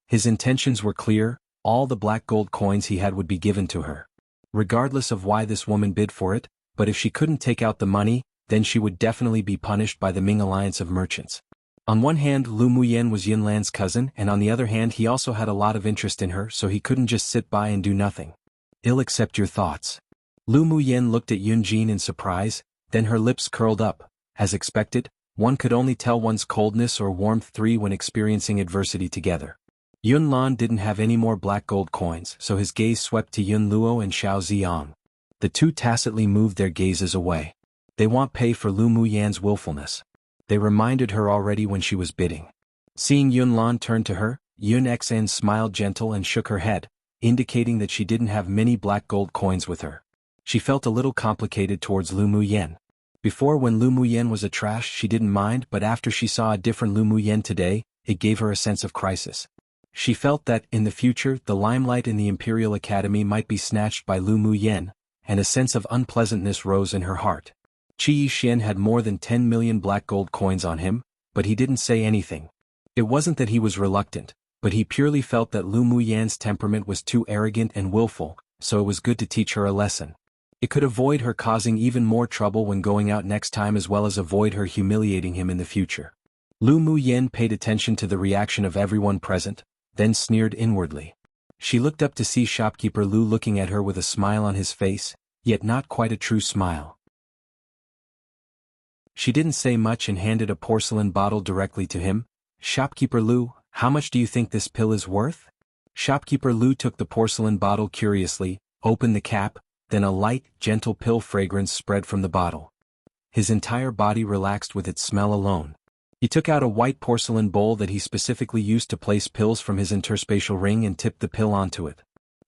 His intentions were clear, all the black gold coins he had would be given to her. Regardless of why this woman bid for it, but if she couldn't take out the money, then she would definitely be punished by the Ming Alliance of Merchants. On one hand, Lu Muyen was Yunlan's cousin, and on the other hand he also had a lot of interest in her, so he couldn't just sit by and do nothing. I'll accept your thoughts. Lu Muyen looked at Yunjin in surprise, then her lips curled up. As expected, one could only tell one's coldness or warmth when experiencing adversity together. Yunlan didn't have any more black gold coins, so his gaze swept to Yun Luo and Xiao Ziyang. The two tacitly moved their gazes away. They want pay for Lu Muyan's willfulness. They reminded her already when she was bidding. Seeing Yunlan turn to her, Yun Xen smiled gentle and shook her head, indicating that she didn't have many black gold coins with her. She felt a little complicated towards Lu Muyen. Before, when Lu Muyen was a trash, she didn't mind, but after she saw a different Lu Muyen today, it gave her a sense of crisis. She felt that, in the future, the limelight in the Imperial Academy might be snatched by Lu Muyen, and a sense of unpleasantness rose in her heart. Qi Yixin had more than 10 million black gold coins on him, but he didn't say anything. It wasn't that he was reluctant, but he purely felt that Lu Muyan's temperament was too arrogant and willful, so it was good to teach her a lesson. It could avoid her causing even more trouble when going out next time, as well as avoid her humiliating him in the future. Lu Muyen paid attention to the reaction of everyone present, then sneered inwardly. She looked up to see shopkeeper Lu looking at her with a smile on his face, yet not quite a true smile. She didn't say much and handed a porcelain bottle directly to him. "Shopkeeper Lu, how much do you think this pill is worth?" Shopkeeper Lu took the porcelain bottle curiously, opened the cap, then a light, gentle pill fragrance spread from the bottle. His entire body relaxed with its smell alone. He took out a white porcelain bowl that he specifically used to place pills from his interspatial ring and tipped the pill onto it.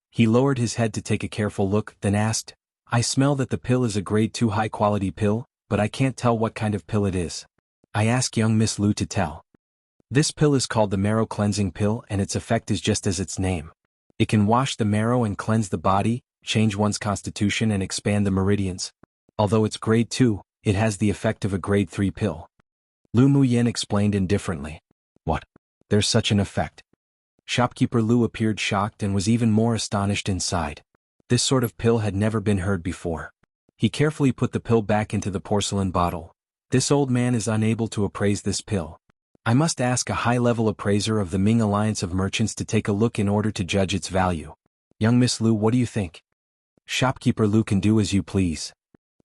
He lowered his head to take a careful look, then asked, "I smell that the pill is a grade 2 high-quality pill, but I can't tell what kind of pill it is. I ask young Miss Lu to tell." "This pill is called the marrow cleansing pill, and its effect is just as its name. It can wash the marrow and cleanse the body, change one's constitution and expand the meridians. Although it's grade 2, it has the effect of a grade 3 pill." Lu Muyen explained indifferently. "What? There's such an effect?" Shopkeeper Lu appeared shocked and was even more astonished inside. This sort of pill had never been heard before. He carefully put the pill back into the porcelain bottle. "This old man is unable to appraise this pill. I must ask a high-level appraiser of the Ming Alliance of Merchants to take a look in order to judge its value. Young Miss Lu, what do you think?" "Shopkeeper Lu can do as you please."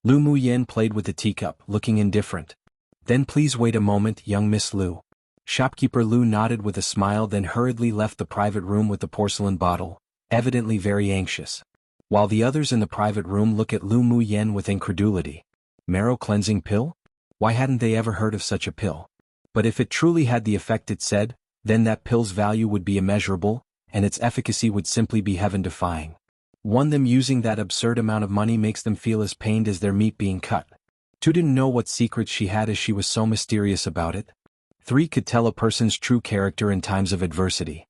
Lu Muyen played with the teacup, looking indifferent. "Then please wait a moment, young Miss Lu." Shopkeeper Lu nodded with a smile, then hurriedly left the private room with the porcelain bottle, evidently very anxious. While the others in the private room look at Lu Muyen with incredulity. Marrow cleansing pill? Why hadn't they ever heard of such a pill? But if it truly had the effect it said, then that pill's value would be immeasurable, and its efficacy would simply be heaven-defying. Them using that absurd amount of money makes them feel as pained as their meat being cut. 2 didn't know what secrets she had as she was so mysterious about it. 3 could tell a person's true character in times of adversity.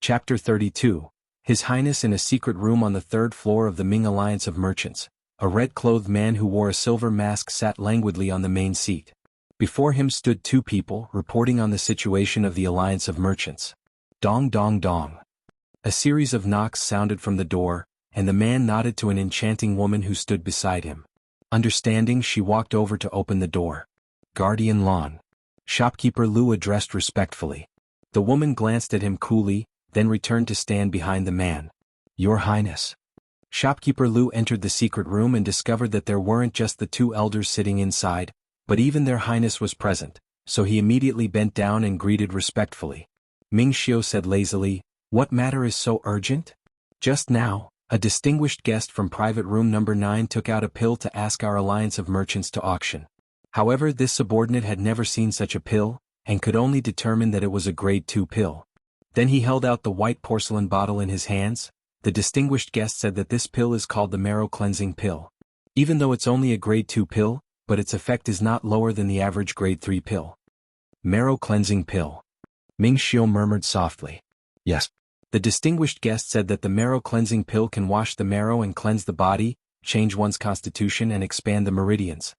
Chapter 32. His Highness in a secret room on the 3rd floor of the Ming Alliance of Merchants. A red-clothed man who wore a silver mask sat languidly on the main seat. Before him stood 2 people, reporting on the situation of the Alliance of Merchants. Dong dong dong. A series of knocks sounded from the door, and the man nodded to an enchanting woman who stood beside him. Understanding, she walked over to open the door. "Guardian Lon." Shopkeeper Lu addressed respectfully. The woman glanced at him coolly, then returned to stand behind the man. "Your Highness." Shopkeeper Lu entered the secret room and discovered that there weren't just the 2 elders sitting inside, but even their Highness was present, so he immediately bent down and greeted respectfully. Ming Xiu said lazily, "What matter is so urgent?" "Just now, a distinguished guest from private room number 9 took out a pill to ask our Alliance of Merchants to auction. However, this subordinate had never seen such a pill, and could only determine that it was a grade 2 pill." Then he held out the white porcelain bottle in his hands. The distinguished guest said that this pill is called the marrow cleansing pill. Even though it's only a grade 2 pill, but its effect is not lower than the average grade 3 pill. "Marrow cleansing pill." Ming Xiu murmured softly. "Yes." The distinguished guest said that the marrow cleansing pill can wash the marrow and cleanse the body, change one's constitution and expand the meridians.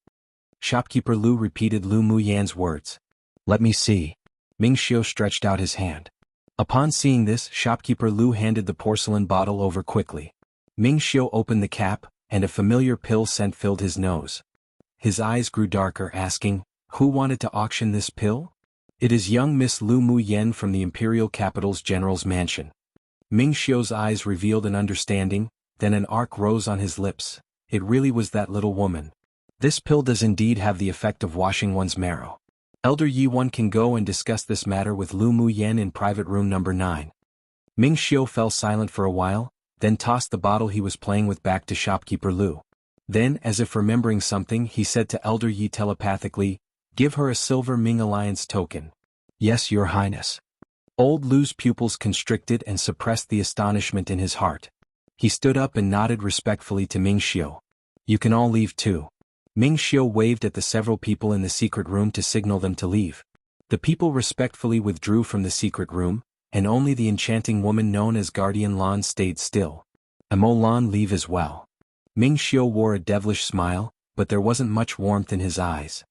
Shopkeeper Lu repeated Lu Muyan's words. "Let me see." Ming Xiu stretched out his hand. Upon seeing this, Shopkeeper Lu handed the porcelain bottle over quickly. Ming Xiu opened the cap, and a familiar pill scent filled his nose. His eyes grew darker, asking, "Who wanted to auction this pill?" "It is young Miss Lu Mu Yen from the Imperial Capital's General's Mansion." Ming Xiu's eyes revealed an understanding, then an arc rose on his lips. It really was that little woman. This pill does indeed have the effect of washing one's marrow. Elder Yi, one can go and discuss this matter with Lu Mu Yen in private room number 9. Ming Xiu fell silent for a while, then tossed the bottle he was playing with back to shopkeeper Lu. Then, as if remembering something, he said to Elder Yi telepathically, "Give her a silver Ming Alliance token." "Yes, Your Highness." Old Lu's pupils constricted and suppressed the astonishment in his heart. He stood up and nodded respectfully to Ming Xiu. "You can all leave too." Ming Xiu waved at the several people in the secret room to signal them to leave. The people respectfully withdrew from the secret room, and only the enchanting woman known as Guardian Lan stayed still. Amo Lan leave as well. Ming Xiu wore a devilish smile, but there wasn't much warmth in his eyes.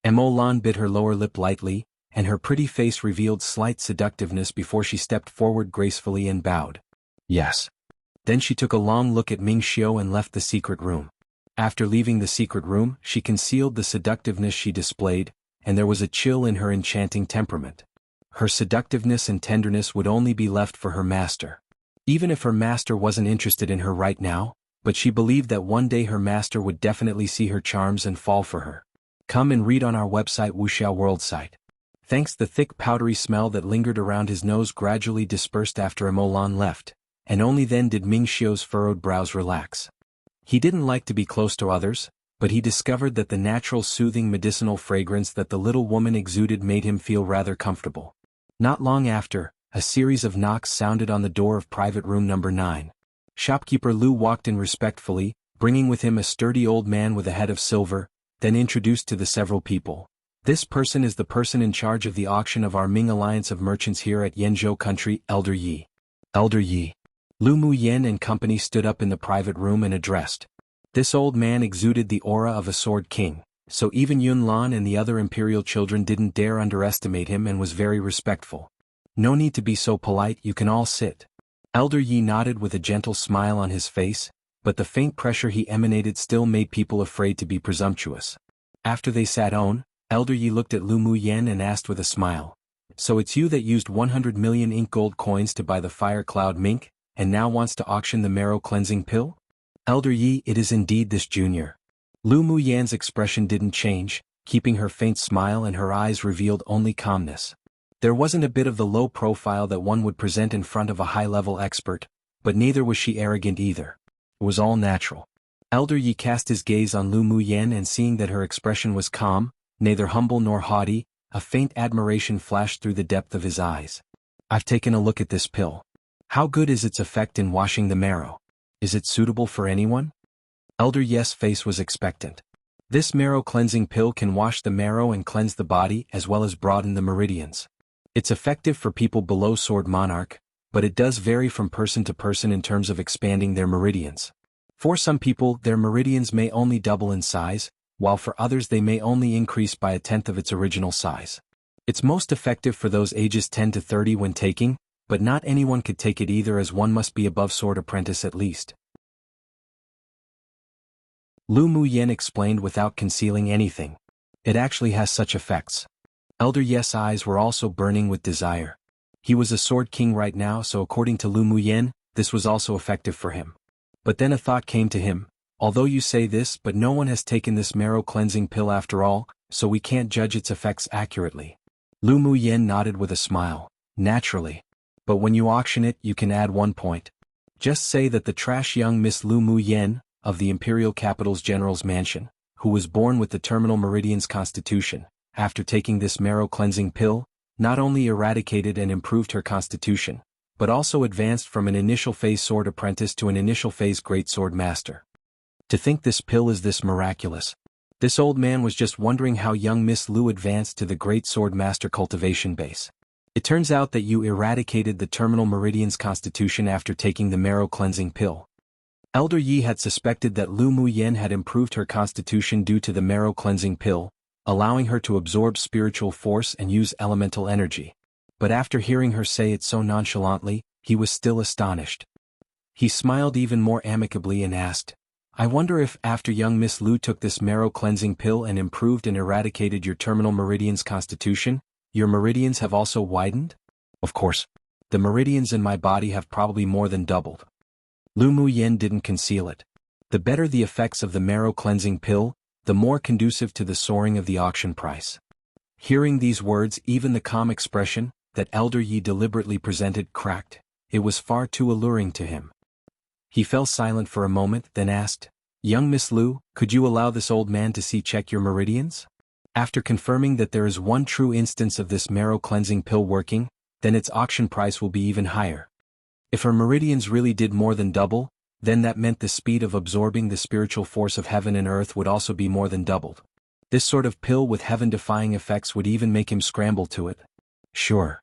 Amo Lan bit her lower lip lightly, and her pretty face revealed slight seductiveness before she stepped forward gracefully and bowed. "Yes." Then she took a long look at Ming Xiu and left the secret room. After leaving the secret room, she concealed the seductiveness she displayed, and there was a chill in her enchanting temperament. Her seductiveness and tenderness would only be left for her master. Even if her master wasn't interested in her right now, but she believed that one day her master would definitely see her charms and fall for her. Come and read on our website Wuxia World site. Thanks. The thick powdery smell that lingered around his nose gradually dispersed after Emolan left, and only then did Ming Xiu's furrowed brows relax. He didn't like to be close to others, but he discovered that the natural soothing medicinal fragrance that the little woman exuded made him feel rather comfortable. Not long after, a series of knocks sounded on the door of private room number 9. Shopkeeper Lu walked in respectfully, bringing with him a sturdy old man with a head of silver, then introduced to the several people. "This person is the person in charge of the auction of our Ming Alliance of Merchants here at Yenzhou Country, Elder Yi." Elder Yi. Lu Mu Yen and company stood up in the private room and addressed. This old man exuded the aura of a sword king, so even Yun Lan and the other imperial children didn't dare underestimate him and was very respectful. "No need to be so polite, you can all sit." Elder Yi nodded with a gentle smile on his face, but the faint pressure he emanated still made people afraid to be presumptuous. After they sat down, Elder Yi looked at Lu Mu Yen and asked with a smile, "So it's you that used 100 million ink gold coins to buy the Fire Cloud Mink, and now wants to auction the marrow cleansing pill?" "Elder Yi, it is indeed this junior." Lu Mu Yan's expression didn't change, keeping her faint smile, and her eyes revealed only calmness. There wasn't a bit of the low profile that one would present in front of a high-level expert, but neither was she arrogant either. It was all natural. Elder Yi cast his gaze on Lu Mu Yen, and seeing that her expression was calm, neither humble nor haughty, a faint admiration flashed through the depth of his eyes. "I've taken a look at this pill. How good is its effect in washing the marrow? Is it suitable for anyone?" Elder Yi's face was expectant. "This marrow cleansing pill can wash the marrow and cleanse the body as well as broaden the meridians. It's effective for people below Sword Monarch, but it does vary from person to person in terms of expanding their meridians. For some people, their meridians may only double in size, while for others they may only increase by a tenth of its original size. It's most effective for those ages 10 to 30 when taking, but not anyone could take it either, as one must be above sword apprentice at least." Lu Mu Yen explained without concealing anything. "It actually has such effects." Elder Yi's eyes were also burning with desire. He was a sword king right now, so according to Lu Mu Yen, this was also effective for him. But then a thought came to him. "Although you say this, but no one has taken this marrow cleansing pill after all, so we can't judge its effects accurately." Lu Mu Yen nodded with a smile. "Naturally. But when you auction it, you can add 1 point. Just say that the trash young Miss Lu Mu Yen, of the Imperial Capital's General's Mansion, who was born with the Terminal Meridian's constitution, after taking this marrow cleansing pill, not only eradicated and improved her constitution, but also advanced from an initial phase sword apprentice to an initial phase great sword master. To think this pill is this miraculous." This old man was just wondering how young Miss Lu advanced to the great sword master cultivation base. "It turns out that you eradicated the Terminal Meridian's constitution after taking the marrow cleansing pill." Elder Yi had suspected that Lu Mu Yen had improved her constitution due to the marrow cleansing pill, allowing her to absorb spiritual force and use elemental energy. But after hearing her say it so nonchalantly, he was still astonished. He smiled even more amicably and asked, I wonder if, after young Miss Lu took this marrow-cleansing pill and improved and eradicated your terminal meridian's constitution, your meridians have also widened? Of course. The meridians in my body have probably more than doubled. Lu Muyen didn't conceal it. The better the effects of the marrow-cleansing pill, the more conducive to the soaring of the auction price. Hearing these words, even the calm expression that Elder Yi deliberately presented cracked. It was far too alluring to him. He fell silent for a moment, then asked, Young Miss Lu, could you allow this old man to check your meridians? After confirming that there is one true instance of this marrow-cleansing pill working, then its auction price will be even higher. If her meridians really did more than double, then that meant the speed of absorbing the spiritual force of heaven and earth would also be more than doubled. This sort of pill with heaven-defying effects would even make him scramble to it. Sure.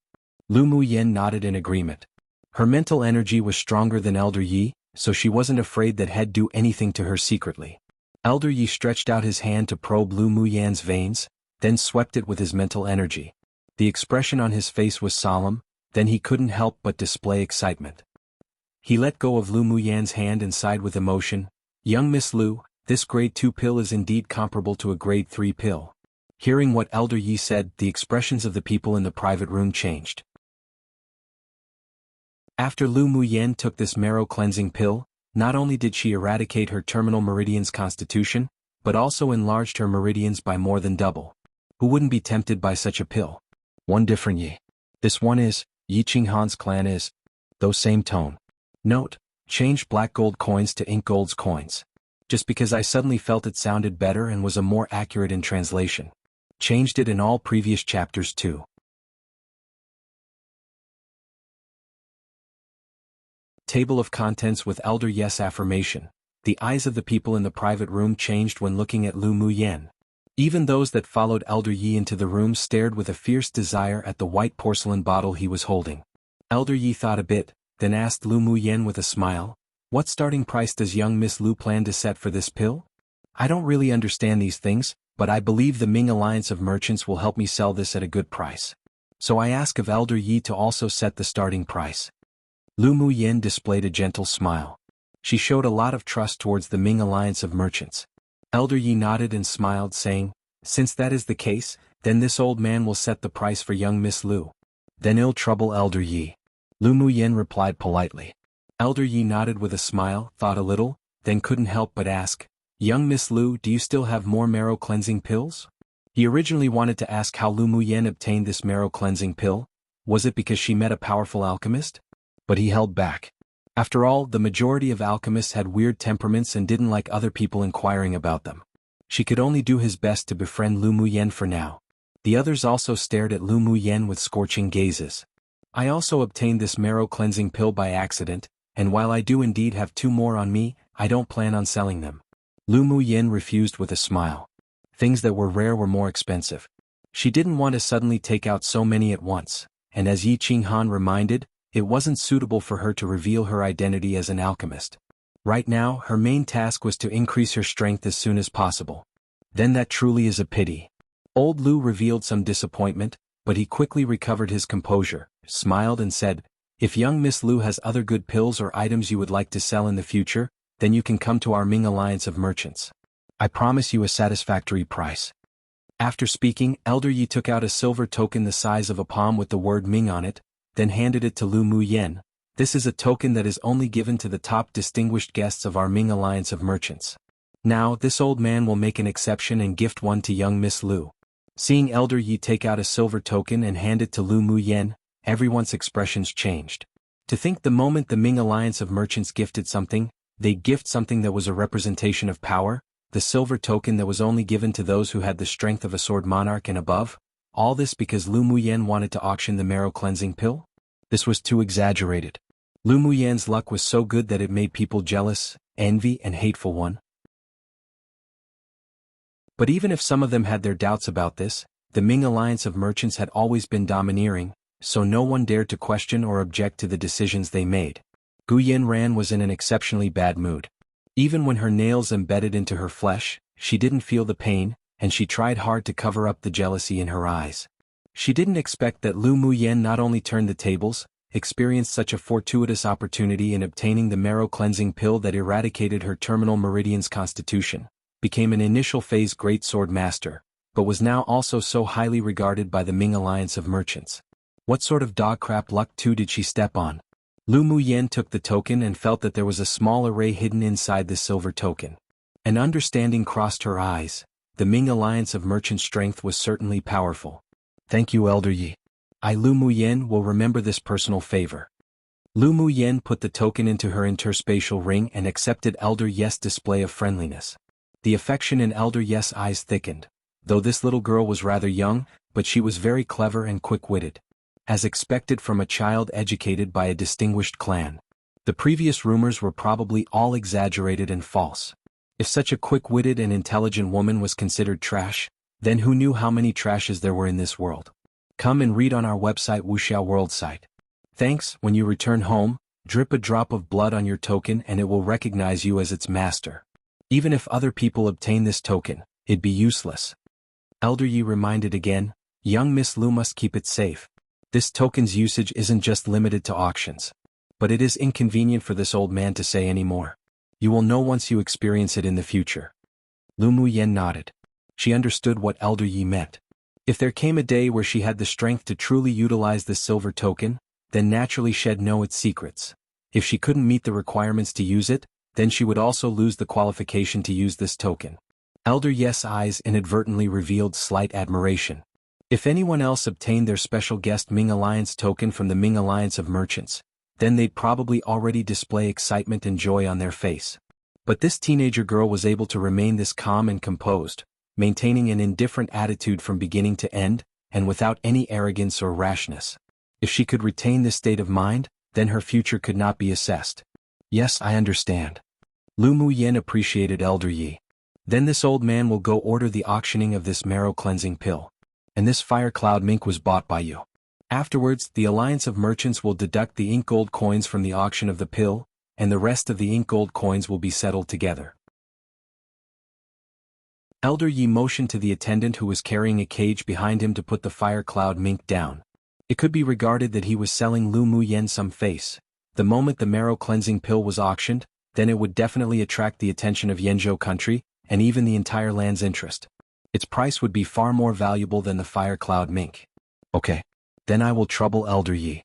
Lu Muyen nodded in agreement. Her mental energy was stronger than Elder Yi, so she wasn't afraid that he'd do anything to her secretly. Elder Yi stretched out his hand to probe Lu Muyen's veins, then swept it with his mental energy. The expression on his face was solemn, then he couldn't help but display excitement. He let go of Lu Muyen's hand and sighed with emotion. Young Miss Lu, this grade 2 pill is indeed comparable to a grade 3 pill. Hearing what Elder Yi said, the expressions of the people in the private room changed. After Lu Muyen took this marrow-cleansing pill, not only did she eradicate her terminal meridian's constitution, but also enlarged her meridians by more than double. Who wouldn't be tempted by such a pill? One different Yi. This one is, Yi Qinghan's clan is. Those same tone. Note, changed black gold coins to ink gold's coins. Just because I suddenly felt it sounded better and was a more accurate in translation. Changed it in all previous chapters too. Table of Contents with Elder Yes affirmation. The eyes of the people in the private room changed when looking at Lu Muyen. Even those that followed Elder Yi into the room stared with a fierce desire at the white porcelain bottle he was holding. Elder Yi thought a bit, then asked Lu Muyen with a smile, What starting price does young Miss Lu plan to set for this pill? I don't really understand these things, but I believe the Ming Alliance of Merchants will help me sell this at a good price. So I ask of Elder Yi to also set the starting price. Lu Muyen displayed a gentle smile. She showed a lot of trust towards the Ming Alliance of Merchants. Elder Yi nodded and smiled, saying, Since that is the case, then this old man will set the price for young Miss Lu. Then ill trouble Elder Yi. Lu Muyen replied politely. Elder Yi nodded with a smile, thought a little, then couldn't help but ask, Young Miss Lu, do you still have more marrow-cleansing pills? He originally wanted to ask how Lu Muyen obtained this marrow-cleansing pill. Was it because she met a powerful alchemist? But he held back. After all, the majority of alchemists had weird temperaments and didn't like other people inquiring about them. She could only do his best to befriend Lu Muyen for now. The others also stared at Lu Muyen with scorching gazes. I also obtained this marrow-cleansing pill by accident, and while I do indeed have 2 more on me, I don't plan on selling them. Lu Muyen refused with a smile. Things that were rare were more expensive. She didn't want to suddenly take out so many at once, and as Yi Qinghan reminded, it wasn't suitable for her to reveal her identity as an alchemist. Right now, her main task was to increase her strength as soon as possible. Then that truly is a pity. Old Lu revealed some disappointment, but he quickly recovered his composure, smiled and said, If young Miss Lu has other good pills or items you would like to sell in the future, then you can come to our Ming Alliance of Merchants. I promise you a satisfactory price. After speaking, Elder Yi took out a silver token the size of a palm with the word Ming on it, then handed it to Lu Muyen. This is a token that is only given to the top distinguished guests of our Ming Alliance of Merchants. Now, this old man will make an exception and gift one to young Miss Lu. Seeing Elder Yi take out a silver token and hand it to Lu Muyen, everyone's expressions changed. To think the moment the Ming Alliance of Merchants gifted something, they gift something that was a representation of power, the silver token that was only given to those who had the strength of a sword monarch and above, all this because Lu Muyen wanted to auction the marrow-cleansing pill? This was too exaggerated. Lu Muyen's luck was so good that it made people jealous, envy and hateful one. But even if some of them had their doubts about this, the Ming Alliance of Merchants had always been domineering, so no one dared to question or object to the decisions they made. Gu Yanran was in an exceptionally bad mood. Even when her nails embedded into her flesh, she didn't feel the pain, and she tried hard to cover up the jealousy in her eyes. She didn't expect that Lu Muyen not only turned the tables, experienced such a fortuitous opportunity in obtaining the marrow-cleansing pill that eradicated her terminal meridian's constitution, became an initial phase great sword master, but was now also so highly regarded by the Ming alliance of merchants. What sort of dog-crap luck too did she step on? Lu Muyen took the token and felt that there was a small array hidden inside the silver token. An understanding crossed her eyes. The Ming alliance of merchant strength was certainly powerful. Thank you, Elder Yi. I, Lu Muyen, will remember this personal favor. Lu Muyen put the token into her interspatial ring and accepted Elder Yi's display of friendliness. The affection in Elder Yi's eyes thickened. Though this little girl was rather young, but she was very clever and quick-witted. As expected from a child educated by a distinguished clan. The previous rumors were probably all exaggerated and false. If such a quick-witted and intelligent woman was considered trash, then who knew how many trashes there were in this world? Come and read on our website Wuxia World site. Thanks. When you return home, drip a drop of blood on your token and it will recognize you as its master. Even if other people obtain this token, it'd be useless. Elder Yi reminded again, young Miss Lu must keep it safe. This token's usage isn't just limited to auctions. But it is inconvenient for this old man to say any more. You will know once you experience it in the future. Lu Muyen nodded. She understood what Elder Yi meant. If there came a day where she had the strength to truly utilize this silver token, then naturally she'd know its secrets. If she couldn't meet the requirements to use it, then she would also lose the qualification to use this token. Elder Yi's eyes inadvertently revealed slight admiration. If anyone else obtained their special guest Ming Alliance token from the Ming Alliance of Merchants, then they'd probably already display excitement and joy on their face. But this teenager girl was able to remain this calm and composed, maintaining an indifferent attitude from beginning to end, and without any arrogance or rashness. If she could retain this state of mind, then her future could not be assessed. Yes, I understand. Lu Muyen appreciated Elder Yi. Then this old man will go order the auctioning of this marrow-cleansing pill. And this fire cloud mink was bought by you. Afterwards, the Alliance of Merchants will deduct the ink gold coins from the auction of the pill, and the rest of the ink gold coins will be settled together. Elder Yi motioned to the attendant who was carrying a cage behind him to put the fire cloud mink down. It could be regarded that he was selling Lu Muyen some face. The moment the marrow-cleansing pill was auctioned, then it would definitely attract the attention of Yanzhou country, and even the entire land's interest. Its price would be far more valuable than the fire cloud mink. Okay. Then I will trouble Elder Yi.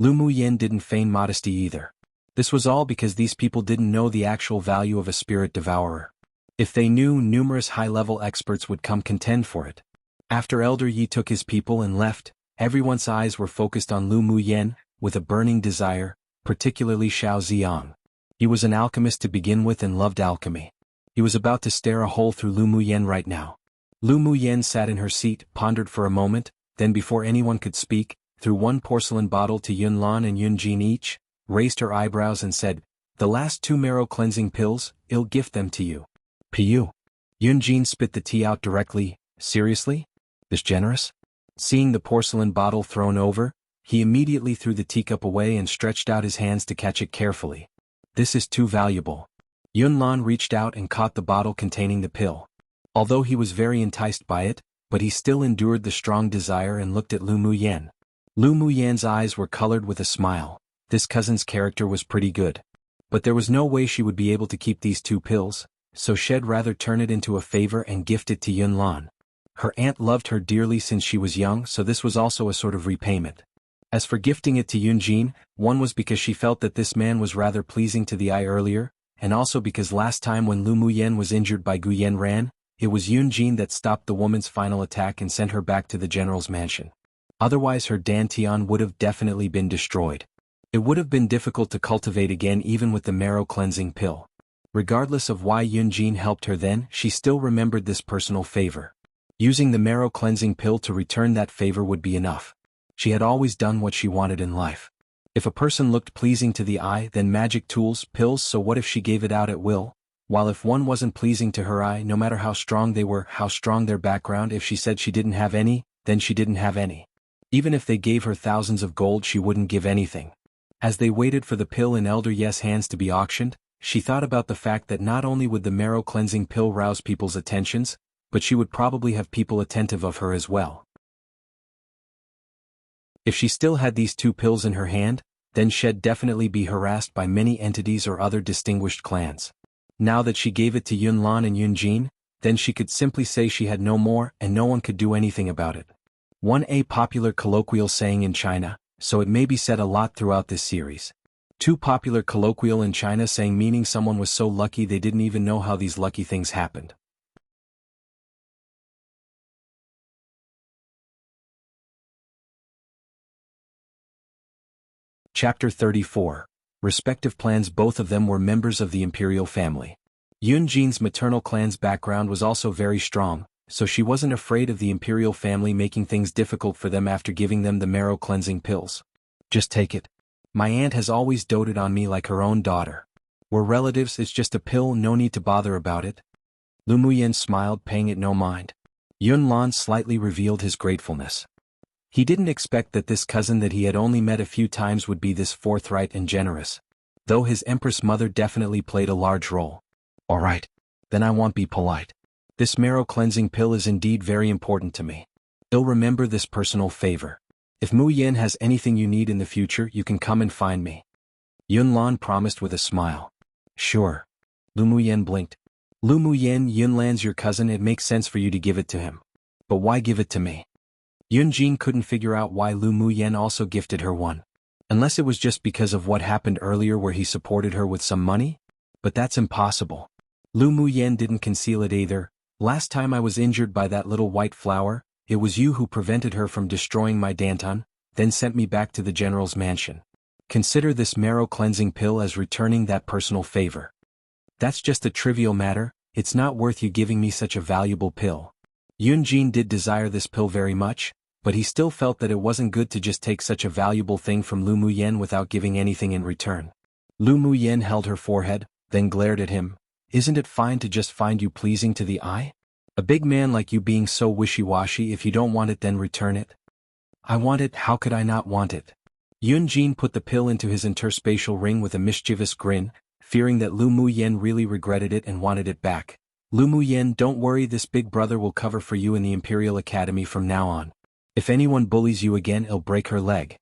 Lu Muyen didn't feign modesty either. This was all because these people didn't know the actual value of a spirit devourer. If they knew, numerous high-level experts would come contend for it. After Elder Yi took his people and left, everyone's eyes were focused on Lu Muyen, with a burning desire, particularly Xiao Ziyang. He was an alchemist to begin with and loved alchemy. He was about to stare a hole through Lu Muyen right now. Lu Muyen sat in her seat, pondered for a moment, then before anyone could speak, threw one porcelain bottle to Yunlan and Yunjin each, raised her eyebrows and said, "The last 2 marrow-cleansing pills, I'll gift them to you." Pu. Yunjin spit the tea out directly. Seriously? This generous? Seeing the porcelain bottle thrown over, he immediately threw the teacup away and stretched out his hands to catch it carefully. This is too valuable. Yunlan reached out and caught the bottle containing the pill. Although he was very enticed by it, but he still endured the strong desire and looked at Lu Muyen. Lu Muyen's eyes were colored with a smile. This cousin's character was pretty good. But there was no way she would be able to keep these 2 pills, so she'd rather turn it into a favor and gift it to Yunlan. Her aunt loved her dearly since she was young, so this was also a sort of repayment. As for gifting it to Yunjin, one was because she felt that this man was rather pleasing to the eye earlier, and also because last time when Lu Muyen was injured by Guyen Ran, it was Yunjin that stopped the woman's final attack and sent her back to the general's mansion. Otherwise her dantian would have definitely been destroyed. It would have been difficult to cultivate again even with the marrow-cleansing pill. Regardless of why Yunjin helped her then, she still remembered this personal favor. Using the marrow-cleansing pill to return that favor would be enough. She had always done what she wanted in life. If a person looked pleasing to the eye, then magic tools, pills, so what if she gave it out at will? While if one wasn't pleasing to her eye, no matter how strong they were, how strong their background, if she said she didn't have any, then she didn't have any. Even if they gave her thousands of gold, she wouldn't give anything. As they waited for the pill in Elder Yi's hands to be auctioned, she thought about the fact that not only would the marrow-cleansing pill rouse people's attentions, but she would probably have people attentive of her as well. If she still had these two pills in her hand, then she'd definitely be harassed by many entities or other distinguished clans. Now that she gave it to Yunlan and Yunjin, then she could simply say she had no more and no one could do anything about it. A popular colloquial saying in China, so it may be said a lot throughout this series. 2 popular colloquial in China saying meaning someone was so lucky they didn't even know how these lucky things happened. Chapter 34. Respective clans. Both of them were members of the imperial family. Yunjin's maternal clan's background was also very strong, so she wasn't afraid of the imperial family making things difficult for them after giving them the marrow cleansing pills. Just take it. My aunt has always doted on me like her own daughter. We're relatives, it's just a pill, no need to bother about it. Lu Muyen smiled, paying it no mind. Yunlan slightly revealed his gratefulness. He didn't expect that this cousin that he had only met a few times would be this forthright and generous. Though his Empress mother definitely played a large role. Alright. Then I won't be polite. This marrow cleansing pill is indeed very important to me. I'll remember this personal favor. If Mu Yen has anything you need in the future, you can come and find me. Yunlan promised with a smile. Sure. Lu Muyen blinked. Lu Muyen, Yunlan's your cousin, it makes sense for you to give it to him. But why give it to me? Yunjin couldn't figure out why Lu Muyen also gifted her one. Unless it was just because of what happened earlier where he supported her with some money? But that's impossible. Lu Muyen didn't conceal it either. Last time I was injured by that little white flower, it was you who prevented her from destroying my Danton, then sent me back to the general's mansion. Consider this marrow cleansing pill as returning that personal favor. That's just a trivial matter, it's not worth you giving me such a valuable pill. Yunjin did desire this pill very much, but he still felt that it wasn't good to just take such a valuable thing from Lu Muyen without giving anything in return. Lu Muyen held her forehead, then glared at him. Isn't it fine to just find you pleasing to the eye? A big man like you being so wishy-washy, if you don't want it then return it. I want it, how could I not want it? Yunjin put the pill into his interspatial ring with a mischievous grin, fearing that Lu Muyen really regretted it and wanted it back. Lu Muyen, don't worry, this big brother will cover for you in the Imperial Academy from now on. If anyone bullies you again, I'll break her leg.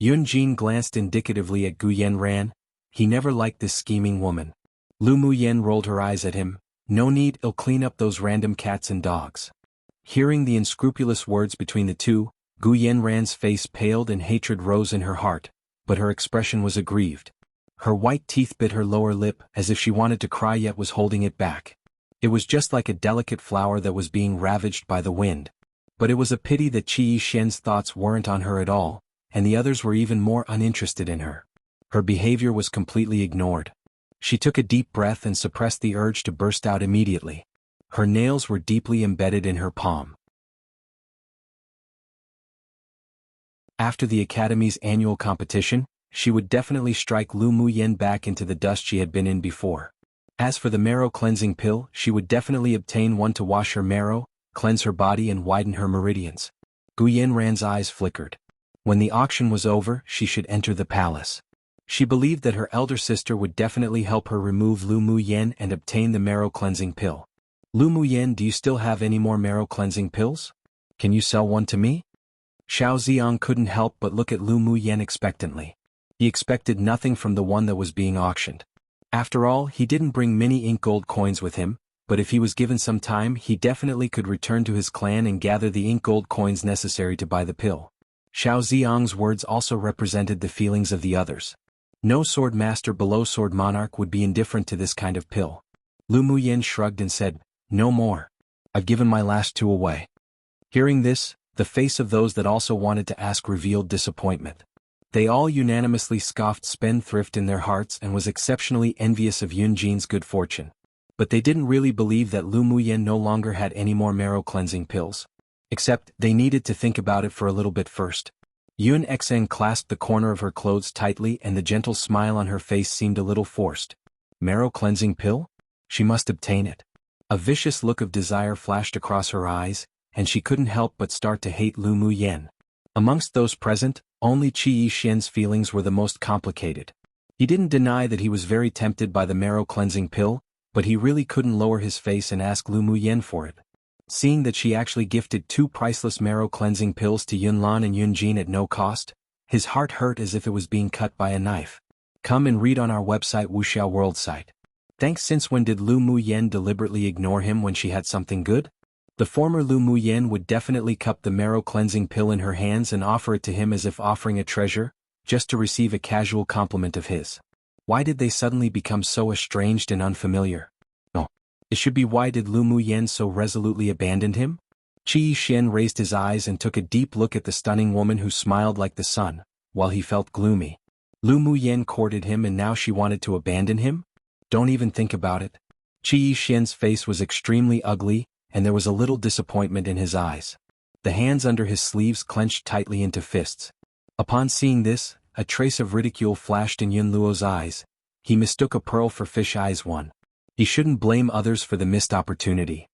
Yunjin glanced indicatively at Guyen Ran. He never liked this scheming woman. Lu Muyen rolled her eyes at him. No need, I'll clean up those random cats and dogs. Hearing the unscrupulous words between the two, Guyen Ran's face paled and hatred rose in her heart, but her expression was aggrieved. Her white teeth bit her lower lip as if she wanted to cry yet was holding it back. It was just like a delicate flower that was being ravaged by the wind. But it was a pity that Qi Yishen's thoughts weren't on her at all, and the others were even more uninterested in her. Her behavior was completely ignored. She took a deep breath and suppressed the urge to burst out immediately. Her nails were deeply embedded in her palm. After the Academy's annual competition, she would definitely strike Lu Muyen back into the dust she had been in before. As for the marrow cleansing pill, she would definitely obtain one to wash her marrow, cleanse her body and widen her meridians. Guyen Ran's eyes flickered. When the auction was over, she should enter the palace. She believed that her elder sister would definitely help her remove Lu Muyen and obtain the marrow cleansing pill. Lu Muyen, do you still have any more marrow cleansing pills? Can you sell one to me? Xiao Ziong couldn't help but look at Lu Muyen expectantly. He expected nothing from the one that was being auctioned. After all, he didn't bring many ink gold coins with him, but if he was given some time, he definitely could return to his clan and gather the ink gold coins necessary to buy the pill. Xiao Ziong's words also represented the feelings of the others. No sword master below sword monarch would be indifferent to this kind of pill. Lu Muyen shrugged and said, no more. I've given my last 2 away. Hearing this, the face of those that also wanted to ask revealed disappointment. They all unanimously scoffed spendthrift in their hearts and was exceptionally envious of Yunjin's good fortune. But they didn't really believe that Lu Muyen no longer had any more marrow cleansing pills. Except, they needed to think about it for a little bit first. Yun Xen clasped the corner of her clothes tightly and the gentle smile on her face seemed a little forced. Marrow cleansing pill? She must obtain it. A vicious look of desire flashed across her eyes, and she couldn't help but start to hate Lu Muyen. Amongst those present, only Qi Yishen's feelings were the most complicated. He didn't deny that he was very tempted by the marrow cleansing pill, but he really couldn't lower his face and ask Lu Muyen for it. Seeing that she actually gifted 2 priceless marrow cleansing pills to Yunlan and Yunjin at no cost, his heart hurt as if it was being cut by a knife. Come and read on our website Wuxia World site. Thanks. Since when did Lu Muyen deliberately ignore him when she had something good? The former Lu Muyen would definitely cup the marrow cleansing pill in her hands and offer it to him as if offering a treasure, just to receive a casual compliment of his. Why did they suddenly become so estranged and unfamiliar? No. It should be why did Lu Muyen so resolutely abandon him? Qi Xian raised his eyes and took a deep look at the stunning woman who smiled like the sun, while he felt gloomy. Lu Muyen courted him and now she wanted to abandon him? Don't even think about it. Qi Xian's face was extremely ugly, and there was a little disappointment in his eyes. The hands under his sleeves clenched tightly into fists. Upon seeing this, a trace of ridicule flashed in Yun Luo's eyes. He mistook a pearl for fish eyes. He shouldn't blame others for the missed opportunity.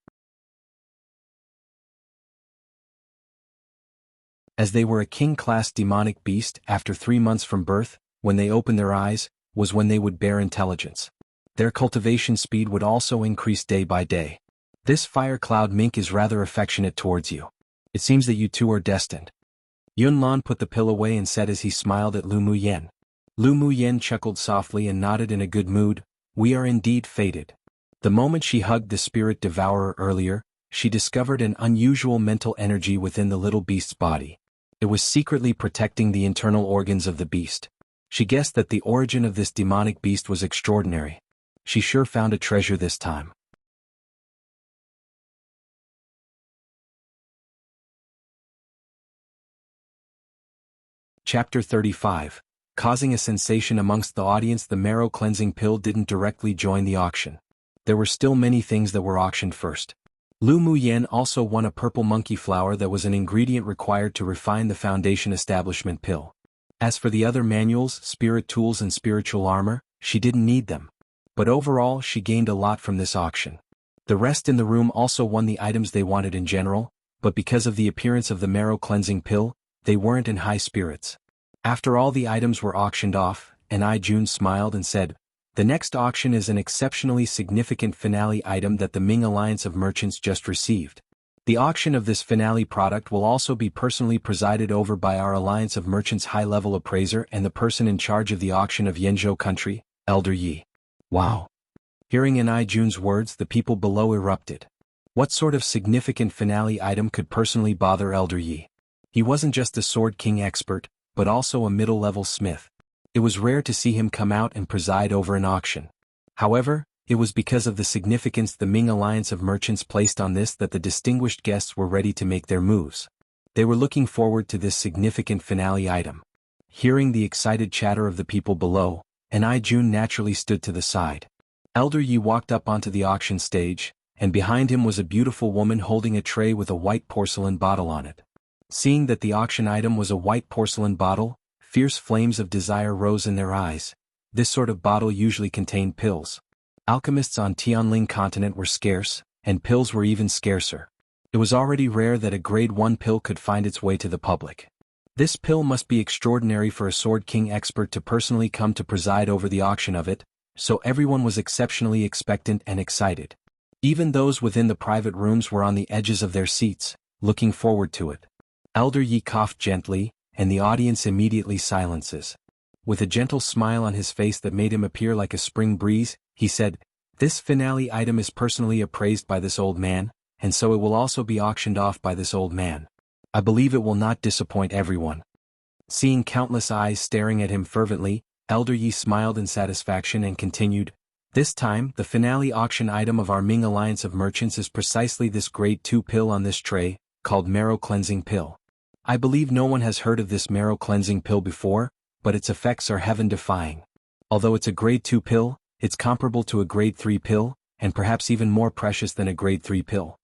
As they were a king-class demonic beast after 3 months from birth, when they opened their eyes, was when they would bear intelligence. Their cultivation speed would also increase day by day. This fire cloud mink is rather affectionate towards you. It seems that you two are destined. Yunlan put the pill away and said as he smiled at Lu Muyen. Lu Muyen chuckled softly and nodded in a good mood. We are indeed fated. The moment she hugged the spirit devourer earlier, she discovered an unusual mental energy within the little beast's body. It was secretly protecting the internal organs of the beast. She guessed that the origin of this demonic beast was extraordinary. She sure found a treasure this time. Chapter 35. Causing a sensation amongst the audience. The marrow cleansing pill didn't directly join the auction. There were still many things that were auctioned first. Lu Muyen also won a purple monkey flower that was an ingredient required to refine the foundation establishment pill. As for the other manuals, spirit tools and spiritual armor, she didn't need them. But overall she gained a lot from this auction. The rest in the room also won the items they wanted in general, but because of the appearance of the marrow cleansing pill, they weren't in high spirits. After all the items were auctioned off, Ai Jun smiled and said, "The next auction is an exceptionally significant finale item that the Ming Alliance of Merchants just received. The auction of this finale product will also be personally presided over by our Alliance of Merchants high-level appraiser and the person in charge of the auction of Yenzhou country, Elder Yi." Wow! Hearing Ai Jun's words, the people below erupted. What sort of significant finale item could personally bother Elder Yi? He wasn't just a Sword King expert, but also a middle-level smith. It was rare to see him come out and preside over an auction. However, it was because of the significance the Ming Alliance of Merchants placed on this that the distinguished guests were ready to make their moves. They were looking forward to this significant finale item. Hearing the excited chatter of the people below, Ai Jun naturally stood to the side. Elder Yi walked up onto the auction stage, and behind him was a beautiful woman holding a tray with a white porcelain bottle on it. Seeing that the auction item was a white porcelain bottle, fierce flames of desire rose in their eyes. This sort of bottle usually contained pills. Alchemists on Tianling continent were scarce, and pills were even scarcer. It was already rare that a grade 1 pill could find its way to the public. This pill must be extraordinary for a Sword King expert to personally come to preside over the auction of it, so everyone was exceptionally expectant and excited. Even those within the private rooms were on the edges of their seats, looking forward to it. Elder Yi coughed gently, and the audience immediately silences. With a gentle smile on his face that made him appear like a spring breeze, he said, "This finale item is personally appraised by this old man, and so it will also be auctioned off by this old man. I believe it will not disappoint everyone." Seeing countless eyes staring at him fervently, Elder Yi smiled in satisfaction and continued, "This time, the finale auction item of our Ming Alliance of Merchants is precisely this grade 2 pill on this tray, called marrow cleansing pill. I believe no one has heard of this marrow cleansing pill before, but its effects are heaven-defying. Although it's a grade 2 pill, it's comparable to a grade 3 pill, and perhaps even more precious than a grade 3 pill."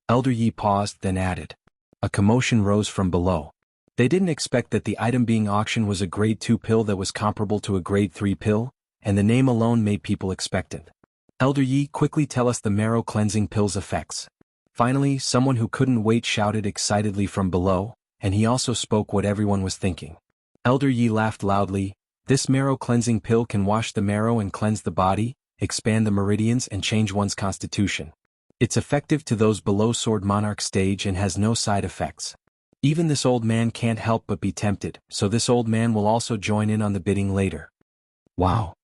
Elder Yi paused, then added. A commotion rose from below. They didn't expect that the item being auctioned was a grade 2 pill that was comparable to a grade 3 pill, and the name alone made people expectant. "Elder Yi, quickly tell us the marrow cleansing pill's effects." Finally, someone who couldn't wait shouted excitedly from below, and he also spoke what everyone was thinking. Elder Yi laughed loudly. "This marrow cleansing pill can wash the marrow and cleanse the body, expand the meridians and change one's constitution. It's effective to those below Sword Monarch stage and has no side effects. Even this old man can't help but be tempted, so this old man will also join in on the bidding later. Wow!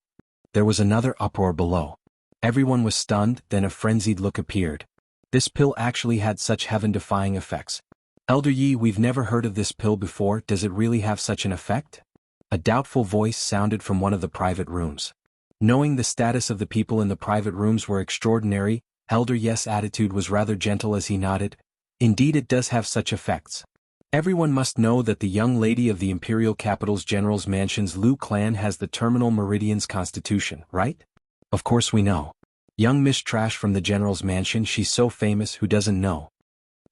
There was another uproar below. Everyone was stunned, then a frenzied look appeared. This pill actually had such heaven-defying effects. Elder Yi, we've never heard of this pill before, does it really have such an effect? A doubtful voice sounded from one of the private rooms. Knowing the status of the people in the private rooms were extraordinary, Elder Yi's attitude was rather gentle as he nodded. Indeed, it does have such effects. Everyone must know that the young lady of the Imperial Capital's General's Mansion's Lu clan has the Terminal Meridian's constitution, right? Of course we know. Young Miss Trash from the General's Mansion, she's so famous, who doesn't know?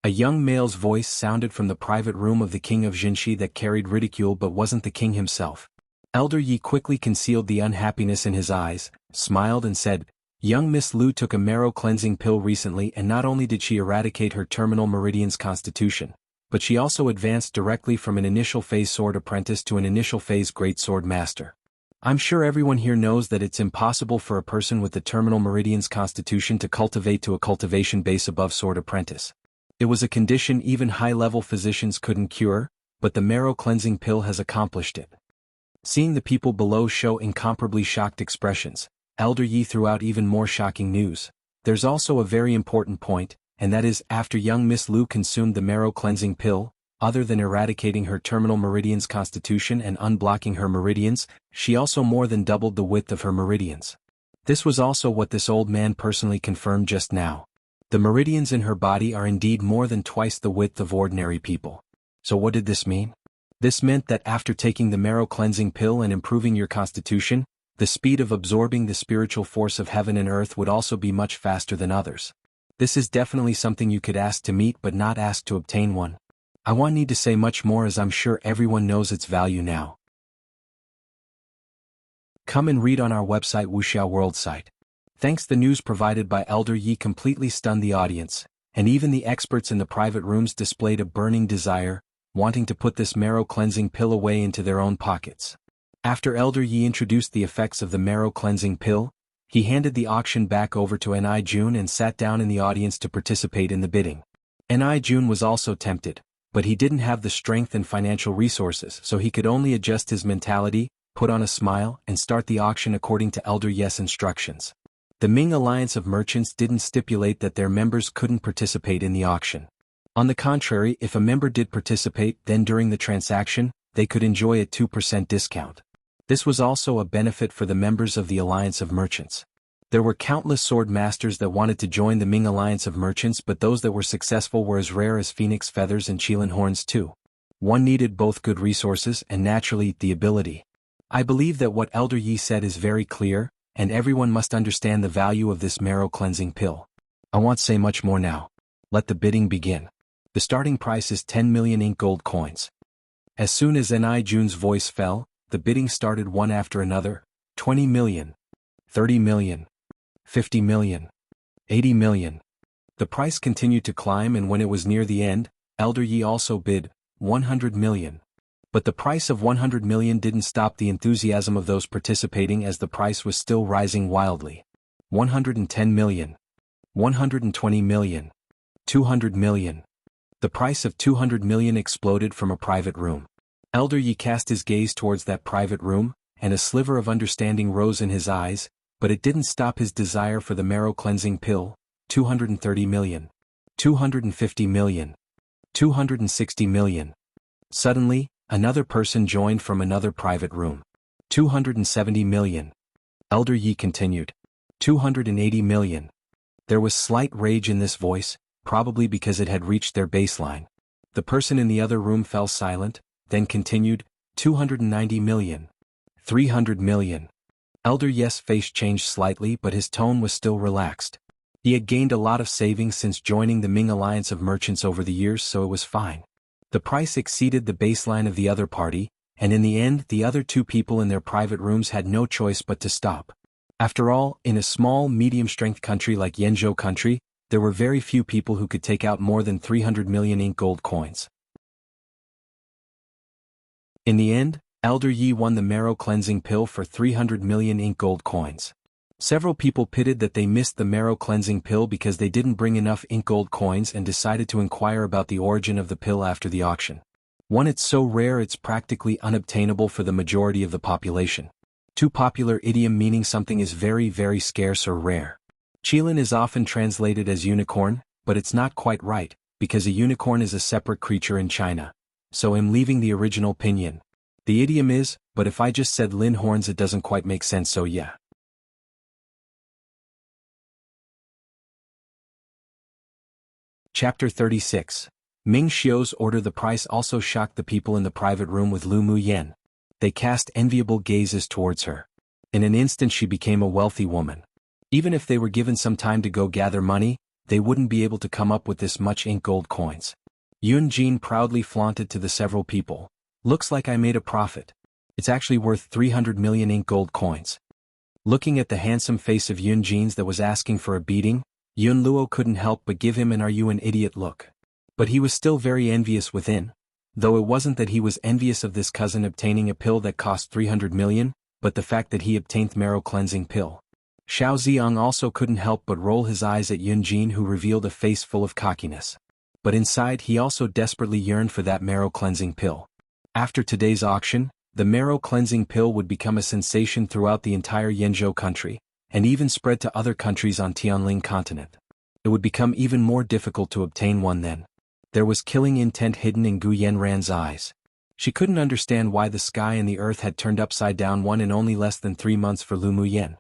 A young male's voice sounded from the private room of the King of Jinshi that carried ridicule but wasn't the king himself. Elder Yi quickly concealed the unhappiness in his eyes, smiled and said, Young Miss Lu took a marrow cleansing pill recently, and not only did she eradicate her Terminal Meridian's constitution, but she also advanced directly from an initial phase sword apprentice to an initial phase great sword master. I'm sure everyone here knows that it's impossible for a person with the Terminal Meridian's constitution to cultivate to a cultivation base above sword apprentice. It was a condition even high-level physicians couldn't cure, but the marrow cleansing pill has accomplished it. Seeing the people below show incomparably shocked expressions, Elder Yi threw out even more shocking news. There's also a very important point, and that is, after young Miss Lu consumed the marrow cleansing pill, other than eradicating her Terminal Meridian's constitution and unblocking her meridians, she also more than doubled the width of her meridians. This was also what this old man personally confirmed just now. The meridians in her body are indeed more than twice the width of ordinary people. So what did this mean? This meant that after taking the marrow cleansing pill and improving your constitution, the speed of absorbing the spiritual force of heaven and earth would also be much faster than others. This is definitely something you could ask to meet but not ask to obtain one. I won't need to say much more as I'm sure everyone knows its value now. Come and read on our website Wuxia World site. Thanks, the news provided by Elder Yi completely stunned the audience, and even the experts in the private rooms displayed a burning desire, wanting to put this marrow cleansing pill away into their own pockets. After Elder Yi introduced the effects of the marrow cleansing pill, he handed the auction back over to Ni Jun and sat down in the audience to participate in the bidding. Ni Jun was also tempted, but he didn't have the strength and financial resources, so he could only adjust his mentality, put on a smile, and start the auction according to Elder Yi's instructions. The Ming Alliance of Merchants didn't stipulate that their members couldn't participate in the auction. On the contrary, if a member did participate, then during the transaction, they could enjoy a 2% discount. This was also a benefit for the members of the Alliance of Merchants. There were countless sword masters that wanted to join the Ming Alliance of Merchants, but those that were successful were as rare as phoenix feathers and qilin horns too. One needed both good resources and naturally the ability. I believe that what Elder Yi said is very clear, and everyone must understand the value of this marrow cleansing pill. I won't say much more now. Let the bidding begin. The starting price is 10 million ink gold coins. As soon as Ni Jun's voice fell, the bidding started one after another. 20 million, 30 million, 50 million, 80 million. The price continued to climb, and when it was near the end, Elder Yi also bid 100 million. But the price of 100 million didn't stop the enthusiasm of those participating, as the price was still rising wildly. 110 million, 120 million, 200 million. The price of 200 million exploded from a private room. Elder Yi cast his gaze towards that private room, and a sliver of understanding rose in his eyes, but it didn't stop his desire for the marrow cleansing pill. 230 million, 250 million, 260 million. Suddenly, another person joined from another private room. 270 million. Elder Yi continued. 280 million. There was slight rage in this voice, probably because it had reached their baseline. The person in the other room fell silent, then continued. 290 million. 300 million. Elder Yi's face changed slightly, but his tone was still relaxed. He had gained a lot of savings since joining the Ming Alliance of Merchants over the years, so it was fine. The price exceeded the baseline of the other party, and in the end the other two people in their private rooms had no choice but to stop. After all, in a small, medium-strength country like Yenzhou country, there were very few people who could take out more than 300 million ink gold coins. In the end, Elder Yi won the marrow cleansing pill for 300 million ink gold coins. Several people pitted that they missed the marrow cleansing pill because they didn't bring enough ink gold coins and decided to inquire about the origin of the pill after the auction. 1. It's so rare it's practically unobtainable for the majority of the population. 2. Popular idiom meaning something is very, very scarce or rare. Qilin is often translated as unicorn, but it's not quite right, because a unicorn is a separate creature in China. So I'm leaving the original pinyin. The idiom is, but if I just said Lin horns it doesn't quite make sense, so yeah. Chapter 36. Ming Xiu's order. The price also shocked the people in the private room with Lu Muyen. They cast enviable gazes towards her. In an instant she became a wealthy woman. Even if they were given some time to go gather money, they wouldn't be able to come up with this much ink gold coins. Yun Jin proudly flaunted to the several people. Looks like I made a profit. It's actually worth 300 million ink gold coins. Looking at the handsome face of Yun Jin's that was asking for a beating, Yun Luo couldn't help but give him an "are you an idiot" look. But he was still very envious within, though it wasn't that he was envious of this cousin obtaining a pill that cost 300 million, but the fact that he obtained marrow cleansing pill. Xiao Ziong also couldn't help but roll his eyes at Yun Jin, who revealed a face full of cockiness. But inside he also desperately yearned for that marrow cleansing pill. After today's auction, the marrow cleansing pill would become a sensation throughout the entire Yenzhou country, and even spread to other countries on Tianling continent. It would become even more difficult to obtain one then. There was killing intent hidden in Gu Yanran's eyes. She couldn't understand why the sky and the earth had turned upside down in only less than 3 months for Lu Muyen.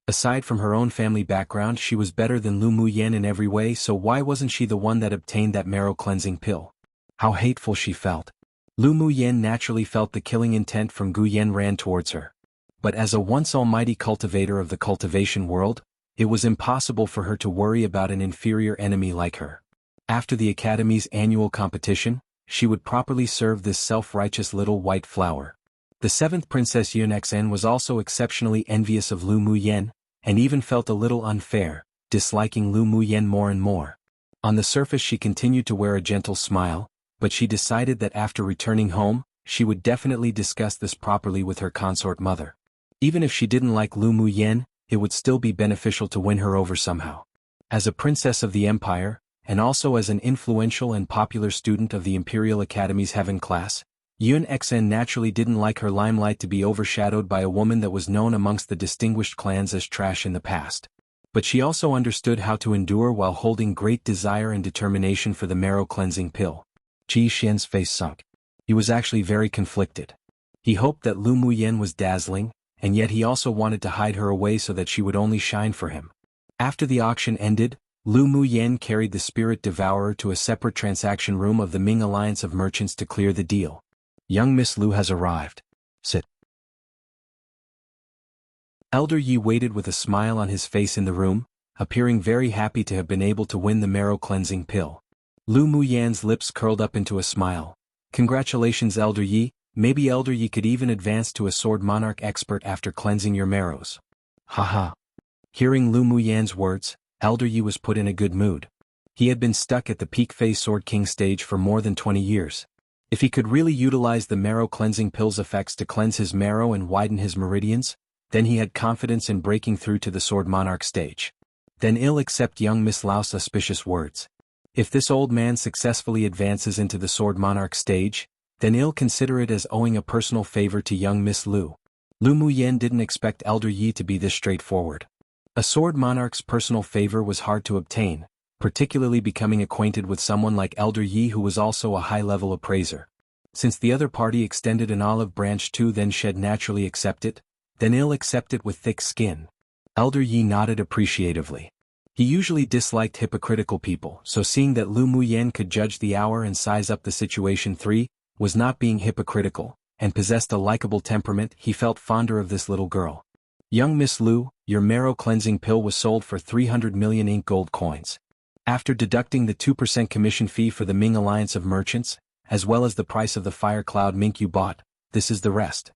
Aside from her own family background, she was better than Lu Muyen in every way, so why wasn't she the one that obtained that marrow cleansing pill? How hateful she felt. Lu Muyen naturally felt the killing intent from Gu Yanran towards her. But as a once almighty cultivator of the cultivation world, it was impossible for her to worry about an inferior enemy like her. After the Academy's annual competition, she would properly serve this self-righteous little white flower. The 7th Princess Yun Xen was also exceptionally envious of Lu Muyen, and even felt a little unfair, disliking Lu Muyen more and more. On the surface she continued to wear a gentle smile, but she decided that after returning home, she would definitely discuss this properly with her consort mother. Even if she didn't like Lu Muyen, it would still be beneficial to win her over somehow. As a princess of the empire, and also as an influential and popular student of the Imperial Academy's Heaven class, Yun Xen naturally didn't like her limelight to be overshadowed by a woman that was known amongst the distinguished clans as trash in the past. But she also understood how to endure while holding great desire and determination for the marrow cleansing pill. Qi Xian's face sunk. He was actually very conflicted. He hoped that Lu Muyen was dazzling, and yet he also wanted to hide her away so that she would only shine for him. After the auction ended, Lu Muyen carried the Spirit Devourer to a separate transaction room of the Ming Alliance of Merchants to clear the deal. Young Miss Lu has arrived. Sit. Elder Yi waited with a smile on his face in the room, appearing very happy to have been able to win the marrow cleansing pill. Lu Muyen's lips curled up into a smile. Congratulations, Elder Yi. Maybe Elder Yi could even advance to a sword monarch expert after cleansing your marrows. Haha. Hearing Lu Muyen's words, Elder Yi was put in a good mood. He had been stuck at the peak phase Sword King stage for more than 20 years. If he could really utilize the marrow cleansing pill's effects to cleanse his marrow and widen his meridians, then he had confidence in breaking through to the Sword Monarch stage. Then he'll accept young Miss Lau's auspicious words. If this old man successfully advances into the Sword Monarch stage, then he'll consider it as owing a personal favor to young Miss Lu. Lu Muyen didn't expect Elder Yi to be this straightforward. A Sword Monarch's personal favor was hard to obtain, particularly becoming acquainted with someone like Elder Yi, who was also a high-level appraiser. Since the other party extended an olive branch too, then should naturally accept it, then he'll accept it with thick skin. Elder Yi nodded appreciatively. He usually disliked hypocritical people, so seeing that Lu Muyen could judge the hour and size up the situation, was not being hypocritical, and possessed a likable temperament, he felt fonder of this little girl. Young Miss Lu, your marrow cleansing pill was sold for 300 million ink gold coins. After deducting the 2% commission fee for the Ming Alliance of Merchants, as well as the price of the fire cloud mink you bought, this is the rest.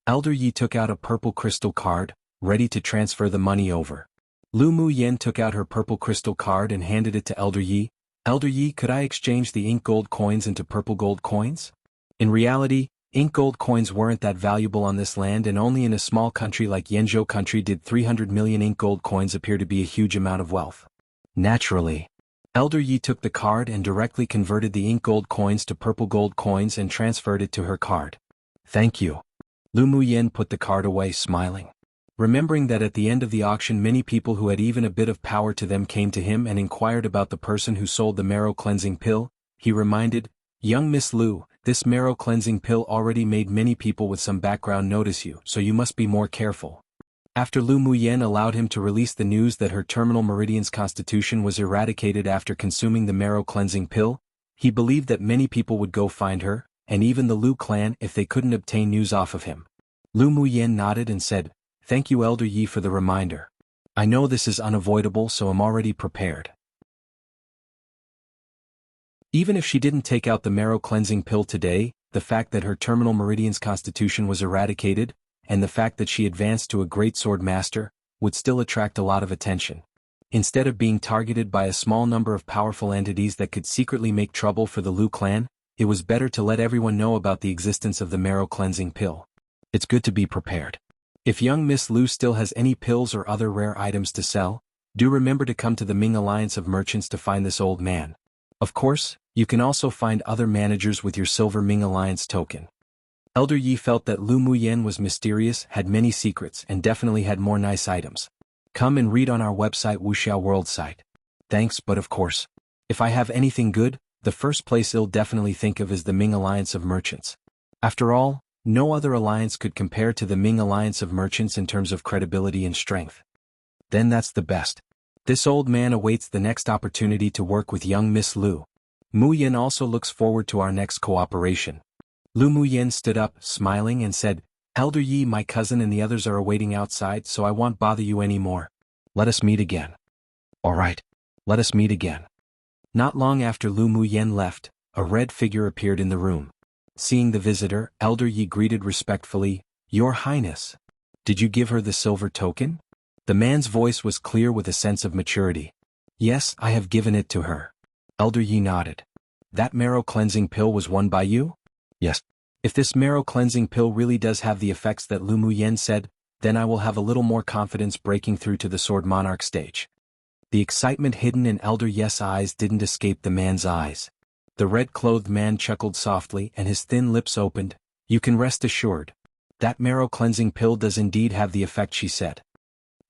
Elder Yi took out a purple crystal card, ready to transfer the money over. Lu Muyen took out her purple crystal card and handed it to Elder Yi. Elder Yi, could I exchange the ink gold coins into purple gold coins? In reality, Ink gold coins weren't that valuable on this land, and only in a small country like Yenzhou country did 300 million ink gold coins appear to be a huge amount of wealth. Naturally, Elder Yi took the card and directly converted the ink gold coins to purple gold coins and transferred it to her card. Thank you. Lu Muyen put the card away, smiling. Remembering that at the end of the auction many people who had even a bit of power to them came to him and inquired about the person who sold the marrow cleansing pill, he reminded, "Young Miss Lu, this marrow cleansing pill already made many people with some background notice you, so you must be more careful." After Lu Muyen allowed him to release the news that her terminal meridian's constitution was eradicated after consuming the marrow cleansing pill, he believed that many people would go find her, and even the Lu clan, if they couldn't obtain news off of him. Lu Muyen nodded and said, "Thank you, Elder Yi, for the reminder. I know this is unavoidable, so I'm already prepared." Even if she didn't take out the marrow cleansing pill today, the fact that her terminal meridian's constitution was eradicated, and the fact that she advanced to a great sword master, would still attract a lot of attention. Instead of being targeted by a small number of powerful entities that could secretly make trouble for the Lu clan, it was better to let everyone know about the existence of the marrow cleansing pill. It's good to be prepared. If young Miss Lu still has any pills or other rare items to sell, do remember to come to the Ming Alliance of Merchants to find this old man. Of course, you can also find other managers with your silver Ming Alliance token. Elder Yi felt that Lu Muyen was mysterious, had many secrets, and definitely had more nice items. Come and read on our website Wuxia World site. Thanks, but of course, if I have anything good, the first place I'll definitely think of is the Ming Alliance of Merchants. After all, no other alliance could compare to the Ming Alliance of Merchants in terms of credibility and strength. Then that's the best. This old man awaits the next opportunity to work with young Miss Lu. Muyen also looks forward to our next cooperation. Lu Muyen stood up, smiling, and said, "Elder Yi, my cousin and the others are awaiting outside, so I won't bother you anymore. Let us meet again." "All right. Let us meet again." Not long after Lu Muyen left, a red figure appeared in the room. Seeing the visitor, Elder Yi greeted respectfully, "Your Highness. Did you give her the silver token?" The man's voice was clear with a sense of maturity. "Yes, I have given it to her." Elder Yi nodded. "That marrow cleansing pill was won by you?" "Yes." "If this marrow cleansing pill really does have the effects that Lu Muyen said, then I will have a little more confidence breaking through to the Sword Monarch stage." The excitement hidden in Elder Yi's eyes didn't escape the man's eyes. The red-clothed man chuckled softly and his thin lips opened. "You can rest assured. That marrow cleansing pill does indeed have the effect she said."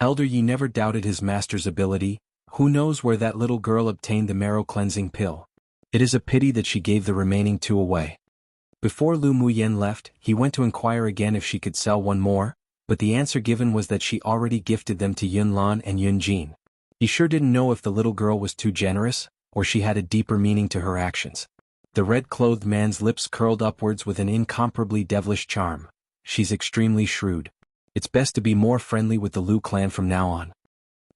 Elder Yi never doubted his master's ability. Who knows where that little girl obtained the marrow cleansing pill? It is a pity that she gave the remaining two away. Before Lu Muyen left, he went to inquire again if she could sell one more, but the answer given was that she already gifted them to Yun Lan and Yun Jin. He sure didn't know if the little girl was too generous, or she had a deeper meaning to her actions. The red-clothed man's lips curled upwards with an incomparably devilish charm. "She's extremely shrewd. It's best to be more friendly with the Lu clan from now on."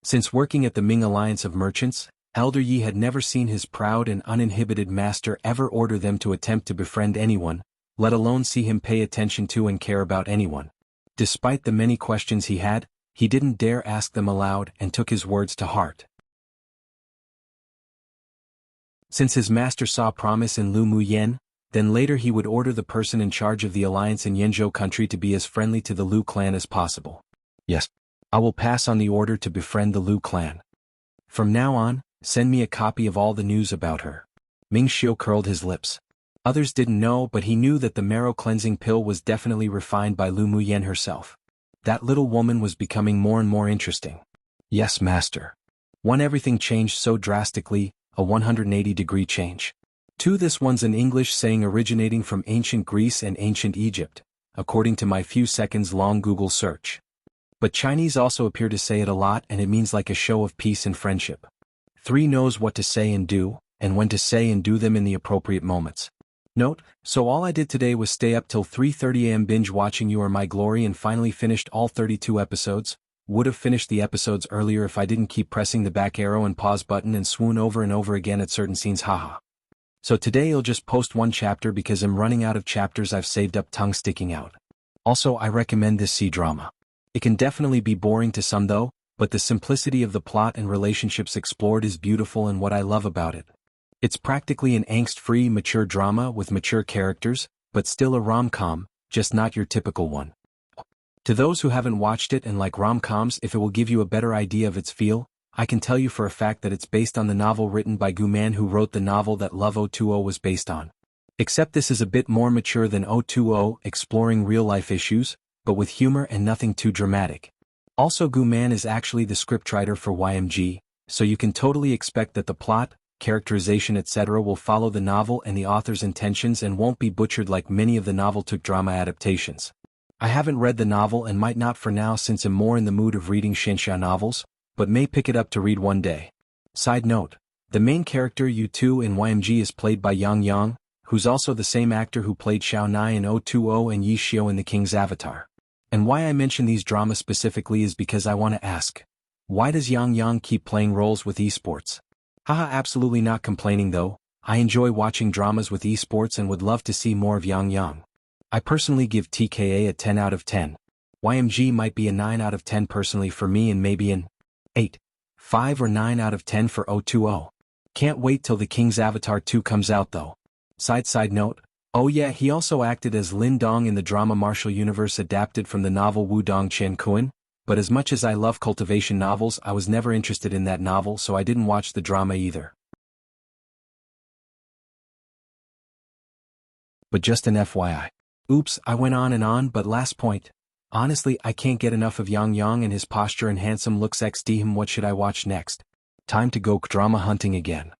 Since working at the Ming Alliance of Merchants, Elder Yi had never seen his proud and uninhibited master ever order them to attempt to befriend anyone, let alone see him pay attention to and care about anyone. Despite the many questions he had, he didn't dare ask them aloud and took his words to heart. Since his master saw promise in Lu Muyen, then later he would order the person in charge of the alliance in Yenzhou country to be as friendly to the Lu clan as possible. "Yes. I will pass on the order to befriend the Lu clan. From now on, send me a copy of all the news about her." Ming Xiu curled his lips. Others didn't know, but he knew that the marrow cleansing pill was definitely refined by Lu Muyen herself. That little woman was becoming more and more interesting. "Yes, master." One, everything changed so drastically, a 180-degree change. Two, this one's an English saying originating from ancient Greece and ancient Egypt, according to my few seconds-long Google search. But Chinese also appear to say it a lot, and it means like a show of peace and friendship. Three, knows what to say and do, and when to say and do them in the appropriate moments. Note, so all I did today was stay up till 3:30 a.m. binge watching You Are My Glory and finally finished all 32 episodes. Would have finished the episodes earlier if I didn't keep pressing the back arrow and pause button and swoon over and over again at certain scenes, haha. So today I'll just post one chapter because I'm running out of chapters I've saved up, tongue sticking out. Also, I recommend this C-drama. It can definitely be boring to some though, but the simplicity of the plot and relationships explored is beautiful and what I love about it. It's practically an angst-free, mature drama with mature characters, but still a rom-com, just not your typical one. To those who haven't watched it and like rom-coms, if it will give you a better idea of its feel, I can tell you for a fact that it's based on the novel written by Gu Man, who wrote the novel that Love 020 was based on. Except this is a bit more mature than 020, exploring real-life issues, but with humor and nothing too dramatic. Also, Gu Man is actually the scriptwriter for YMG, so you can totally expect that the plot, characterization etc. will follow the novel and the author's intentions and won't be butchered like many of the novel-took drama adaptations. I haven't read the novel and might not for now since I'm more in the mood of reading Xianxia novels, but may pick it up to read one day. Side note, the main character Yu2 in YMG is played by Yang Yang, who's also the same actor who played Xiao Nai in 020 and Yi Xiao in The King's Avatar. And why I mention these dramas specifically is because I want to ask, why does Yang Yang keep playing roles with esports? Haha, absolutely not complaining though. I enjoy watching dramas with esports and would love to see more of Yang Yang. I personally give TKA a 10 out of 10. YMG might be a 9 out of 10 personally for me and maybe an 8, 5 or 9 out of 10 for 020. Can't wait till The King's Avatar 2 comes out though. Side note, oh yeah, he also acted as Lin Dong in the drama Martial Universe adapted from the novel Wu Dong Chen Kuan, but as much as I love cultivation novels, I was never interested in that novel, so I didn't watch the drama either. But just an FYI. Oops, I went on and on, but last point. Honestly, I can't get enough of Yang Yang and his posture and handsome looks XD him. What should I watch next? Time to go drama hunting again.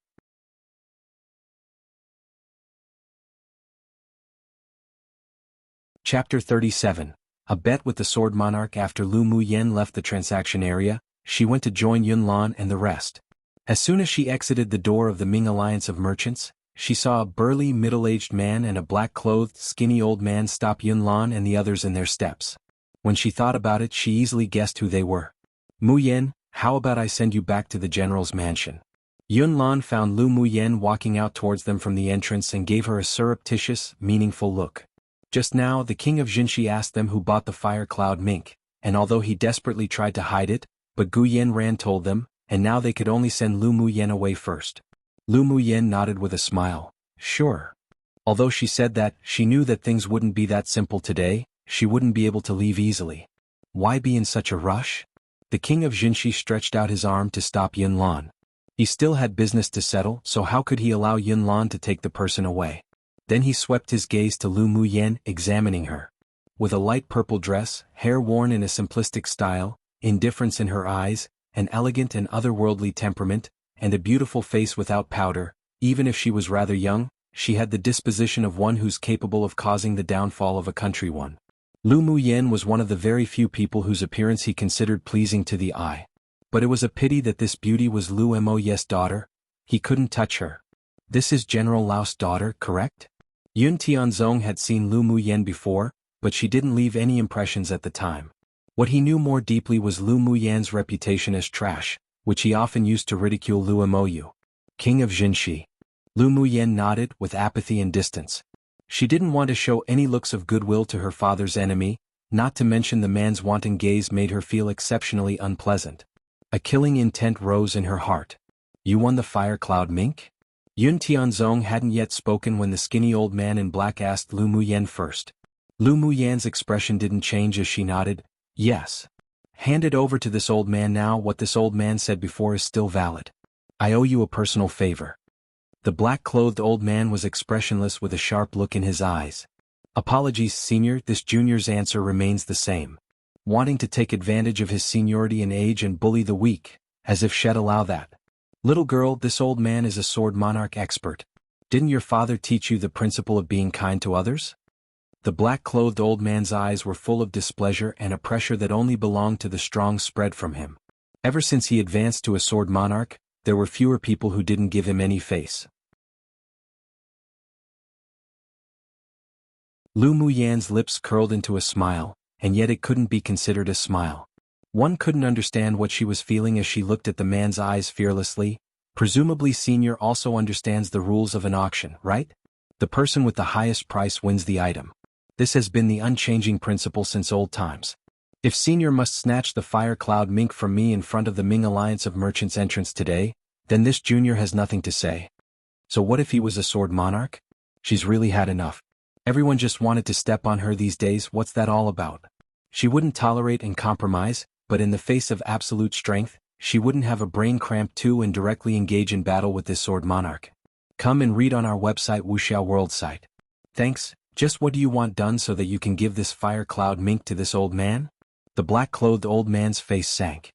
Chapter 37. A bet with the Sword Monarch. After Lu Muyen left the transaction area, she went to join Yun Lan and the rest. As soon as she exited the door of the Ming Alliance of Merchants, she saw a burly middle-aged man and a black-clothed, skinny old man stop Yun Lan and the others in their steps. When she thought about it, she easily guessed who they were. Muyen, how about I send you back to the general's mansion? Yun Lan found Lu Muyen walking out towards them from the entrance and gave her a surreptitious, meaningful look. Just now, the king of Jinshi asked them who bought the fire cloud mink, and although he desperately tried to hide it, but Gu Yanran told them, and now they could only send Lu Muyen away first. Lu Muyen nodded with a smile. Sure. Although she said that, she knew that things wouldn't be that simple today. She wouldn't be able to leave easily. Why be in such a rush? The king of Jinshi stretched out his arm to stop Yun Lan. He still had business to settle, so how could he allow Yun Lan to take the person away? Then he swept his gaze to Lu Muyen, examining her. With a light purple dress, hair worn in a simplistic style, indifference in her eyes, an elegant and otherworldly temperament, and a beautiful face without powder, even if she was rather young, she had the disposition of one who's capable of causing the downfall of a country one. Lu Muyen was one of the very few people whose appearance he considered pleasing to the eye. But it was a pity that this beauty was Lu Mo's daughter. He couldn't touch her. This is General Lao's daughter, correct? Yun Tianzong had seen Lu Muyen before, but she didn't leave any impressions at the time. What he knew more deeply was Lu Muyen's reputation as trash, which he often used to ridicule Lu Mo, king of Jinshi. Lu Muyen nodded with apathy and distance. She didn't want to show any looks of goodwill to her father's enemy, not to mention the man's wanton gaze made her feel exceptionally unpleasant. A killing intent rose in her heart. You won the fire cloud mink? Yun Tianzong hadn't yet spoken when the skinny old man in black asked Lu Muyen first. Lu Muyen's expression didn't change as she nodded. Yes. Hand it over to this old man now. What this old man said before is still valid. I owe you a personal favor. The black-clothed old man was expressionless with a sharp look in his eyes. Apologies, senior. This junior's answer remains the same. Wanting to take advantage of his seniority and age and bully the weak, as if she'd allow that. Little girl, this old man is a sword monarch expert. Didn't your father teach you the principle of being kind to others? The black-clothed old man's eyes were full of displeasure and a pressure that only belonged to the strong spread from him. Ever since he advanced to a sword monarch, there were fewer people who didn't give him any face. Lu Muyen's lips curled into a smile, and yet it couldn't be considered a smile. One couldn't understand what she was feeling as she looked at the man's eyes fearlessly. Presumably senior also understands the rules of an auction, right? The person with the highest price wins the item. This has been the unchanging principle since old times. If senior must snatch the fire cloud mink from me in front of the Ming Alliance of Merchants entrance today, then this junior has nothing to say. So what if he was a sword monarch? She's really had enough. Everyone just wanted to step on her these days. What's that all about? She wouldn't tolerate and compromise, but in the face of absolute strength, she wouldn't have a brain cramp too and directly engage in battle with this sword monarch. Come and read on our website Wuxia World site. Thanks. Just what do you want done so that you can give this fire cloud mink to this old man? The black-clothed old man's face sank.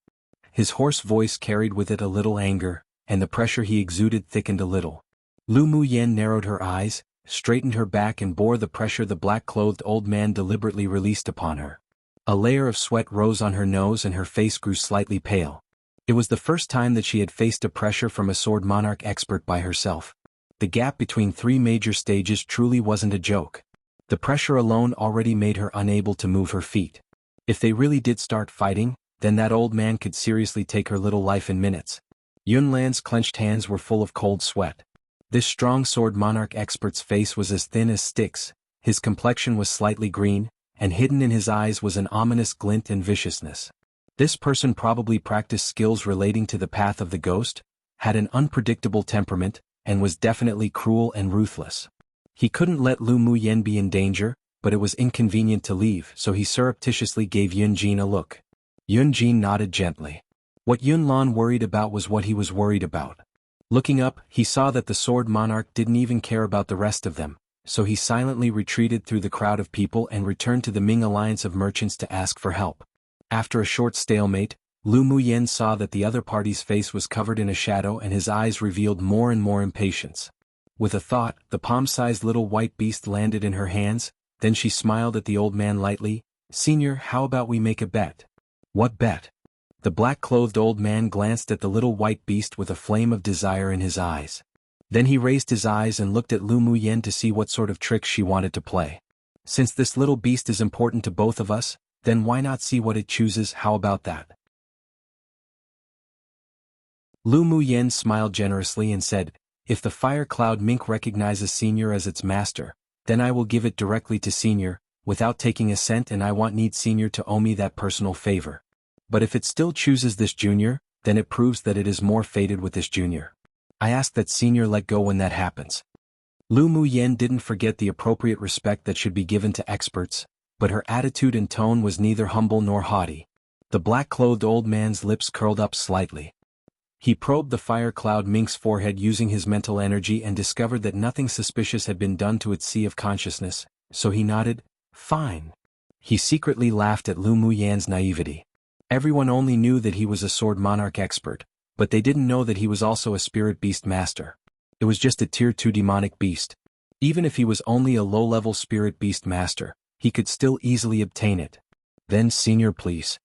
His hoarse voice carried with it a little anger, and the pressure he exuded thickened a little. Lu Muyen narrowed her eyes, straightened her back and bore the pressure the black-clothed old man deliberately released upon her. A layer of sweat rose on her nose and her face grew slightly pale. It was the first time that she had faced a pressure from a sword monarch expert by herself. The gap between 3 major stages truly wasn't a joke. The pressure alone already made her unable to move her feet. If they really did start fighting, then that old man could seriously take her little life in minutes. Yunlan's clenched hands were full of cold sweat. This strong sword monarch expert's face was as thin as sticks, his complexion was slightly green, and hidden in his eyes was an ominous glint and viciousness. This person probably practiced skills relating to the path of the ghost, had an unpredictable temperament, and was definitely cruel and ruthless. He couldn't let Lu Muyen be in danger, but it was inconvenient to leave, so he surreptitiously gave Yunjin a look. Yunjin nodded gently. What Yunlan worried about was what he was worried about. Looking up, he saw that the sword monarch didn't even care about the rest of them, so he silently retreated through the crowd of people and returned to the Ming Alliance of Merchants to ask for help. After a short stalemate, Lu Muyen saw that the other party's face was covered in a shadow and his eyes revealed more and more impatience. With a thought, the palm-sized little white beast landed in her hands, then she smiled at the old man lightly. "Senior, how about we make a bet?" "What bet?" The black-clothed old man glanced at the little white beast with a flame of desire in his eyes. Then he raised his eyes and looked at Lu Muyen to see what sort of tricks she wanted to play. "Since this little beast is important to both of us, then why not see what it chooses? How about that?" Lu Muyen smiled generously and said, "If the fire cloud mink recognizes Senior as its master, then I will give it directly to Senior, without taking a cent, and I need Senior to owe me that personal favor. But if it still chooses this junior, then it proves that it is more fated with this junior. I ask that Senior let go when that happens." Lu Muyen didn't forget the appropriate respect that should be given to experts, but her attitude and tone was neither humble nor haughty. The black-clothed old man's lips curled up slightly. He probed the fire cloud mink's forehead using his mental energy and discovered that nothing suspicious had been done to its sea of consciousness, so he nodded. "Fine." He secretly laughed at Lu Muyen's naivety. Everyone only knew that he was a sword monarch expert, but they didn't know that he was also a spirit beast master. It was just a tier 2 demonic beast. Even if he was only a low-level spirit beast master, he could still easily obtain it. "Then Senior, please."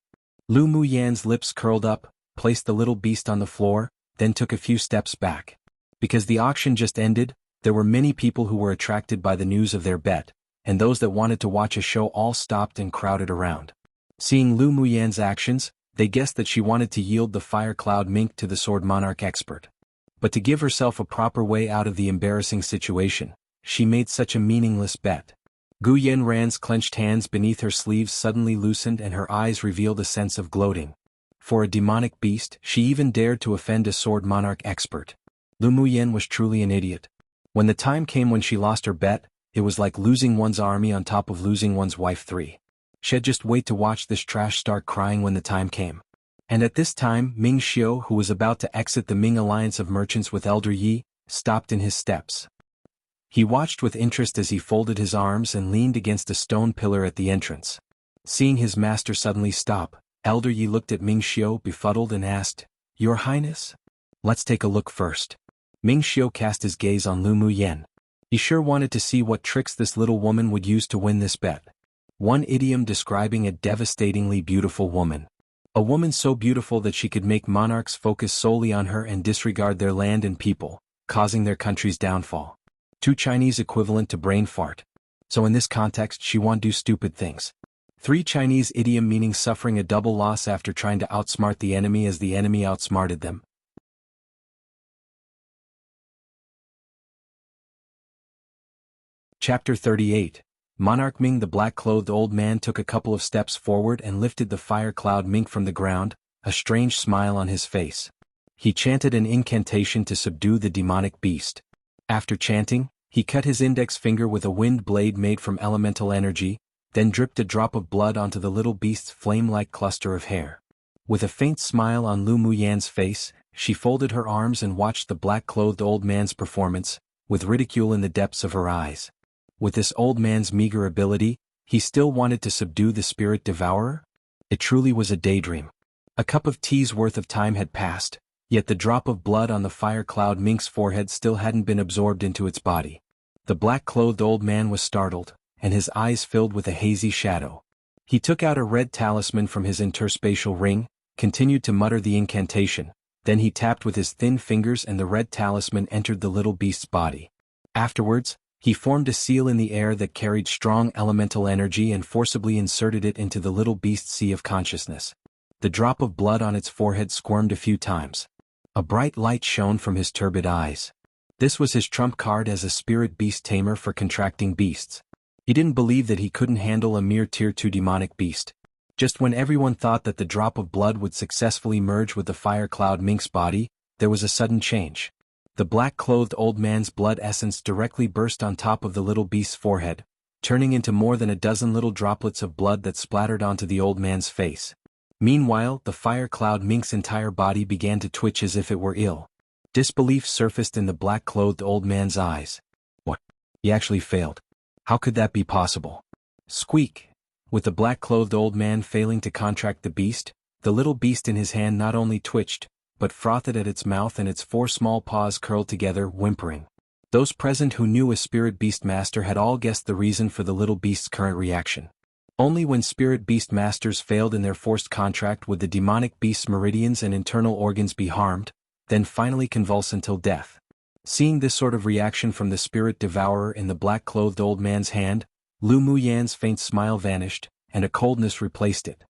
Lu Muyen's lips curled up, placed the little beast on the floor, then took a few steps back. Because the auction just ended, there were many people who were attracted by the news of their bet, and those that wanted to watch a show all stopped and crowded around. Seeing Lu Muyen's actions, they guessed that she wanted to yield the fire cloud mink to the sword monarch expert. But to give herself a proper way out of the embarrassing situation, she made such a meaningless bet. Gu Yanran's clenched hands beneath her sleeves suddenly loosened and her eyes revealed a sense of gloating. For a demonic beast, she even dared to offend a sword monarch expert. Lu Muyen was truly an idiot. When the time came when she lost her bet, it was like losing one's army on top of losing one's wife 3. She'd just wait to watch this trash start crying when the time came. And at this time, Ming Xiu, who was about to exit the Ming Alliance of Merchants with Elder Yi, stopped in his steps. He watched with interest as he folded his arms and leaned against a stone pillar at the entrance. Seeing his master suddenly stop, Elder Yi looked at Ming Xiu befuddled and asked, "Your Highness? Let's take a look first." Ming Xiu cast his gaze on Lu Muyen. He sure wanted to see what tricks this little woman would use to win this bet. One idiom describing a devastatingly beautiful woman. A woman so beautiful that she could make monarchs focus solely on her and disregard their land and people, causing their country's downfall. 2 Chinese equivalent to brain fart. So in this context she won't do stupid things. 3 Chinese idiom meaning suffering a double loss after trying to outsmart the enemy as the enemy outsmarted them. Chapter 38. Monarch Ming. The black-clothed old man took a couple of steps forward and lifted the fire cloud mink from the ground, a strange smile on his face. He chanted an incantation to subdue the demonic beast. After chanting, He cut his index finger with a wind blade made from elemental energy, then dripped a drop of blood onto the little beast's flame-like cluster of hair. With a faint smile on Lu Muyan's face, she folded her arms and watched the black-clothed old man's performance, with ridicule in the depths of her eyes. With this old man's meager ability, he still wanted to subdue the spirit devourer? It truly was a daydream. A cup of tea's worth of time had passed, yet the drop of blood on the fire-cloud mink's forehead still hadn't been absorbed into its body. The black-clothed old man was startled, and his eyes filled with a hazy shadow. He took out a red talisman from his interspatial ring, continued to mutter the incantation, then he tapped with his thin fingers and the red talisman entered the little beast's body. Afterwards, he formed a seal in the air that carried strong elemental energy and forcibly inserted it into the little beast's sea of consciousness. The drop of blood on its forehead squirmed a few times. A bright light shone from his turbid eyes. This was his trump card as a spirit beast tamer for contracting beasts. He didn't believe that he couldn't handle a mere tier 2 demonic beast. Just when everyone thought that the drop of blood would successfully merge with the fire cloud mink's body, there was a sudden change. The black-clothed old man's blood essence directly burst on top of the little beast's forehead, turning into more than a dozen little droplets of blood that splattered onto the old man's face. Meanwhile, the fire cloud mink's entire body began to twitch as if it were ill. Disbelief surfaced in the black-clothed old man's eyes. What? He actually failed. How could that be possible? Squeak! With the black-clothed old man failing to contract the beast, the little beast in his hand not only twitched, but frothed at its mouth and its 4 small paws curled together, whimpering. Those present who knew a spirit beast master had all guessed the reason for the little beast's current reaction. Only when spirit beast masters failed in their forced contract would the demonic beast's meridians and internal organs be harmed, then finally convulse until death. Seeing this sort of reaction from the spirit devourer in the black-clothed old man's hand, Lu Muyan's faint smile vanished, and a coldness replaced it.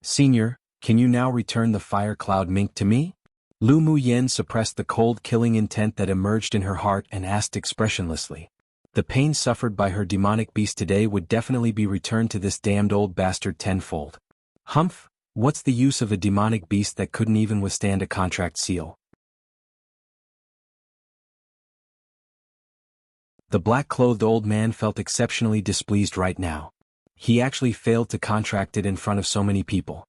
"Senior, can you now return the fire cloud mink to me?" Lu Muyan suppressed the cold killing intent that emerged in her heart and asked expressionlessly. The pain suffered by her demonic beast today would definitely be returned to this damned old bastard tenfold. Humph, what's the use of a demonic beast that couldn't even withstand a contract seal? The black-clothed old man felt exceptionally displeased right now. He actually failed to contract it in front of so many people.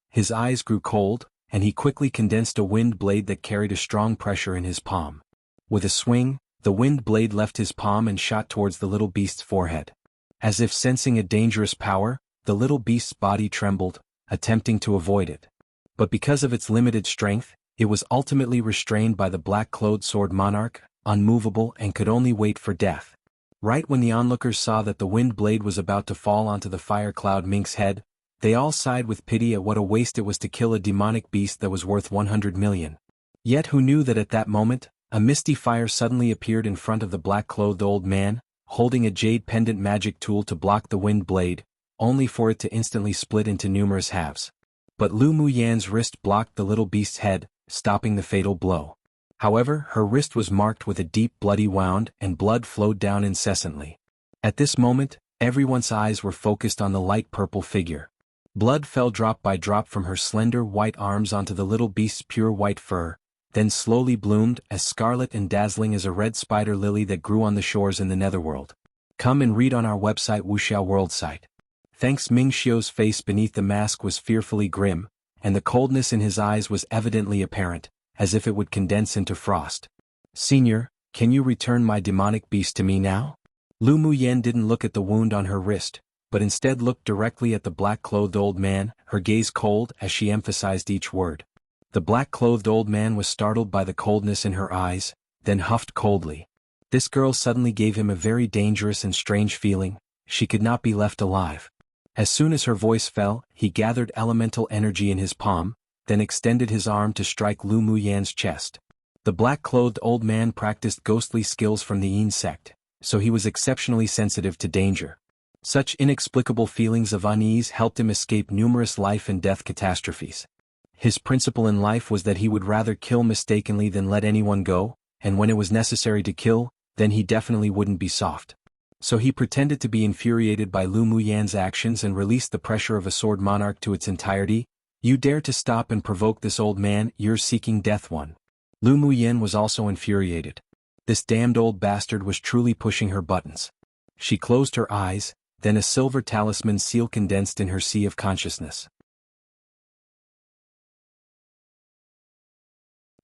His eyes grew cold, and he quickly condensed a wind blade that carried a strong pressure in his palm. With a swing, the wind blade left his palm and shot towards the little beast's forehead. As if sensing a dangerous power, the little beast's body trembled, attempting to avoid it. But because of its limited strength, it was ultimately restrained by the black-clothed sword monarch, unmovable and could only wait for death. Right when the onlookers saw that the wind blade was about to fall onto the fire cloud mink's head, they all sighed with pity at what a waste it was to kill a demonic beast that was worth 100 million. Yet who knew that at that moment, a misty fire suddenly appeared in front of the black-clothed old man, holding a jade pendant magic tool to block the wind blade, only for it to instantly split into numerous halves. But Lu Muyan's wrist blocked the little beast's head, stopping the fatal blow. However, her wrist was marked with a deep bloody wound and blood flowed down incessantly. At this moment, everyone's eyes were focused on the light purple figure. Blood fell drop by drop from her slender white arms onto the little beast's pure white fur, then slowly bloomed as scarlet and dazzling as a red spider lily that grew on the shores in the netherworld. Come and read on our website Wuxia World site. Thanks. Ming Xiu's face beneath the mask was fearfully grim, and the coldness in his eyes was evidently apparent, as if it would condense into frost. "Senior, can you return my demonic beast to me now?" Lu Muyan didn't look at the wound on her wrist, but instead looked directly at the black-clothed old man, her gaze cold as she emphasized each word. The black-clothed old man was startled by the coldness in her eyes, then huffed coldly. This girl suddenly gave him a very dangerous and strange feeling. She could not be left alive. As soon as her voice fell, he gathered elemental energy in his palm, then extended his arm to strike Lu Muyan's chest. The black-clothed old man practiced ghostly skills from the Yin sect, so he was exceptionally sensitive to danger. Such inexplicable feelings of unease helped him escape numerous life and death catastrophes. His principle in life was that he would rather kill mistakenly than let anyone go, and when it was necessary to kill, then he definitely wouldn't be soft. So he pretended to be infuriated by Lu Muyan's actions and released the pressure of a sword monarch to its entirety. "You dare to stop and provoke this old man, you're seeking death one." Lu Muyan was also infuriated. This damned old bastard was truly pushing her buttons. She closed her eyes, then a silver talisman seal condensed in her sea of consciousness.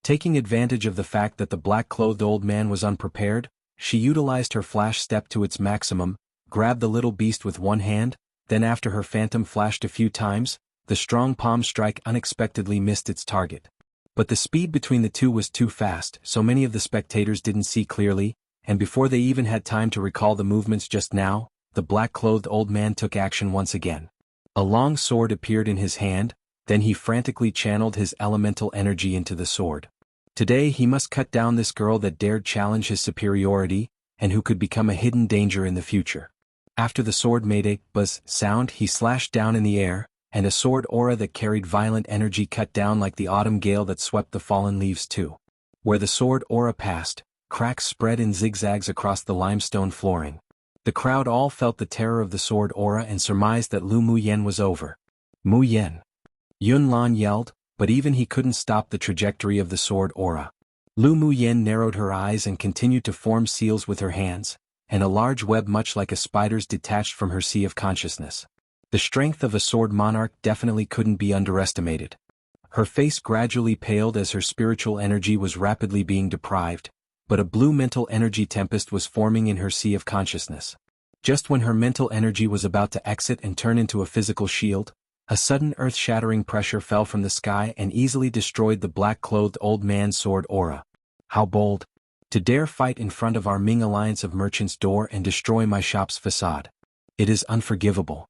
Taking advantage of the fact that the black-clothed old man was unprepared, she utilized her flash step to its maximum, grabbed the little beast with one hand, then after her phantom flashed a few times, the strong palm strike unexpectedly missed its target. But the speed between the two was too fast, so many of the spectators didn't see clearly, and before they even had time to recall the movements just now, the black-clothed old man took action once again. A long sword appeared in his hand, then he frantically channeled his elemental energy into the sword. Today he must cut down this girl that dared challenge his superiority, and who could become a hidden danger in the future. After the sword made a buzz sound, he slashed down in the air, and a sword aura that carried violent energy cut down like the autumn gale that swept the fallen leaves too. Where the sword aura passed, cracks spread in zigzags across the limestone flooring. The crowd all felt the terror of the sword aura and surmised that Lu Muyen was over. Muyen! Yun Lan yelled, but even he couldn't stop the trajectory of the sword aura. Lu Muyen narrowed her eyes and continued to form seals with her hands, and a large web much like a spider's detached from her sea of consciousness. The strength of a sword monarch definitely couldn't be underestimated. Her face gradually paled as her spiritual energy was rapidly being deprived, but a blue mental energy tempest was forming in her sea of consciousness. Just when her mental energy was about to exit and turn into a physical shield, a sudden earth-shattering pressure fell from the sky and easily destroyed the black-clothed old man's sword aura. How bold! To dare fight in front of our Ming Alliance of Merchants' door and destroy my shop's facade. It is unforgivable.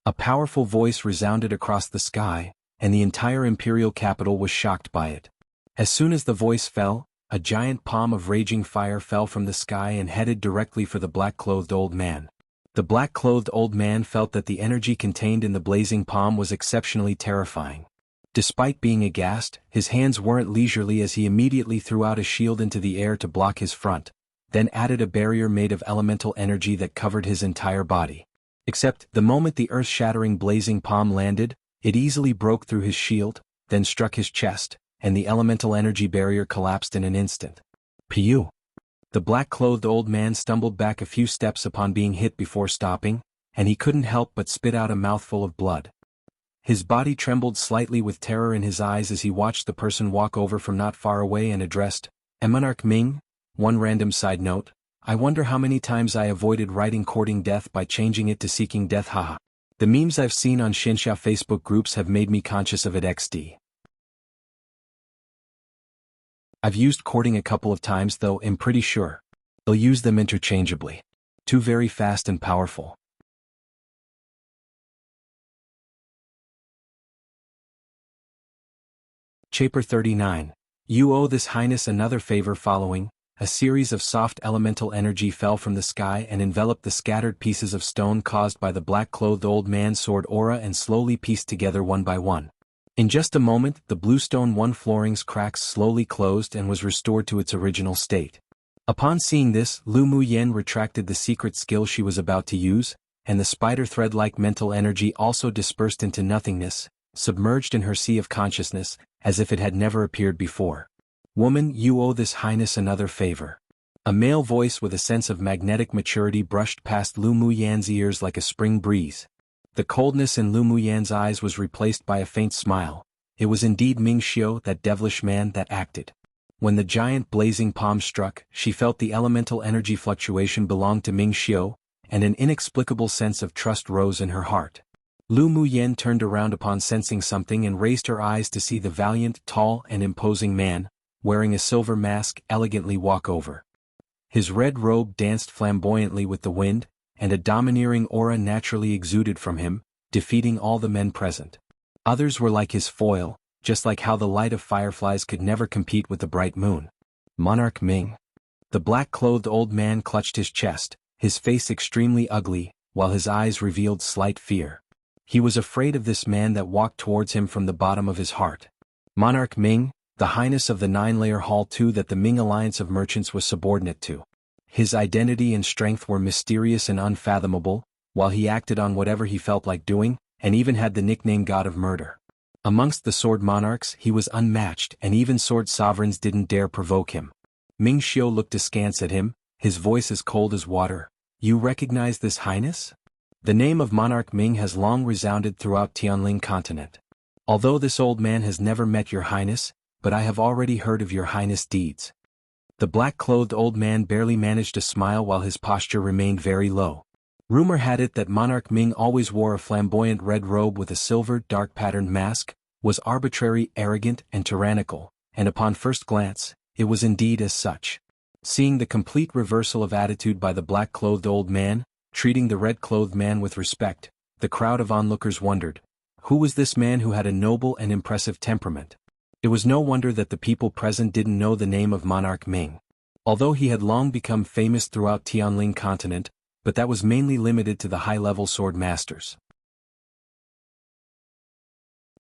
A powerful voice resounded across the sky, and the entire imperial capital was shocked by it. As soon as the voice fell, a giant palm of raging fire fell from the sky and headed directly for the black-clothed old man. The black-clothed old man felt that the energy contained in the blazing palm was exceptionally terrifying. Despite being aghast, his hands weren't leisurely as he immediately threw out a shield into the air to block his front, then added a barrier made of elemental energy that covered his entire body. Except, the moment the earth-shattering blazing palm landed, it easily broke through his shield, then struck his chest, and the elemental energy barrier collapsed in an instant. Piu! The black-clothed old man stumbled back a few steps upon being hit before stopping, and he couldn't help but spit out a mouthful of blood. His body trembled slightly with terror in his eyes as he watched the person walk over from not far away and addressed, "Monarch Ming?" One random side note, I wonder how many times I avoided writing courting death by changing it to seeking death, haha. The memes I've seen on Xinsha Facebook groups have made me conscious of it XD. I've used courting a couple of times though, I'm pretty sure. They'll use them interchangeably. Too very fast and powerful. Chapter 39. You owe this highness another favor. Following, a series of soft elemental energy fell from the sky and enveloped the scattered pieces of stone caused by the black-clothed old man's sword aura and slowly pieced together one by one. In just a moment, the bluestone one flooring's cracks slowly closed and was restored to its original state. Upon seeing this, Lu Muyen retracted the secret skill she was about to use, and the spider thread-like mental energy also dispersed into nothingness, submerged in her sea of consciousness, as if it had never appeared before. Woman, you owe this highness another favor. A male voice with a sense of magnetic maturity brushed past Lu Muyen's ears like a spring breeze. The coldness in Lu Muyen's eyes was replaced by a faint smile. It was indeed Ming Xiu, that devilish man, that acted. When the giant blazing palm struck, she felt the elemental energy fluctuation belonged to Ming Xiu, and an inexplicable sense of trust rose in her heart. Lu Muyen turned around upon sensing something and raised her eyes to see the valiant, tall, and imposing man, wearing a silver mask, elegantly walk over. His red robe danced flamboyantly with the wind, and a domineering aura naturally exuded from him, defeating all the men present. Others were like his foil, just like how the light of fireflies could never compete with the bright moon. Monarch Ming. The black-clothed old man clutched his chest, his face extremely ugly, while his eyes revealed slight fear. He was afraid of this man that walked towards him from the bottom of his heart. Monarch Ming, the highness of the nine-layer hall too that the Ming Alliance of Merchants was subordinate to. His identity and strength were mysterious and unfathomable, while he acted on whatever he felt like doing, and even had the nickname God of Murder. Amongst the sword monarchs he was unmatched, and even sword sovereigns didn't dare provoke him. Ming Xiu looked askance at him, his voice as cold as water. You recognize this highness? The name of monarch Ming has long resounded throughout Tianling continent. Although this old man has never met your highness, but I have already heard of your highness' deeds. The black-clothed old man barely managed to smile while his posture remained very low. Rumor had it that monarch Ming always wore a flamboyant red robe with a silver, dark-patterned mask, was arbitrary, arrogant, and tyrannical, and upon first glance, it was indeed as such. Seeing the complete reversal of attitude by the black-clothed old man, treating the red-clothed man with respect, the crowd of onlookers wondered, who was this man who had a noble and impressive temperament? It was no wonder that the people present didn't know the name of monarch Ming. Although he had long become famous throughout Tianling continent, but that was mainly limited to the high-level sword masters.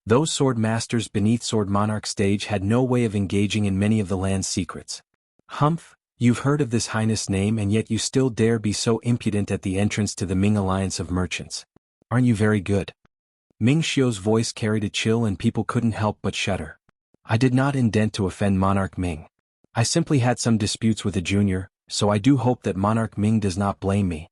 Those sword masters beneath Sword Monarch stage had no way of engaging in many of the land's secrets. Humph, you've heard of this highness name and yet you still dare be so impudent at the entrance to the Ming Alliance of Merchants. Aren't you very good? Ming Xiu's voice carried a chill and people couldn't help but shudder. I did not intend to offend Monarch Ming. I simply had some disputes with a junior, so I do hope that Monarch Ming does not blame me.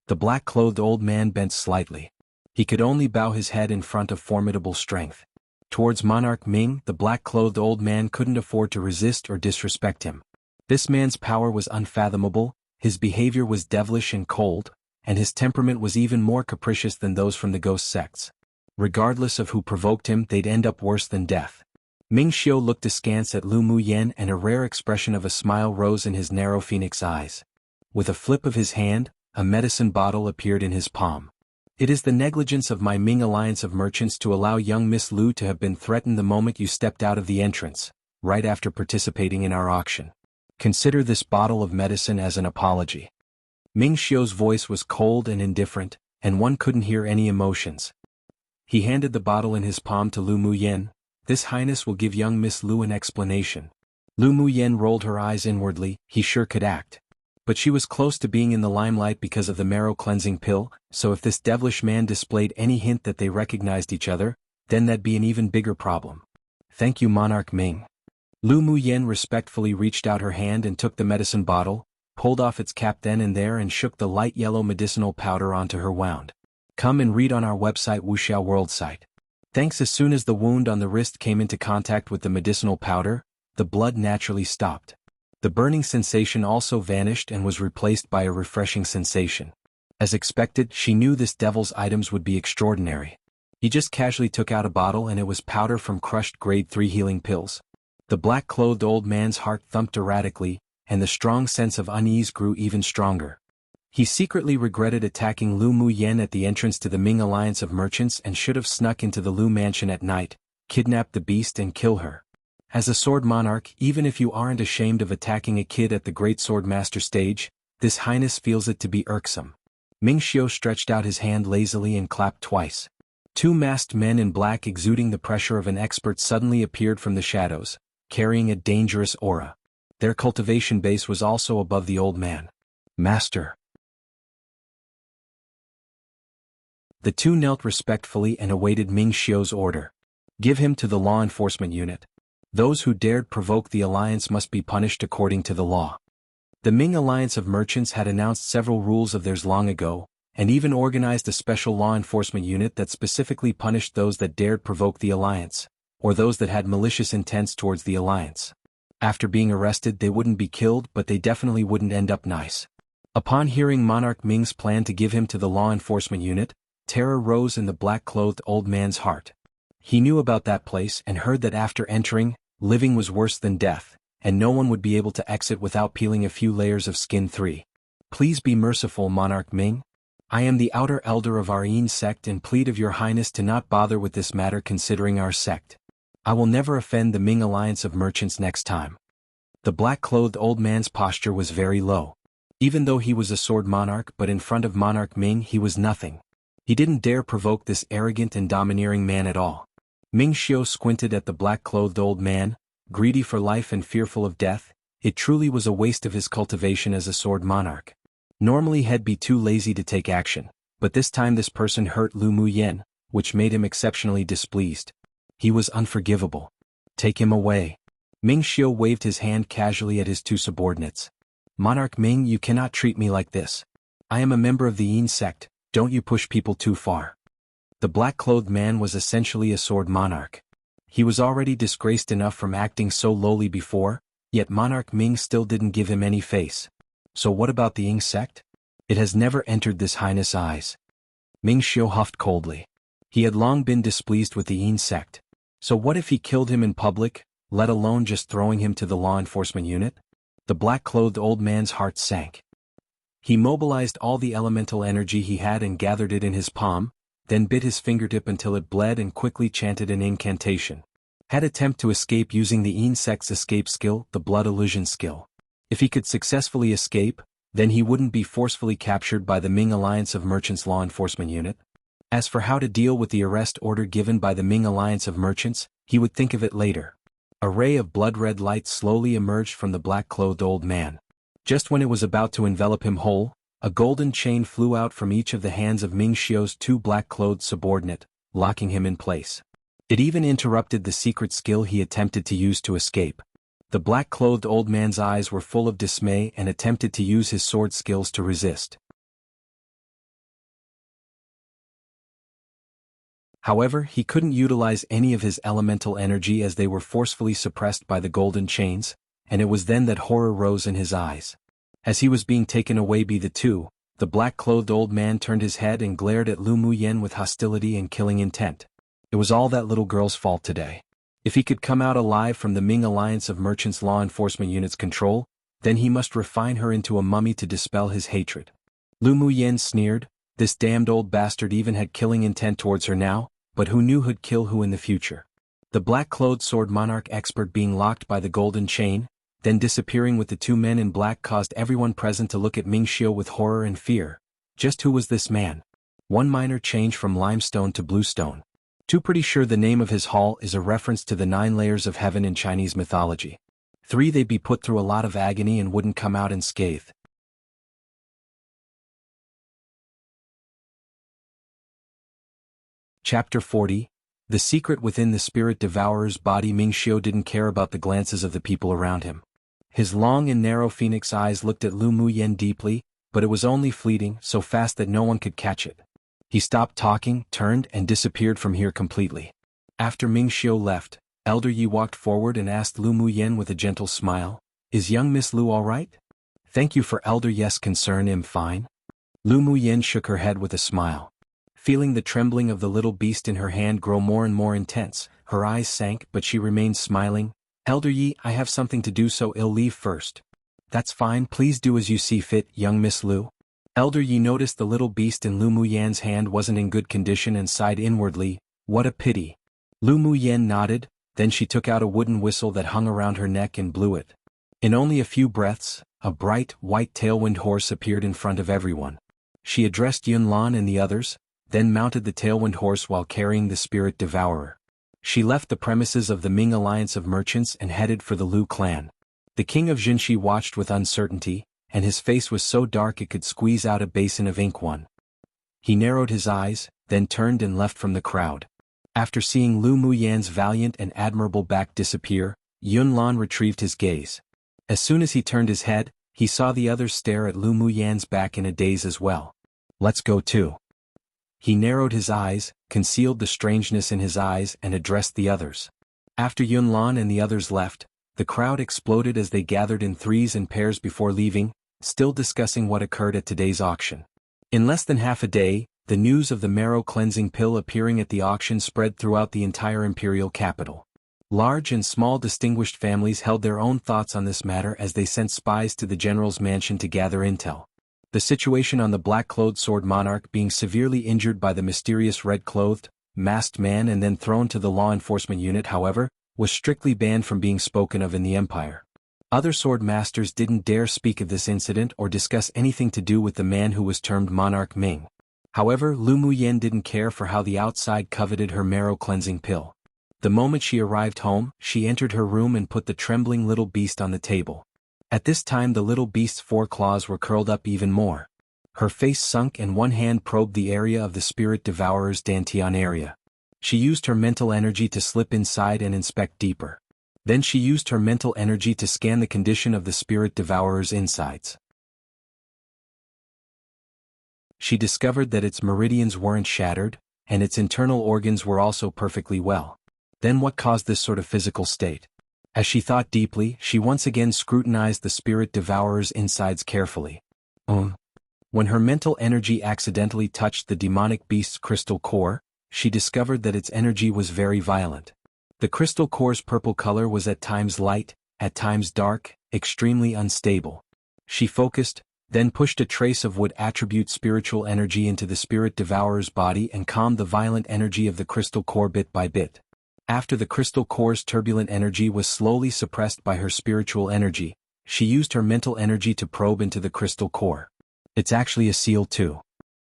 The black-clothed old man bent slightly. He could only bow his head in front of formidable strength. Towards monarch Ming, the black-clothed old man couldn't afford to resist or disrespect him. This man's power was unfathomable, his behavior was devilish and cold, and his temperament was even more capricious than those from the ghost sects. Regardless of who provoked him, they'd end up worse than death. Ming Xiu looked askance at Lu Muyen and a rare expression of a smile rose in his narrow phoenix eyes. With a flip of his hand, a medicine bottle appeared in his palm. It is the negligence of my Ming Alliance of Merchants to allow young Miss Lu to have been threatened the moment you stepped out of the entrance, right after participating in our auction. Consider this bottle of medicine as an apology. Ming Xiu's voice was cold and indifferent, and one couldn't hear any emotions. He handed the bottle in his palm to Lu Muyen. This highness will give young Miss Lu an explanation. Lu Muyen rolled her eyes inwardly, he sure could act. But she was close to being in the limelight because of the marrow cleansing pill, so if this devilish man displayed any hint that they recognized each other, then that'd be an even bigger problem. Thank you, Monarch Ming. Lu Muyen respectfully reached out her hand and took the medicine bottle, pulled off its cap then and there and shook the light yellow medicinal powder onto her wound. Come and read on our website Wuxia World site. Thanks. As soon as the wound on the wrist came into contact with the medicinal powder, the blood naturally stopped. The burning sensation also vanished and was replaced by a refreshing sensation. As expected, she knew this devil's items would be extraordinary. He just casually took out a bottle and it was powder from crushed grade 3 healing pills. The black-clothed old man's heart thumped erratically, and the strong sense of unease grew even stronger. He secretly regretted attacking Lu Muyen at the entrance to the Ming Alliance of Merchants and should have snuck into the Lu mansion at night, kidnapped the beast and kill her. As a sword monarch, even if you aren't ashamed of attacking a kid at the great sword master stage, this highness feels it to be irksome. Ming Xiu stretched out his hand lazily and clapped twice. Two masked men in black exuding the pressure of an expert suddenly appeared from the shadows, carrying a dangerous aura. Their cultivation base was also above the old man. Master. The two knelt respectfully and awaited Ming Xiu's order. Give him to the law enforcement unit. Those who dared provoke the alliance must be punished according to the law. The Ming Alliance of Merchants had announced several rules of theirs long ago, and even organized a special law enforcement unit that specifically punished those that dared provoke the alliance, or those that had malicious intents towards the alliance. After being arrested, they wouldn't be killed, but they definitely wouldn't end up nice. Upon hearing Monarch Ming's plan to give him to the law enforcement unit, terror rose in the black-clothed old man's heart. He knew about that place and heard that after entering, living was worse than death, and no one would be able to exit without peeling a few layers of skin. 3. Please be merciful, Monarch Ming. I am the outer elder of our Yin sect and plead of your highness to not bother with this matter considering our sect. I will never offend the Ming Alliance of Merchants next time. The black-clothed old man's posture was very low. Even though he was a sword monarch, but in front of Monarch Ming he was nothing. He didn't dare provoke this arrogant and domineering man at all. Ming Xiu squinted at the black-clothed old man, greedy for life and fearful of death. It truly was a waste of his cultivation as a sword monarch. Normally he'd be too lazy to take action, but this time this person hurt Lu Muyen, which made him exceptionally displeased. He was unforgivable. Take him away. Ming Xiu waved his hand casually at his two subordinates. Monarch Ming, you cannot treat me like this. I am a member of the Yin sect, don't you push people too far. The black-clothed man was essentially a sword monarch. He was already disgraced enough from acting so lowly before, yet Monarch Ming still didn't give him any face. So what about the Yin sect? It has never entered this highness' eyes. Ming Xiu huffed coldly. He had long been displeased with the Yin sect. So what if he killed him in public, let alone just throwing him to the law enforcement unit? The black-clothed old man's heart sank. He mobilized all the elemental energy he had and gathered it in his palm, then bit his fingertip until it bled and quickly chanted an incantation. Had attempt to escape using the Yin sect's escape skill, the blood illusion skill. If he could successfully escape, then he wouldn't be forcefully captured by the Ming Alliance of Merchants law enforcement unit. As for how to deal with the arrest order given by the Ming Alliance of Merchants, he would think of it later. A ray of blood-red light slowly emerged from the black-clothed old man. Just when it was about to envelop him whole, a golden chain flew out from each of the hands of Ming Xiu's two black-clothed subordinate, locking him in place. It even interrupted the secret skill he attempted to use to escape. The black-clothed old man's eyes were full of dismay and attempted to use his sword skills to resist. However, he couldn't utilize any of his elemental energy as they were forcefully suppressed by the golden chains, and it was then that horror rose in his eyes. As he was being taken away by the two, the black-clothed old man turned his head and glared at Lu Muyen with hostility and killing intent. It was all that little girl's fault today. If he could come out alive from the Ming Alliance of Merchants law enforcement unit's control, then he must refine her into a mummy to dispel his hatred. Lu Muyen sneered, this damned old bastard even had killing intent towards her now, but who knew who'd kill who in the future. The black-clothed sword monarch expert being locked by the golden chain, then disappearing with the two men in black caused everyone present to look at Ming Xiu with horror and fear. Just who was this man? One minor change from limestone to bluestone. Too pretty sure the name of his hall is a reference to the 9 layers of heaven in Chinese mythology. 3 they'd be put through a lot of agony and wouldn't come out unscathed. Chapter 40. The secret within the spirit devourer's body. Ming Xiu didn't care about the glances of the people around him. His long and narrow phoenix eyes looked at Lu Muyen deeply, but it was only fleeting, so fast that no one could catch it. He stopped talking, turned, and disappeared from here completely. After Ming Xiu left, Elder Yi walked forward and asked Lu Muyen with a gentle smile, "Is young Miss Lu all right?" "Thank you for Elder Yes concern, I'm fine." Lu Muyen shook her head with a smile. Feeling the trembling of the little beast in her hand grow more and more intense, her eyes sank but she remained smiling. "Elder Yi, I have something to do so I'll leave first." "That's fine, please do as you see fit, young Miss Lu." Elder Yi noticed the little beast in Lu Muyen's hand wasn't in good condition and sighed inwardly, "What a pity." Lu Muyen nodded, then she took out a wooden whistle that hung around her neck and blew it. In only a few breaths, a bright, white tailwind horse appeared in front of everyone. She addressed Yunlan and the others, then mounted the tailwind horse while carrying the spirit devourer. She left the premises of the Ming Alliance of Merchants and headed for the Lu clan. The king of Jinshi watched with uncertainty, and his face was so dark it could squeeze out a basin of ink. He narrowed his eyes, then turned and left from the crowd. After seeing Lu Muyen's valiant and admirable back disappear, Yunlan retrieved his gaze. As soon as he turned his head, he saw the others stare at Lu Muyen's back in a daze as well. "Let's go too." He narrowed his eyes, concealed the strangeness in his eyes and addressed the others. After Yunlan and the others left, the crowd exploded as they gathered in threes and pairs before leaving, still discussing what occurred at today's auction. In less than half a day, the news of the marrow cleansing pill appearing at the auction spread throughout the entire imperial capital. Large and small distinguished families held their own thoughts on this matter as they sent spies to the general's mansion to gather intel. The situation on the black-clothed sword monarch being severely injured by the mysterious red-clothed, masked man and then thrown to the law enforcement unit, however, was strictly banned from being spoken of in the empire. Other sword masters didn't dare speak of this incident or discuss anything to do with the man who was termed Monarch Ming. However, Lu Muyen didn't care for how the outside coveted her marrow-cleansing pill. The moment she arrived home, she entered her room and put the trembling little beast on the table. At this time the little beast's 4 claws were curled up even more. Her face sunk and one hand probed the area of the spirit devourer's dantian area. She used her mental energy to slip inside and inspect deeper. Then she used her mental energy to scan the condition of the spirit devourer's insides. She discovered that its meridians weren't shattered, and its internal organs were also perfectly well. Then what caused this sort of physical state? As she thought deeply, she once again scrutinized the spirit devourer's insides carefully. When her mental energy accidentally touched the demonic beast's crystal core, she discovered that its energy was very violent. The crystal core's purple color was at times light, at times dark, extremely unstable. She focused, then pushed a trace of wood attribute spiritual energy into the spirit devourer's body and calmed the violent energy of the crystal core bit by bit. After the crystal core's turbulent energy was slowly suppressed by her spiritual energy, she used her mental energy to probe into the crystal core. It's actually a seal too.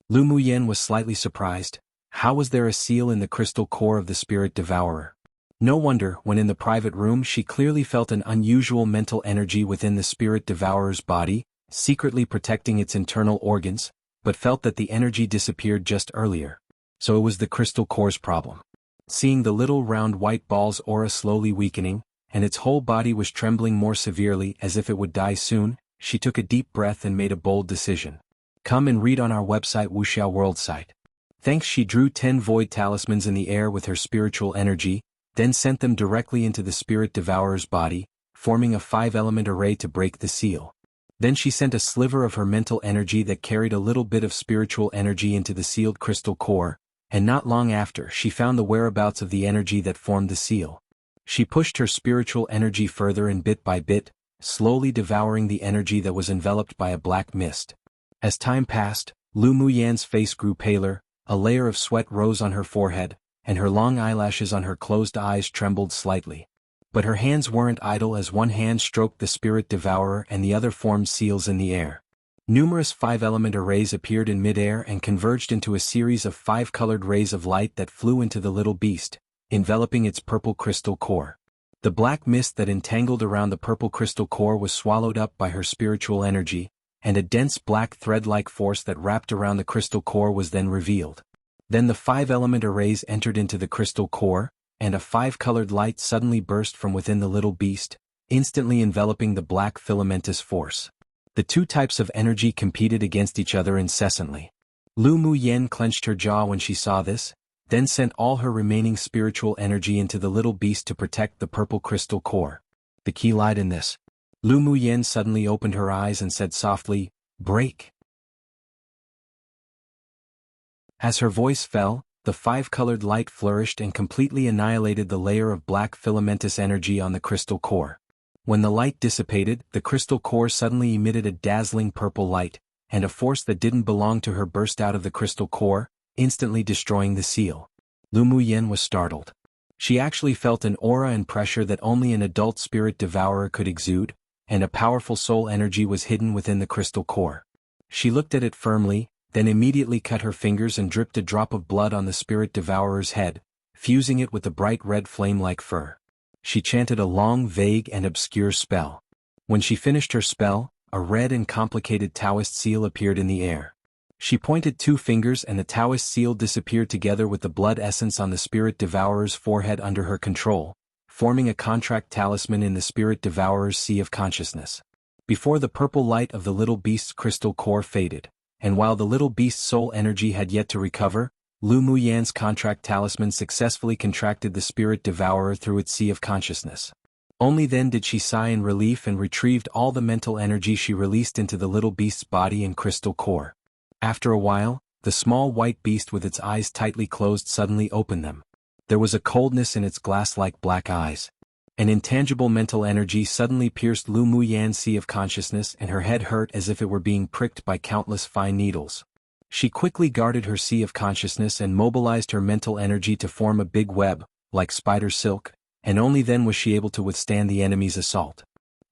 Lu Muyen was slightly surprised. How was there a seal in the crystal core of the spirit devourer? No wonder, when in the private room she clearly felt an unusual mental energy within the spirit devourer's body, secretly protecting its internal organs, but felt that the energy disappeared just earlier. So it was the crystal core's problem. Seeing the little round white ball's aura slowly weakening, and its whole body was trembling more severely as if it would die soon, she took a deep breath and made a bold decision. Come and read on our website Wuxia World site. Thanks. She drew 10 void talismans in the air with her spiritual energy, then sent them directly into the spirit devourer's body, forming a 5-element array to break the seal. Then she sent a sliver of her mental energy that carried a little bit of spiritual energy into the sealed crystal core, and not long after she found the whereabouts of the energy that formed the seal. She pushed her spiritual energy further and bit by bit, slowly devouring the energy that was enveloped by a black mist. As time passed, Lu Muyan's face grew paler, a layer of sweat rose on her forehead, and her long eyelashes on her closed eyes trembled slightly. But her hands weren't idle as one hand stroked the spirit devourer and the other formed seals in the air. Numerous 5-element arrays appeared in midair and converged into a series of 5-colored rays of light that flew into the little beast, enveloping its purple crystal core. The black mist that entangled around the purple crystal core was swallowed up by her spiritual energy, and a dense black thread-like force that wrapped around the crystal core was then revealed. Then the 5-element arrays entered into the crystal core, and a 5-colored light suddenly burst from within the little beast, instantly enveloping the black filamentous force. The two types of energy competed against each other incessantly. Lu Muyen clenched her jaw when she saw this, then sent all her remaining spiritual energy into the little beast to protect the purple crystal core. The key lied in this. Lu Muyen suddenly opened her eyes and said softly, "Break." As her voice fell, the 5-colored light flourished and completely annihilated the layer of black filamentous energy on the crystal core. When the light dissipated, the crystal core suddenly emitted a dazzling purple light, and a force that didn't belong to her burst out of the crystal core, instantly destroying the seal. Lu Muyen was startled. She actually felt an aura and pressure that only an adult spirit devourer could exude, and a powerful soul energy was hidden within the crystal core. She looked at it firmly, then immediately cut her fingers and dripped a drop of blood on the spirit devourer's head, fusing it with the bright red flame like fur. She chanted a long, vague and obscure spell. When she finished her spell, a red and complicated Taoist seal appeared in the air. She pointed 2 fingers and the Taoist seal disappeared together with the blood essence on the spirit devourer's forehead under her control, forming a contract talisman in the spirit devourer's sea of consciousness. Before the purple light of the little beast's crystal core faded, and while the little beast's soul energy had yet to recover, Lu Muyan's contract talisman successfully contracted the spirit devourer through its sea of consciousness. Only then did she sigh in relief and retrieved all the mental energy she released into the little beast's body and crystal core. After a while, the small white beast with its eyes tightly closed suddenly opened them. There was a coldness in its glass-like black eyes. An intangible mental energy suddenly pierced Lu Muyan's sea of consciousness and her head hurt as if it were being pricked by countless fine needles. She quickly guarded her sea of consciousness and mobilized her mental energy to form a big web, like spider silk, and only then was she able to withstand the enemy's assault.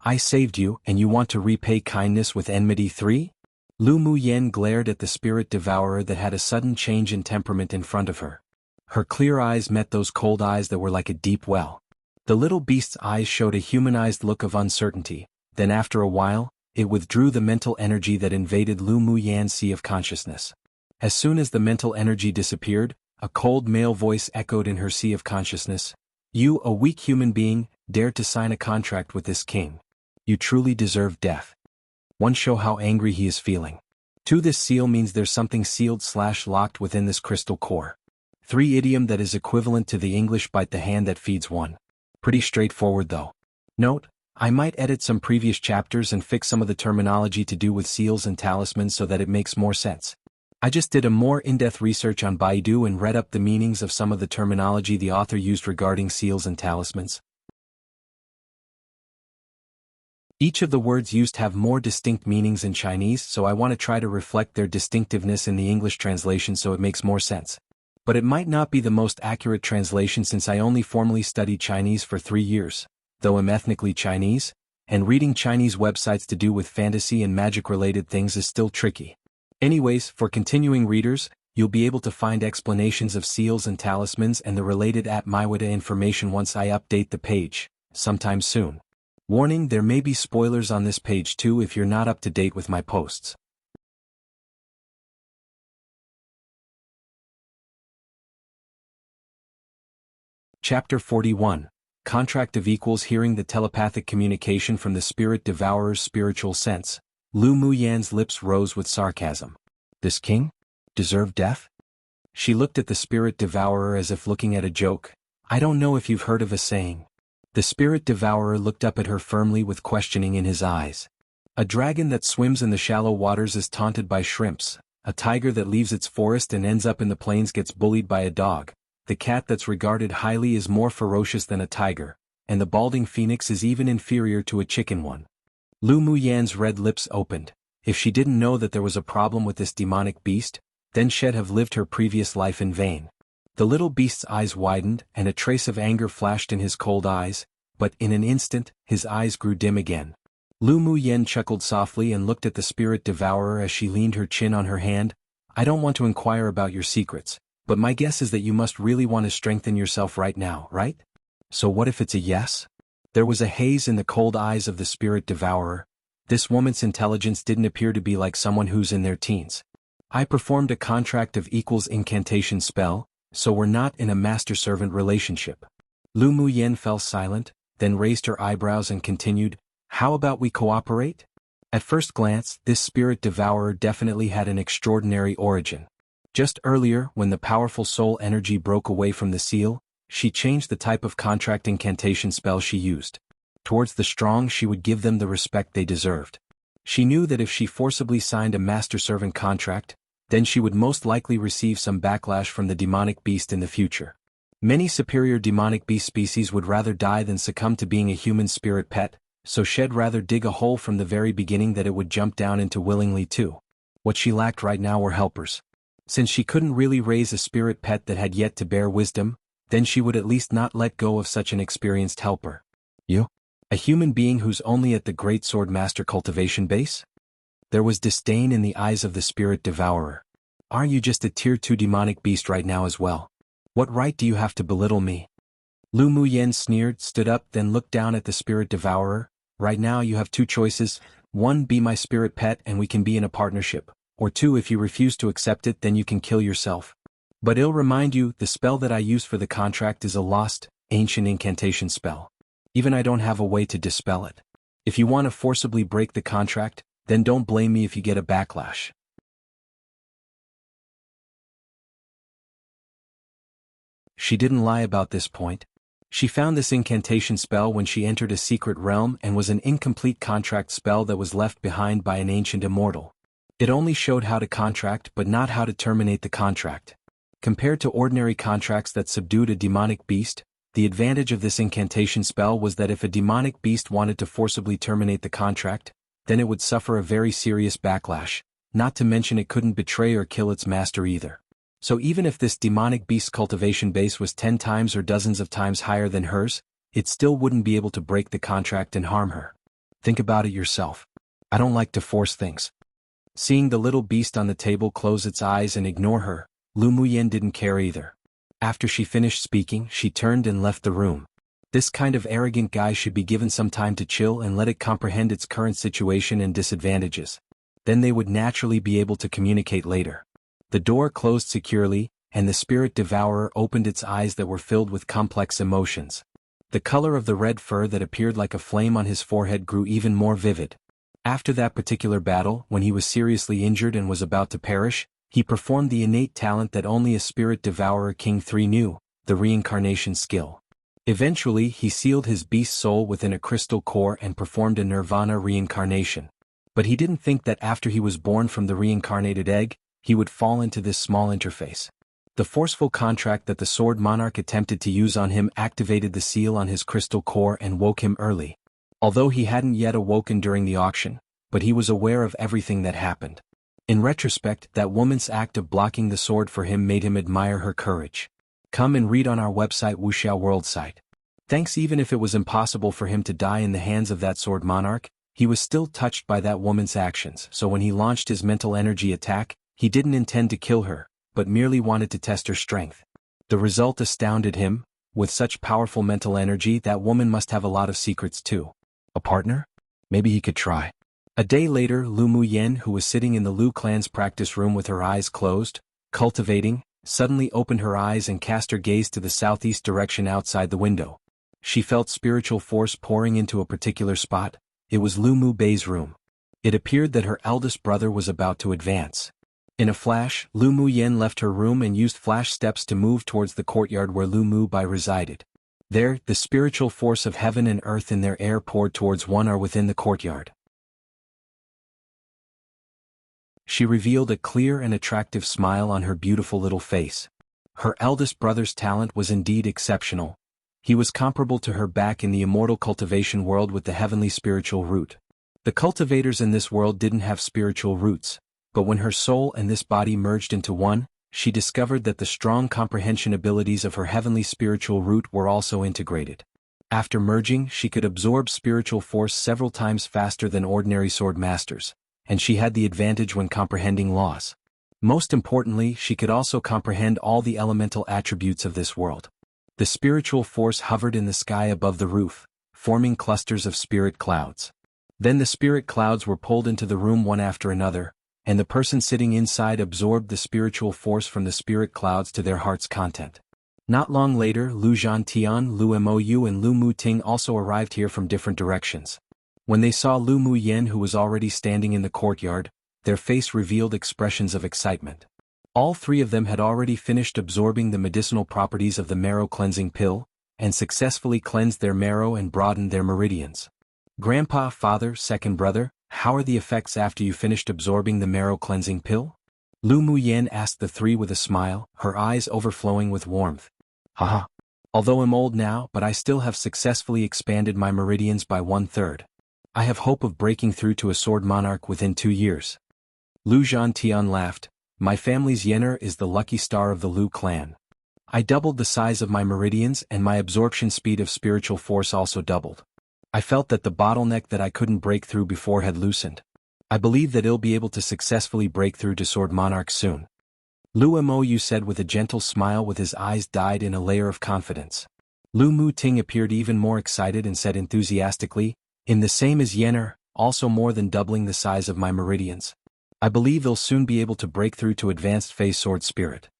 "I saved you, and you want to repay kindness with enmity 3? Lu Muyen glared at the spirit devourer that had a sudden change in temperament in front of her. Her clear eyes met those cold eyes that were like a deep well. The little beast's eyes showed a humanized look of uncertainty, then after a while, it withdrew the mental energy that invaded Lu Muyan's sea of consciousness. As soon as the mental energy disappeared, a cold male voice echoed in her sea of consciousness. "You, a weak human being, dared to sign a contract with this king. You truly deserve death. 1. Show how angry he is feeling. 2. This seal means there's something sealed/locked within this crystal core. 3. Idiom that is equivalent to the English bite the hand that feeds one. Pretty straightforward though. Note, I might edit some previous chapters and fix some of the terminology to do with seals and talismans so that it makes more sense. I just did a more in-depth research on Baidu and read up the meanings of some of the terminology the author used regarding seals and talismans. Each of the words used have more distinct meanings in Chinese, so I want to try to reflect their distinctiveness in the English translation so it makes more sense. But it might not be the most accurate translation since I only formally studied Chinese for 3 years, though I'm ethnically Chinese, and reading Chinese websites to do with fantasy and magic-related things is still tricky. Anyways, for continuing readers, you'll be able to find explanations of seals and talismans and the related @Maiwada information once I update the page, sometime soon. Warning, there may be spoilers on this page too if you're not up to date with my posts. Chapter 41. Contract of Equals. Hearing the telepathic communication from the Spirit Devourer's spiritual sense, Lu Muyan's lips rose with sarcasm. This king? Deserve death? She looked at the Spirit Devourer as if looking at a joke. I don't know if you've heard of a saying. The Spirit Devourer looked up at her firmly with questioning in his eyes. A dragon that swims in the shallow waters is taunted by shrimps. A tiger that leaves its forest and ends up in the plains gets bullied by a dog. The cat that's regarded highly is more ferocious than a tiger, and the balding phoenix is even inferior to a chicken one. Lu Muyan's red lips opened. If she didn't know that there was a problem with this demonic beast, then she'd have lived her previous life in vain. The little beast's eyes widened and a trace of anger flashed in his cold eyes, but in an instant, his eyes grew dim again. Lu Muyan chuckled softly and looked at the Spirit Devourer as she leaned her chin on her hand. I don't want to inquire about your secrets, but my guess is that you must really want to strengthen yourself right now, right? So what if it's a yes? There was a haze in the cold eyes of the Spirit Devourer. This woman's intelligence didn't appear to be like someone who's in their teens. I performed a contract of equals incantation spell, so we're not in a master-servant relationship. Lu Muyan fell silent, then raised her eyebrows and continued, how about we cooperate? At first glance, this Spirit Devourer definitely had an extraordinary origin. Just earlier, when the powerful soul energy broke away from the seal, she changed the type of contract incantation spell she used. Towards the strong, she would give them the respect they deserved. She knew that if she forcibly signed a master-servant contract, then she would most likely receive some backlash from the demonic beast in the future. Many superior demonic beast species would rather die than succumb to being a human spirit pet, so she'd rather dig a hole from the very beginning that it would jump down into willingly too. What she lacked right now were helpers. Since she couldn't really raise a spirit pet that had yet to bear wisdom, then she would at least not let go of such an experienced helper. You? A human being who's only at the Great Sword Master cultivation base? There was disdain in the eyes of the Spirit Devourer. Aren't you just a Tier 2 demonic beast right now as well? What right do you have to belittle me? Lu Muyan sneered, stood up, then looked down at the Spirit Devourer. Right now you have 2 choices. 1, be my spirit pet and we can be in a partnership. Or 2, if you refuse to accept it, then you can kill yourself. But I'll remind you, the spell that I use for the contract is a lost, ancient incantation spell. Even I don't have a way to dispel it. If you want to forcibly break the contract, then don't blame me if you get a backlash. She didn't lie about this point. She found this incantation spell when she entered a secret realm and was an incomplete contract spell that was left behind by an ancient immortal. It only showed how to contract but not how to terminate the contract. Compared to ordinary contracts that subdued a demonic beast, the advantage of this incantation spell was that if a demonic beast wanted to forcibly terminate the contract, then it would suffer a very serious backlash, not to mention it couldn't betray or kill its master either. So even if this demonic beast's cultivation base was 10 times or dozens of times higher than hers, it still wouldn't be able to break the contract and harm her. Think about it yourself. I don't like to force things. Seeing the little beast on the table close its eyes and ignore her, Lu Muyan didn't care either. After she finished speaking, she turned and left the room. This kind of arrogant guy should be given some time to chill and let it comprehend its current situation and disadvantages. Then they would naturally be able to communicate later. The door closed securely, and the Spirit Devourer opened its eyes that were filled with complex emotions. The color of the red fur that appeared like a flame on his forehead grew even more vivid. After that particular battle, when he was seriously injured and was about to perish, he performed the innate talent that only a spirit devourer King 3 knew, the reincarnation skill. Eventually he sealed his beast soul within a crystal core and performed a nirvana reincarnation. But he didn't think that after he was born from the reincarnated egg, he would fall into this small interface. The forceful contract that the Sword Monarch attempted to use on him activated the seal on his crystal core and woke him early. Although he hadn't yet awoken during the auction, but he was aware of everything that happened. In retrospect, that woman's act of blocking the sword for him made him admire her courage. Come and read on our website Wuxia World site. Thanks. Even if it was impossible for him to die in the hands of that Sword Monarch, he was still touched by that woman's actions, so when he launched his mental energy attack, he didn't intend to kill her, but merely wanted to test her strength. The result astounded him. With such powerful mental energy, that woman must have a lot of secrets too. A partner? Maybe he could try. A day later, Lu Muyen, who was sitting in the Lu clan's practice room with her eyes closed, cultivating, suddenly opened her eyes and cast her gaze to the southeast direction outside the window. She felt spiritual force pouring into a particular spot. It was Lu Mu Bei's room. It appeared that her eldest brother was about to advance. In a flash, Lu Muyen left her room and used flash steps to move towards the courtyard where Lu Mu Bei resided. There, the spiritual force of heaven and earth in their air poured towards one or within the courtyard. She revealed a clear and attractive smile on her beautiful little face. Her eldest brother's talent was indeed exceptional. He was comparable to her back in the immortal cultivation world with the heavenly spiritual root. The cultivators in this world didn't have spiritual roots, but when her soul and this body merged into one, she discovered that the strong comprehension abilities of her heavenly spiritual root were also integrated. After merging, she could absorb spiritual force several times faster than ordinary sword masters, and she had the advantage when comprehending laws. Most importantly, she could also comprehend all the elemental attributes of this world. The spiritual force hovered in the sky above the roof, forming clusters of spirit clouds. Then the spirit clouds were pulled into the room one after another, and the person sitting inside absorbed the spiritual force from the spirit clouds to their heart's content. Not long later, Lu Zhantian, Lu Mou, and Lu Muting also arrived here from different directions. When they saw Lu Muyen, who was already standing in the courtyard, their face revealed expressions of excitement. All three of them had already finished absorbing the medicinal properties of the marrow cleansing pill, and successfully cleansed their marrow and broadened their meridians. Grandpa, father, second brother, how are the effects after you finished absorbing the marrow cleansing pill? Lu Muyen asked the three with a smile, her eyes overflowing with warmth. Haha. Although I'm old now, but I still have successfully expanded my meridians by 1/3. I have hope of breaking through to a sword monarch within 2 years. Lu Zhantian laughed. My family's Yener is the lucky star of the Lu clan. I doubled the size of my meridians and my absorption speed of spiritual force also doubled. I felt that the bottleneck that I couldn't break through before had loosened. I believe that I'll be able to successfully break through to Sword Monarch soon. Lu Mou said with a gentle smile, with his eyes dyed in a layer of confidence. Lu Muting appeared even more excited and said enthusiastically, in the same as Yener, also more than doubling the size of my meridians. I believe I'll soon be able to break through to advanced phase sword spirit.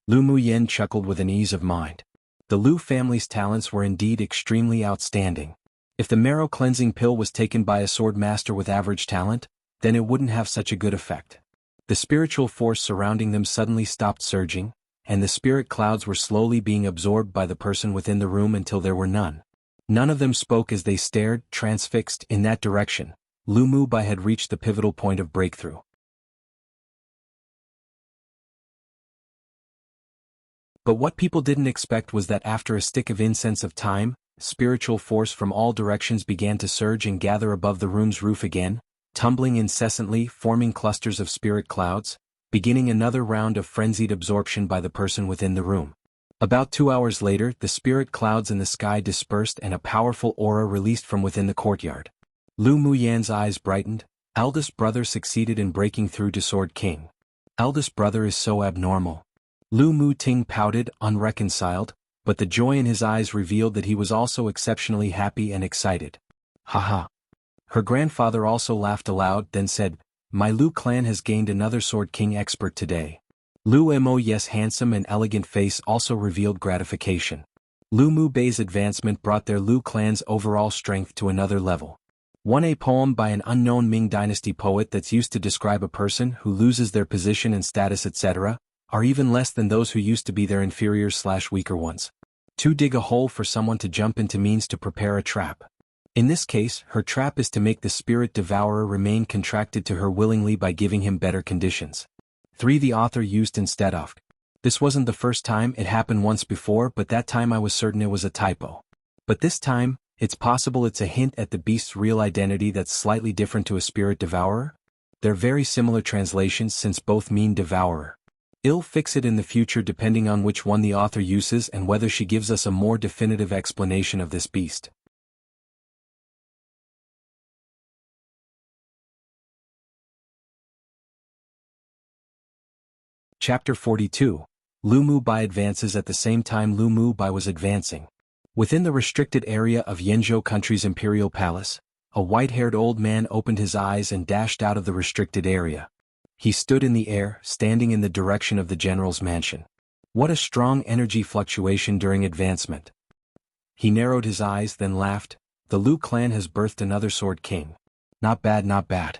Lu Muyen chuckled with an ease of mind. The Lu family's talents were indeed extremely outstanding. If the marrow cleansing pill was taken by a sword master with average talent, then it wouldn't have such a good effect. The spiritual force surrounding them suddenly stopped surging, and the spirit clouds were slowly being absorbed by the person within the room until there were none. None of them spoke as they stared, transfixed, in that direction. Lu Mu Bei had reached the pivotal point of breakthrough. But what people didn't expect was that after a stick of incense of time, spiritual force from all directions began to surge and gather above the room's roof again, tumbling incessantly, forming clusters of spirit clouds, beginning another round of frenzied absorption by the person within the room. About 2 hours later, the spirit clouds in the sky dispersed and a powerful aura released from within the courtyard. Lu Muyan's eyes brightened. Eldest brother succeeded in breaking through to Sword King. Eldest brother is so abnormal. Lu Muting pouted, unreconciled, but the joy in his eyes revealed that he was also exceptionally happy and excited. Haha. Her grandfather also laughed aloud, then said, my Lu clan has gained another Sword King expert today. Lu Mo's handsome and elegant face also revealed gratification. Lu Mu Bei's advancement brought their Lu clan's overall strength to another level. A poem by an unknown Ming Dynasty poet that's used to describe a person who loses their position and status etc., are even less than those who used to be their inferiors/weaker ones. 2. Dig a hole for someone to jump into means to prepare a trap. In this case, her trap is to make the spirit devourer remain contracted to her willingly by giving him better conditions. 3. The author used instead of. This wasn't the first time, it happened once before, but that time I was certain it was a typo. But this time, it's possible it's a hint at the beast's real identity that's slightly different to a spirit devourer? They're very similar translations since both mean devourer. I'll fix it in the future depending on which one the author uses and whether she gives us a more definitive explanation of this beast. Chapter 42. Lu Mu Bai advances at the same time Lu Mu Bai was advancing. Within the restricted area of Yenzhou country's imperial palace, a white-haired old man opened his eyes and dashed out of the restricted area. He stood in the air, standing in the direction of the general's mansion. What a strong energy fluctuation during advancement. He narrowed his eyes then laughed. The Lu clan has birthed another sword king. Not bad, not bad.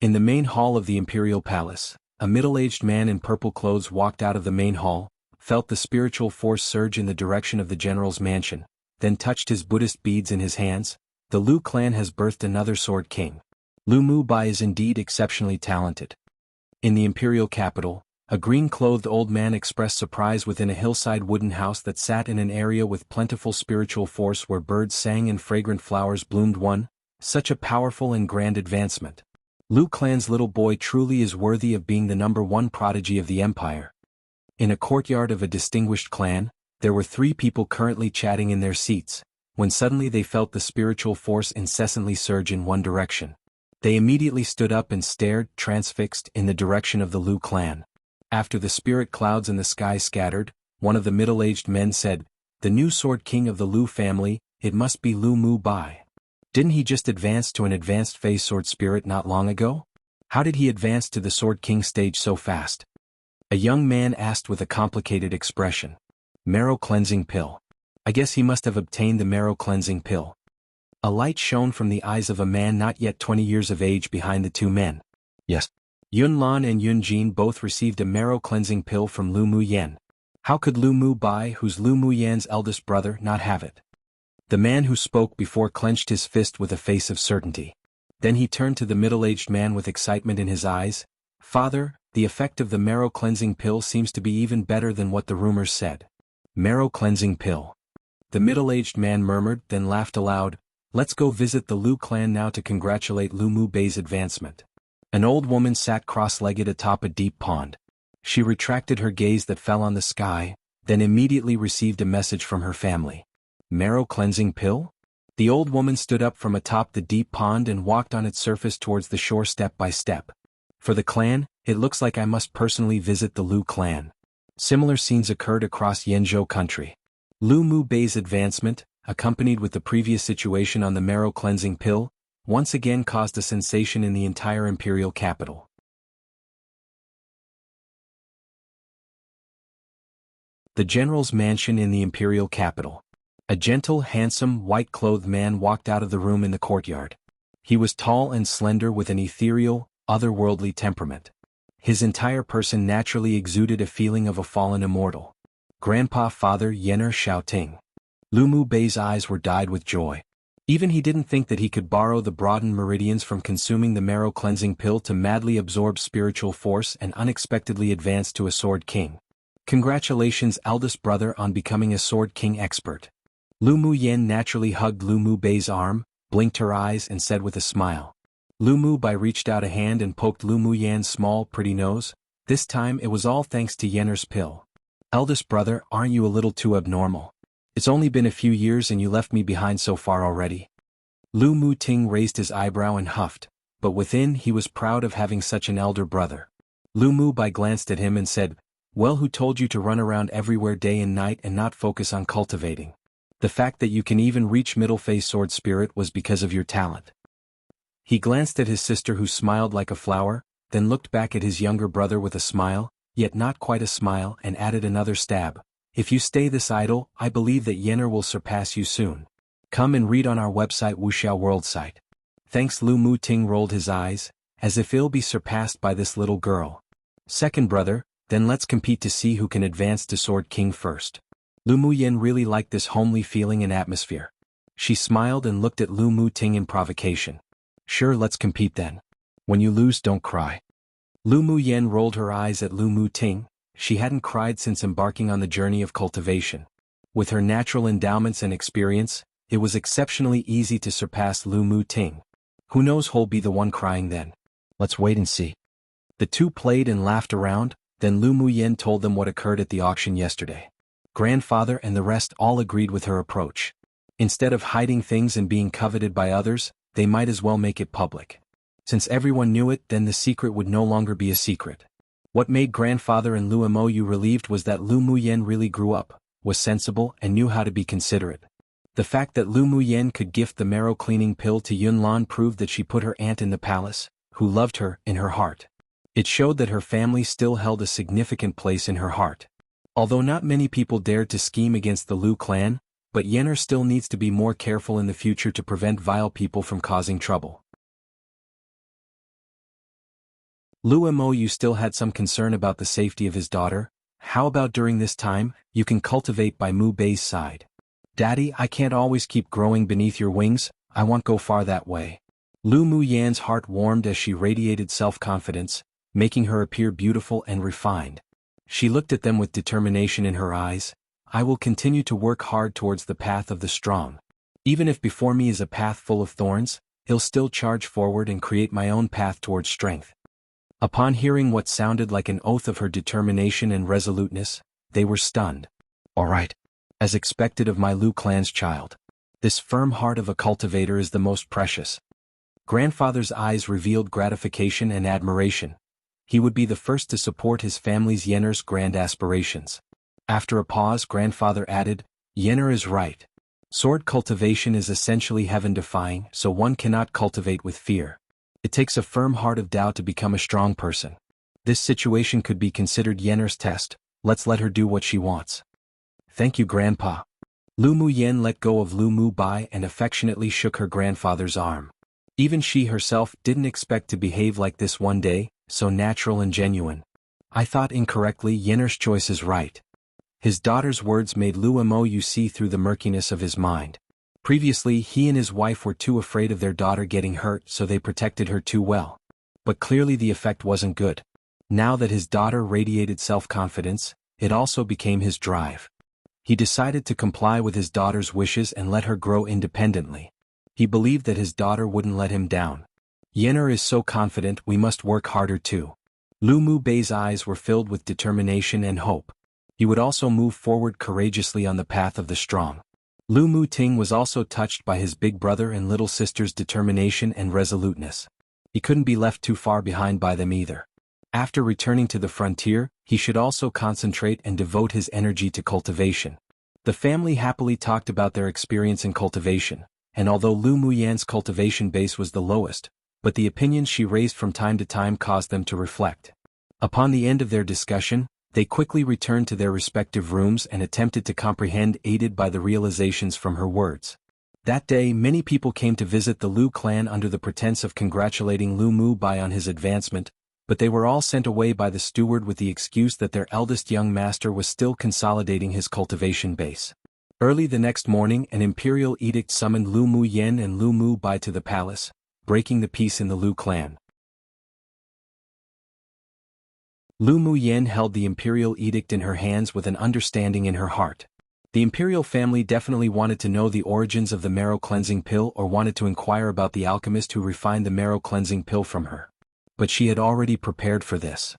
In the main hall of the imperial palace, a middle-aged man in purple clothes walked out of the main hall, felt the spiritual force surge in the direction of the general's mansion, then touched his Buddhist beads in his hands. The Lu clan has birthed another sword king. Lu Mu Bai is indeed exceptionally talented. In the imperial capital, a green-clothed old man expressed surprise within a hillside wooden house that sat in an area with plentiful spiritual force where birds sang and fragrant flowers bloomed. Such a powerful and grand advancement. Lu clan's little boy truly is worthy of being the #1 prodigy of the empire. In a courtyard of a distinguished clan, there were 3 people currently chatting in their seats, when suddenly they felt the spiritual force incessantly surge in one direction. They immediately stood up and stared, transfixed, in the direction of the Lu clan. After the spirit clouds in the sky scattered, one of the middle-aged men said, "The new sword king of the Lu family, it must be Lu Mu Bai. Didn't he just advance to an advanced phase sword spirit not long ago? How did he advance to the sword king stage so fast?" A young man asked with a complicated expression. "Marrow cleansing pill. I guess he must have obtained the marrow cleansing pill." A light shone from the eyes of a man not yet 20 years of age behind the 2 men. "Yes. Yun Lan and Yun Jin both received a marrow cleansing pill from Lu Mu Yan. How could Lu Mu Bai, who's Lu Mu Yan's eldest brother, not have it?" The man who spoke before clenched his fist with a face of certainty. Then he turned to the middle-aged man with excitement in his eyes. "Father, the effect of the marrow cleansing pill seems to be even better than what the rumors said." "Marrow cleansing pill." The middle-aged man murmured, then laughed aloud. "Let's go visit the Lu clan now to congratulate Lu Mu Bei's advancement." An old woman sat cross-legged atop a deep pond. She retracted her gaze that fell on the sky, then immediately received a message from her family. "Marrow cleansing pill?" The old woman stood up from atop the deep pond and walked on its surface towards the shore step by step. "For the clan, it looks like I must personally visit the Lu clan." Similar scenes occurred across Yenzhou country. Lu Mu Bei's advancement, accompanied with the previous situation on the marrow cleansing pill, once again caused a sensation in the entire imperial capital. The general's mansion in the imperial capital. A gentle, handsome, white-clothed man walked out of the room in the courtyard. He was tall and slender with an ethereal, otherworldly temperament. His entire person naturally exuded a feeling of a fallen immortal. Grandpa Father Yener Xiaoting. Lu Mu Bei's eyes were dyed with joy. Even he didn't think that he could borrow the broadened meridians from consuming the marrow cleansing pill to madly absorb spiritual force and unexpectedly advance to a sword king. Congratulations, eldest brother, on becoming a sword king expert. Lu Mu Yan naturally hugged Lu Mu Bei's arm, blinked her eyes and said with a smile. Lu Mu Bai reached out a hand and poked Lu Mu Yan's small, pretty nose. This time it was all thanks to Yener's pill. "Eldest brother, aren't you a little too abnormal? It's only been a few years and you left me behind so far already." Lu Mu Ting raised his eyebrow and huffed, but within he was proud of having such an elder brother. Lu Mu Bai glanced at him and said, "Well, who told you to run around everywhere day and night and not focus on cultivating? The fact that you can even reach middle phase sword spirit was because of your talent." He glanced at his sister who smiled like a flower, then looked back at his younger brother with a smile, yet not quite a smile, and added another stab. If you stay this idle, I believe that Yenner will surpass you soon. Come and read on our website Wuxia World site. Thanks. Lu Mu Ting rolled his eyes, as if he'll be surpassed by this little girl. Second brother, then let's compete to see who can advance to Sword King first. Lu Mu Yen really liked this homely feeling and atmosphere. She smiled and looked at Lu Mu Ting in provocation. Sure, let's compete then. When you lose, don't cry. Lu Mu Yen rolled her eyes at Lu Mu Ting. She hadn't cried since embarking on the journey of cultivation. With her natural endowments and experience, it was exceptionally easy to surpass Lu Mu Ting. Who knows who'll be the one crying then? Let's wait and see. The two played and laughed around, then Lu Mu Yen told them what occurred at the auction yesterday. Grandfather and the rest all agreed with her approach. Instead of hiding things and being coveted by others, they might as well make it public. Since everyone knew it, then the secret would no longer be a secret. What made Grandfather and Lu Mo Yu relieved was that Lu Mu Yen really grew up, was sensible and knew how to be considerate. The fact that Lu Mu Yen could gift the marrow cleaning pill to Yun Lan proved that she put her aunt in the palace, who loved her, in her heart. It showed that her family still held a significant place in her heart. Although not many people dared to scheme against the Lu clan, but Yenner still needs to be more careful in the future to prevent vile people from causing trouble. Lu Mo Yu still had some concern about the safety of his daughter. How about during this time, you can cultivate by Mu Bei's side? Daddy, I can't always keep growing beneath your wings, I won't go far that way. Lu Mu Yan's heart warmed as she radiated self-confidence, making her appear beautiful and refined. She looked at them with determination in her eyes. I will continue to work hard towards the path of the strong. Even if before me is a path full of thorns, I'll still charge forward and create my own path towards strength. Upon hearing what sounded like an oath of her determination and resoluteness, they were stunned. All right. As expected of my Lu clan's child. This firm heart of a cultivator is the most precious. Grandfather's eyes revealed gratification and admiration. He would be the first to support his family's Yenner's grand aspirations. After a pause, Grandfather added, Yenner is right. Sword cultivation is essentially heaven-defying, so one cannot cultivate with fear. It takes a firm heart of Tao to become a strong person. This situation could be considered Yenner's test. Let's let her do what she wants. Thank you, Grandpa. Lu Mu Yen let go of Lu Mu Bai and affectionately shook her grandfather's arm. Even she herself didn't expect to behave like this one day, so natural and genuine. I thought incorrectly. Yenner's choice is right. His daughter's words made Lu Mo Yu see through the murkiness of his mind. Previously, he and his wife were too afraid of their daughter getting hurt, so they protected her too well. But clearly the effect wasn't good. Now that his daughter radiated self-confidence, it also became his drive. He decided to comply with his daughter's wishes and let her grow independently. He believed that his daughter wouldn't let him down. Yenner is so confident, we must work harder too. Lu Mu Bei's eyes were filled with determination and hope. He would also move forward courageously on the path of the strong. Lu Mu Ting was also touched by his big brother and little sister's determination and resoluteness. He couldn't be left too far behind by them either. After returning to the frontier, he should also concentrate and devote his energy to cultivation. The family happily talked about their experience in cultivation, and although Lu Mu Yan's cultivation base was the lowest, but the opinions she raised from time to time caused them to reflect. Upon the end of their discussion, they quickly returned to their respective rooms and attempted to comprehend, aided by the realizations from her words. That day, many people came to visit the Lu clan under the pretense of congratulating Lu Mu Bai on his advancement, but they were all sent away by the steward with the excuse that their eldest young master was still consolidating his cultivation base. Early the next morning, an imperial edict summoned Lu Mu Yen and Lu Mu Bai to the palace, breaking the peace in the Lu clan. Lu Mu Yen held the imperial edict in her hands with an understanding in her heart. The imperial family definitely wanted to know the origins of the marrow cleansing pill or wanted to inquire about the alchemist who refined the marrow cleansing pill from her. But she had already prepared for this.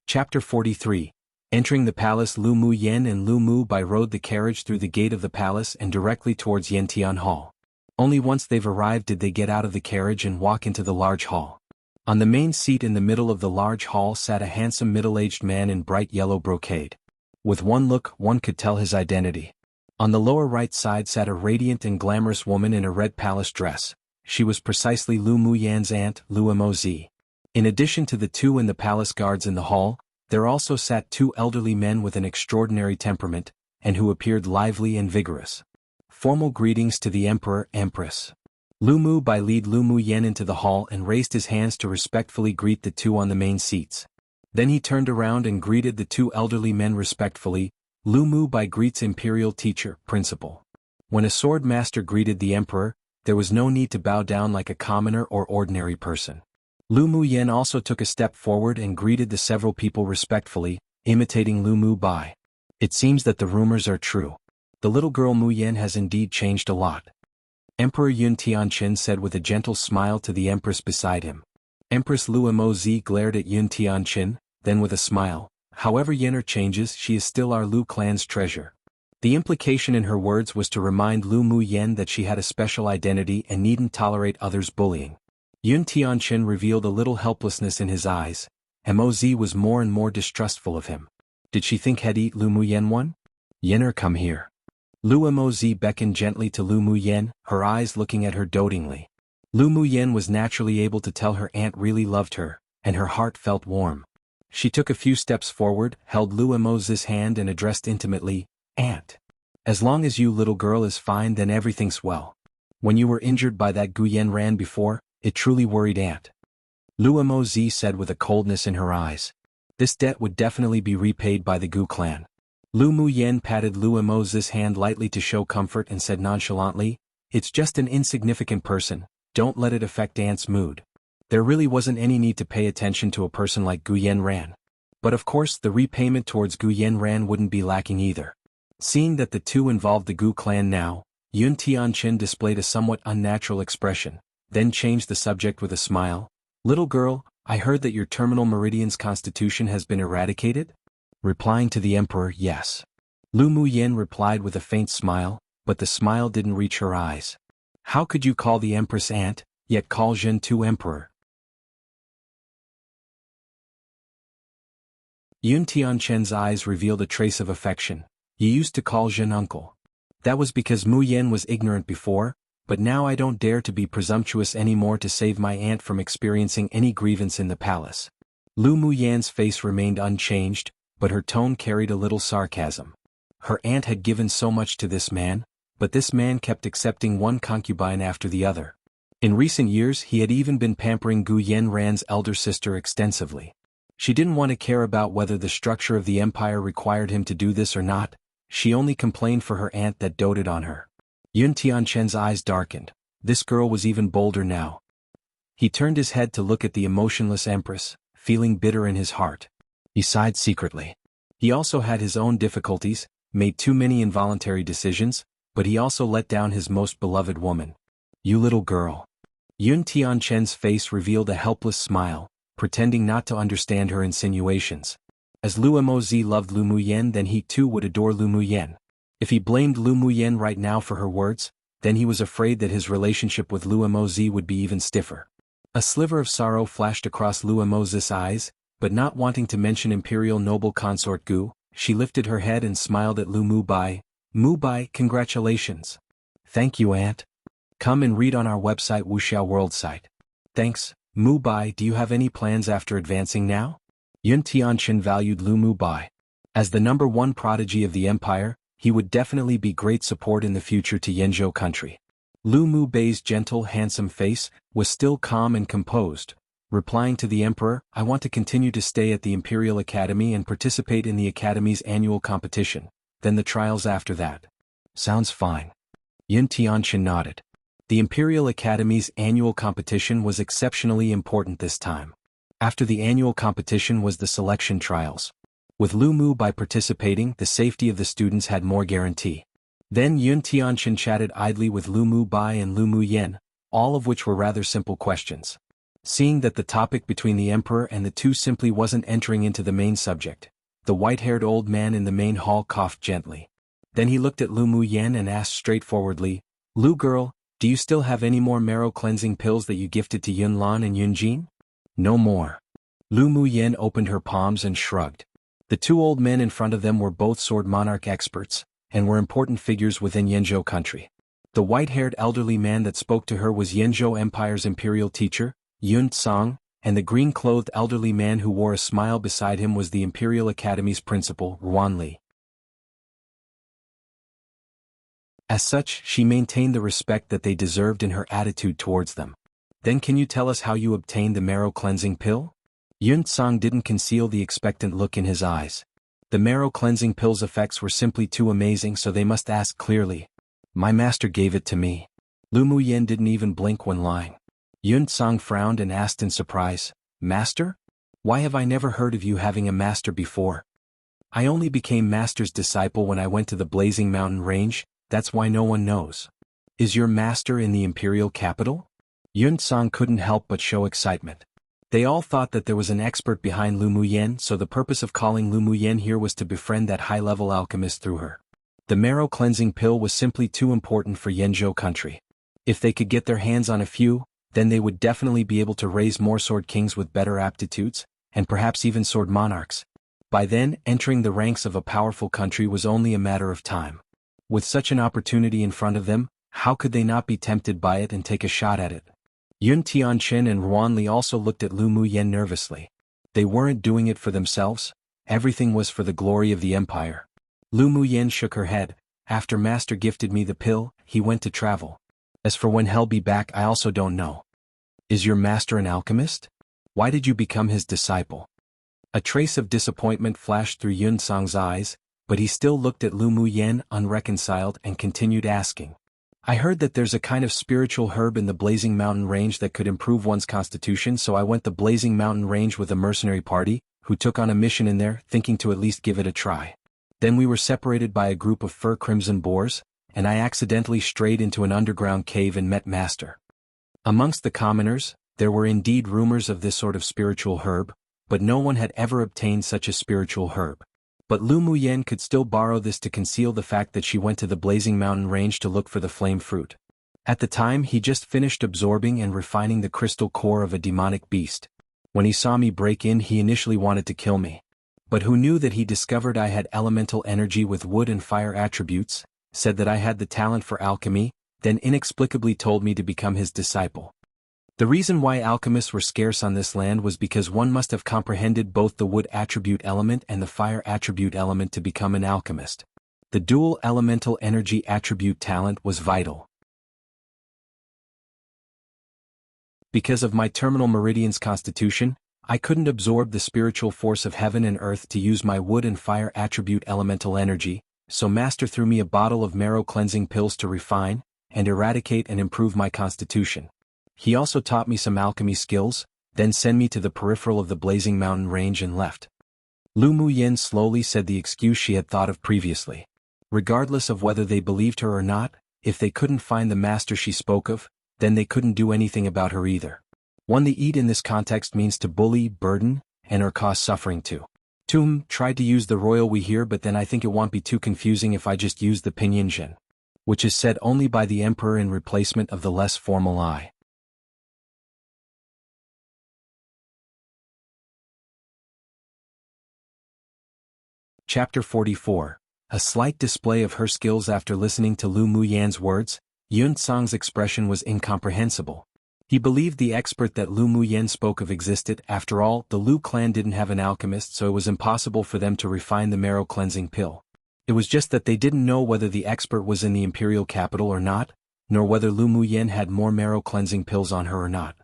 Chapter 43. Entering the palace, Lu Mu Yen and Lu Mu Bai rode the carriage through the gate of the palace and directly towards Yantian Hall. Only once they've arrived did they get out of the carriage and walk into the large hall. On the main seat in the middle of the large hall sat a handsome middle-aged man in bright yellow brocade. With one look, one could tell his identity. On the lower right side sat a radiant and glamorous woman in a red palace dress. She was precisely Lu Mu Yan's aunt, Lu Mo Zi. In addition to the two in the palace guards in the hall, there also sat two elderly men with an extraordinary temperament, and who appeared lively and vigorous. Formal greetings to the Emperor, Empress. Lu Mu Bai lead Lu Mu Yen into the hall and raised his hands to respectfully greet the two on the main seats. Then he turned around and greeted the two elderly men respectfully. Lu Mu Bai greets Imperial Teacher, Principal. When a sword master greeted the Emperor, there was no need to bow down like a commoner or ordinary person. Lu Mu Yen also took a step forward and greeted the several people respectfully, imitating Lu Mu Bai. It seems that the rumors are true. The little girl Mu Yen has indeed changed a lot. Emperor Yun Tianqin said with a gentle smile to the Empress beside him. Empress Lu Mozi glared at Yun Tianqin, then with a smile, however Yen'er changes, she is still our Lu clan's treasure. The implication in her words was to remind Lu Mu Yen that she had a special identity and needn't tolerate others' bullying. Yun Tianqin revealed a little helplessness in his eyes, and Mozi was more and more distrustful of him. Did she think he'd eat Lu Mu Yen one? Yen'er, come here. Lu Mozi beckoned gently to Lu Mu Yen, her eyes looking at her dotingly. Lu Mu Yen was naturally able to tell her aunt really loved her, and her heart felt warm. She took a few steps forward, held Lu Mozi's hand and addressed intimately, Aunt. As long as you little girl is fine, then everything's well. When you were injured by that Guyen Ran before, it truly worried Aunt. Lu Mozi said with a coldness in her eyes. This debt would definitely be repaid by the Gu clan. Lu Mu Yen patted Lu Mozi's hand lightly to show comfort and said nonchalantly, it's just an insignificant person, don't let it affect Aunt's mood. There really wasn't any need to pay attention to a person like Guyen Ran. But of course the repayment towards Guyen Ran wouldn't be lacking either. Seeing that the two involved the Gu clan now, Yun Tianqin displayed a somewhat unnatural expression, then changed the subject with a smile. Little girl, I heard that your terminal meridian's constitution has been eradicated? Replying to the Emperor, yes. Lu Mu Yen replied with a faint smile, but the smile didn't reach her eyes. How could you call the Empress aunt, yet call Zhen Tu Emperor? Yun Tianqin's eyes revealed a trace of affection. You used to call Zhen uncle. That was because Mu Yen was ignorant before, but now I don't dare to be presumptuous anymore to save my aunt from experiencing any grievance in the palace. Lu Mu Yan's face remained unchanged, but her tone carried a little sarcasm. Her aunt had given so much to this man, but this man kept accepting one concubine after the other. In recent years he had even been pampering Guyen Ran's elder sister extensively. She didn't want to care about whether the structure of the empire required him to do this or not, she only complained for her aunt that doted on her. Yun Tianqin's eyes darkened. This girl was even bolder now. He turned his head to look at the emotionless Empress, feeling bitter in his heart. He sighed secretly. He also had his own difficulties, made too many involuntary decisions, but he also let down his most beloved woman. You little girl. Yun Tianqin's face revealed a helpless smile, pretending not to understand her insinuations. As Lu Mozi loved Lu Mu Yen, then he too would adore Lu Mu Yen. If he blamed Lu Mu Yen right now for her words, then he was afraid that his relationship with Lu Mozi would be even stiffer. A sliver of sorrow flashed across Lu Mozi's eyes, but not wanting to mention Imperial Noble Consort Gu, she lifted her head and smiled at Lu Mu Bai. Mu Bai, congratulations. Thank you, Aunt. Come and read on our website Wuxia World site. Thanks, Mu Bai. Do you have any plans after advancing now? Yun Tianqin valued Lu Mu Bai. As the #1 prodigy of the empire, he would definitely be great support in the future to Yanzhou country. Lu Mu Bai's gentle, handsome face was still calm and composed, replying to the Emperor, I want to continue to stay at the Imperial Academy and participate in the Academy's annual competition, then the trials after that. Sounds fine. Yun Tianqin nodded. The Imperial Academy's annual competition was exceptionally important this time. After the annual competition was the selection trials. With Lu Mu Bai participating, the safety of the students had more guarantee. Then Yun Tianqin chatted idly with Lu Mu Bai and Lu Mu Yen, all of which were rather simple questions. Seeing that the topic between the Emperor and the two simply wasn't entering into the main subject, the white-haired old man in the main hall coughed gently. Then he looked at Lu Mu Yen and asked straightforwardly, Lu girl, do you still have any more marrow-cleansing pills that you gifted to Yun Lan and Yun Jin? No more. Lu Mu Yen opened her palms and shrugged. The two old men in front of them were both sword monarch experts, and were important figures within Yanzhou country. The white-haired elderly man that spoke to her was Yanzhou Empire's imperial teacher, Yun Tsang, and the green-clothed elderly man who wore a smile beside him was the Imperial Academy's principal, Ruanli. As such, she maintained the respect that they deserved in her attitude towards them. Then can you tell us how you obtained the marrow-cleansing pill? Yun Tsang didn't conceal the expectant look in his eyes. The marrow-cleansing pill's effects were simply too amazing, so they must ask clearly. My master gave it to me. Lu Muyen didn't even blink when lying. Yun Tsang frowned and asked in surprise, Master? Why have I never heard of you having a master before? I only became master's disciple when I went to the Blazing Mountain Range, that's why no one knows. Is your master in the imperial capital? Yun Tsang couldn't help but show excitement. They all thought that there was an expert behind Lu Muyen, so the purpose of calling Lu Muyen here was to befriend that high-level alchemist through her. The marrow-cleansing pill was simply too important for Yenzhou country. If they could get their hands on a few, then they would definitely be able to raise more sword kings with better aptitudes, and perhaps even sword monarchs. By then, entering the ranks of a powerful country was only a matter of time. With such an opportunity in front of them, how could they not be tempted by it and take a shot at it? Yun Tianqin and Ruanli also looked at Lu Muyen nervously. They weren't doing it for themselves, everything was for the glory of the empire. Lu Muyen shook her head. After master gifted me the pill, he went to travel. As for when he'll be back, I also don't know. Is your master an alchemist? Why did you become his disciple? A trace of disappointment flashed through Yun Tsang's eyes, but he still looked at Lu Muyen unreconciled and continued asking. I heard that there's a kind of spiritual herb in the Blazing Mountain Range that could improve one's constitution, so I went the Blazing Mountain Range with a mercenary party, who took on a mission in there, thinking to at least give it a try. Then we were separated by a group of fur crimson boars, and I accidentally strayed into an underground cave and met Master. Amongst the commoners, there were indeed rumors of this sort of spiritual herb, but no one had ever obtained such a spiritual herb. But Lu Muyen could still borrow this to conceal the fact that she went to the Blazing Mountain Range to look for the flame fruit. At the time, he just finished absorbing and refining the crystal core of a demonic beast. When he saw me break in, he initially wanted to kill me. But who knew that he discovered I had elemental energy with wood and fire attributes, said that I had the talent for alchemy, then inexplicably told me to become his disciple. The reason why alchemists were scarce on this land was because one must have comprehended both the wood attribute element and the fire attribute element to become an alchemist. The dual elemental energy attribute talent was vital. Because of my terminal meridian's constitution, I couldn't absorb the spiritual force of heaven and earth to use my wood and fire attribute elemental energy, so Master threw me a bottle of marrow cleansing pills to refine and eradicate and improve my constitution. He also taught me some alchemy skills, then sent me to the peripheral of the Blazing Mountain Range and left. Lu Muyen slowly said the excuse she had thought of previously. Regardless of whether they believed her or not, if they couldn't find the master she spoke of, then they couldn't do anything about her either. One the eat in this context means to bully, burden, and or cause suffering to. Tum tried to use the royal we here, but then I think it won't be too confusing if I just use the pinyin, which is said only by the emperor in replacement of the less formal I. Chapter 44. A slight display of her skills. After listening to Lu Muyen's words, Yun Tsang's expression was incomprehensible. He believed the expert that Lu Muyen spoke of existed. After all, the Lu clan didn't have an alchemist, so it was impossible for them to refine the marrow cleansing pill. It was just that they didn't know whether the expert was in the imperial capital or not, nor whether Lu Muyen had more marrow cleansing pills on her or not.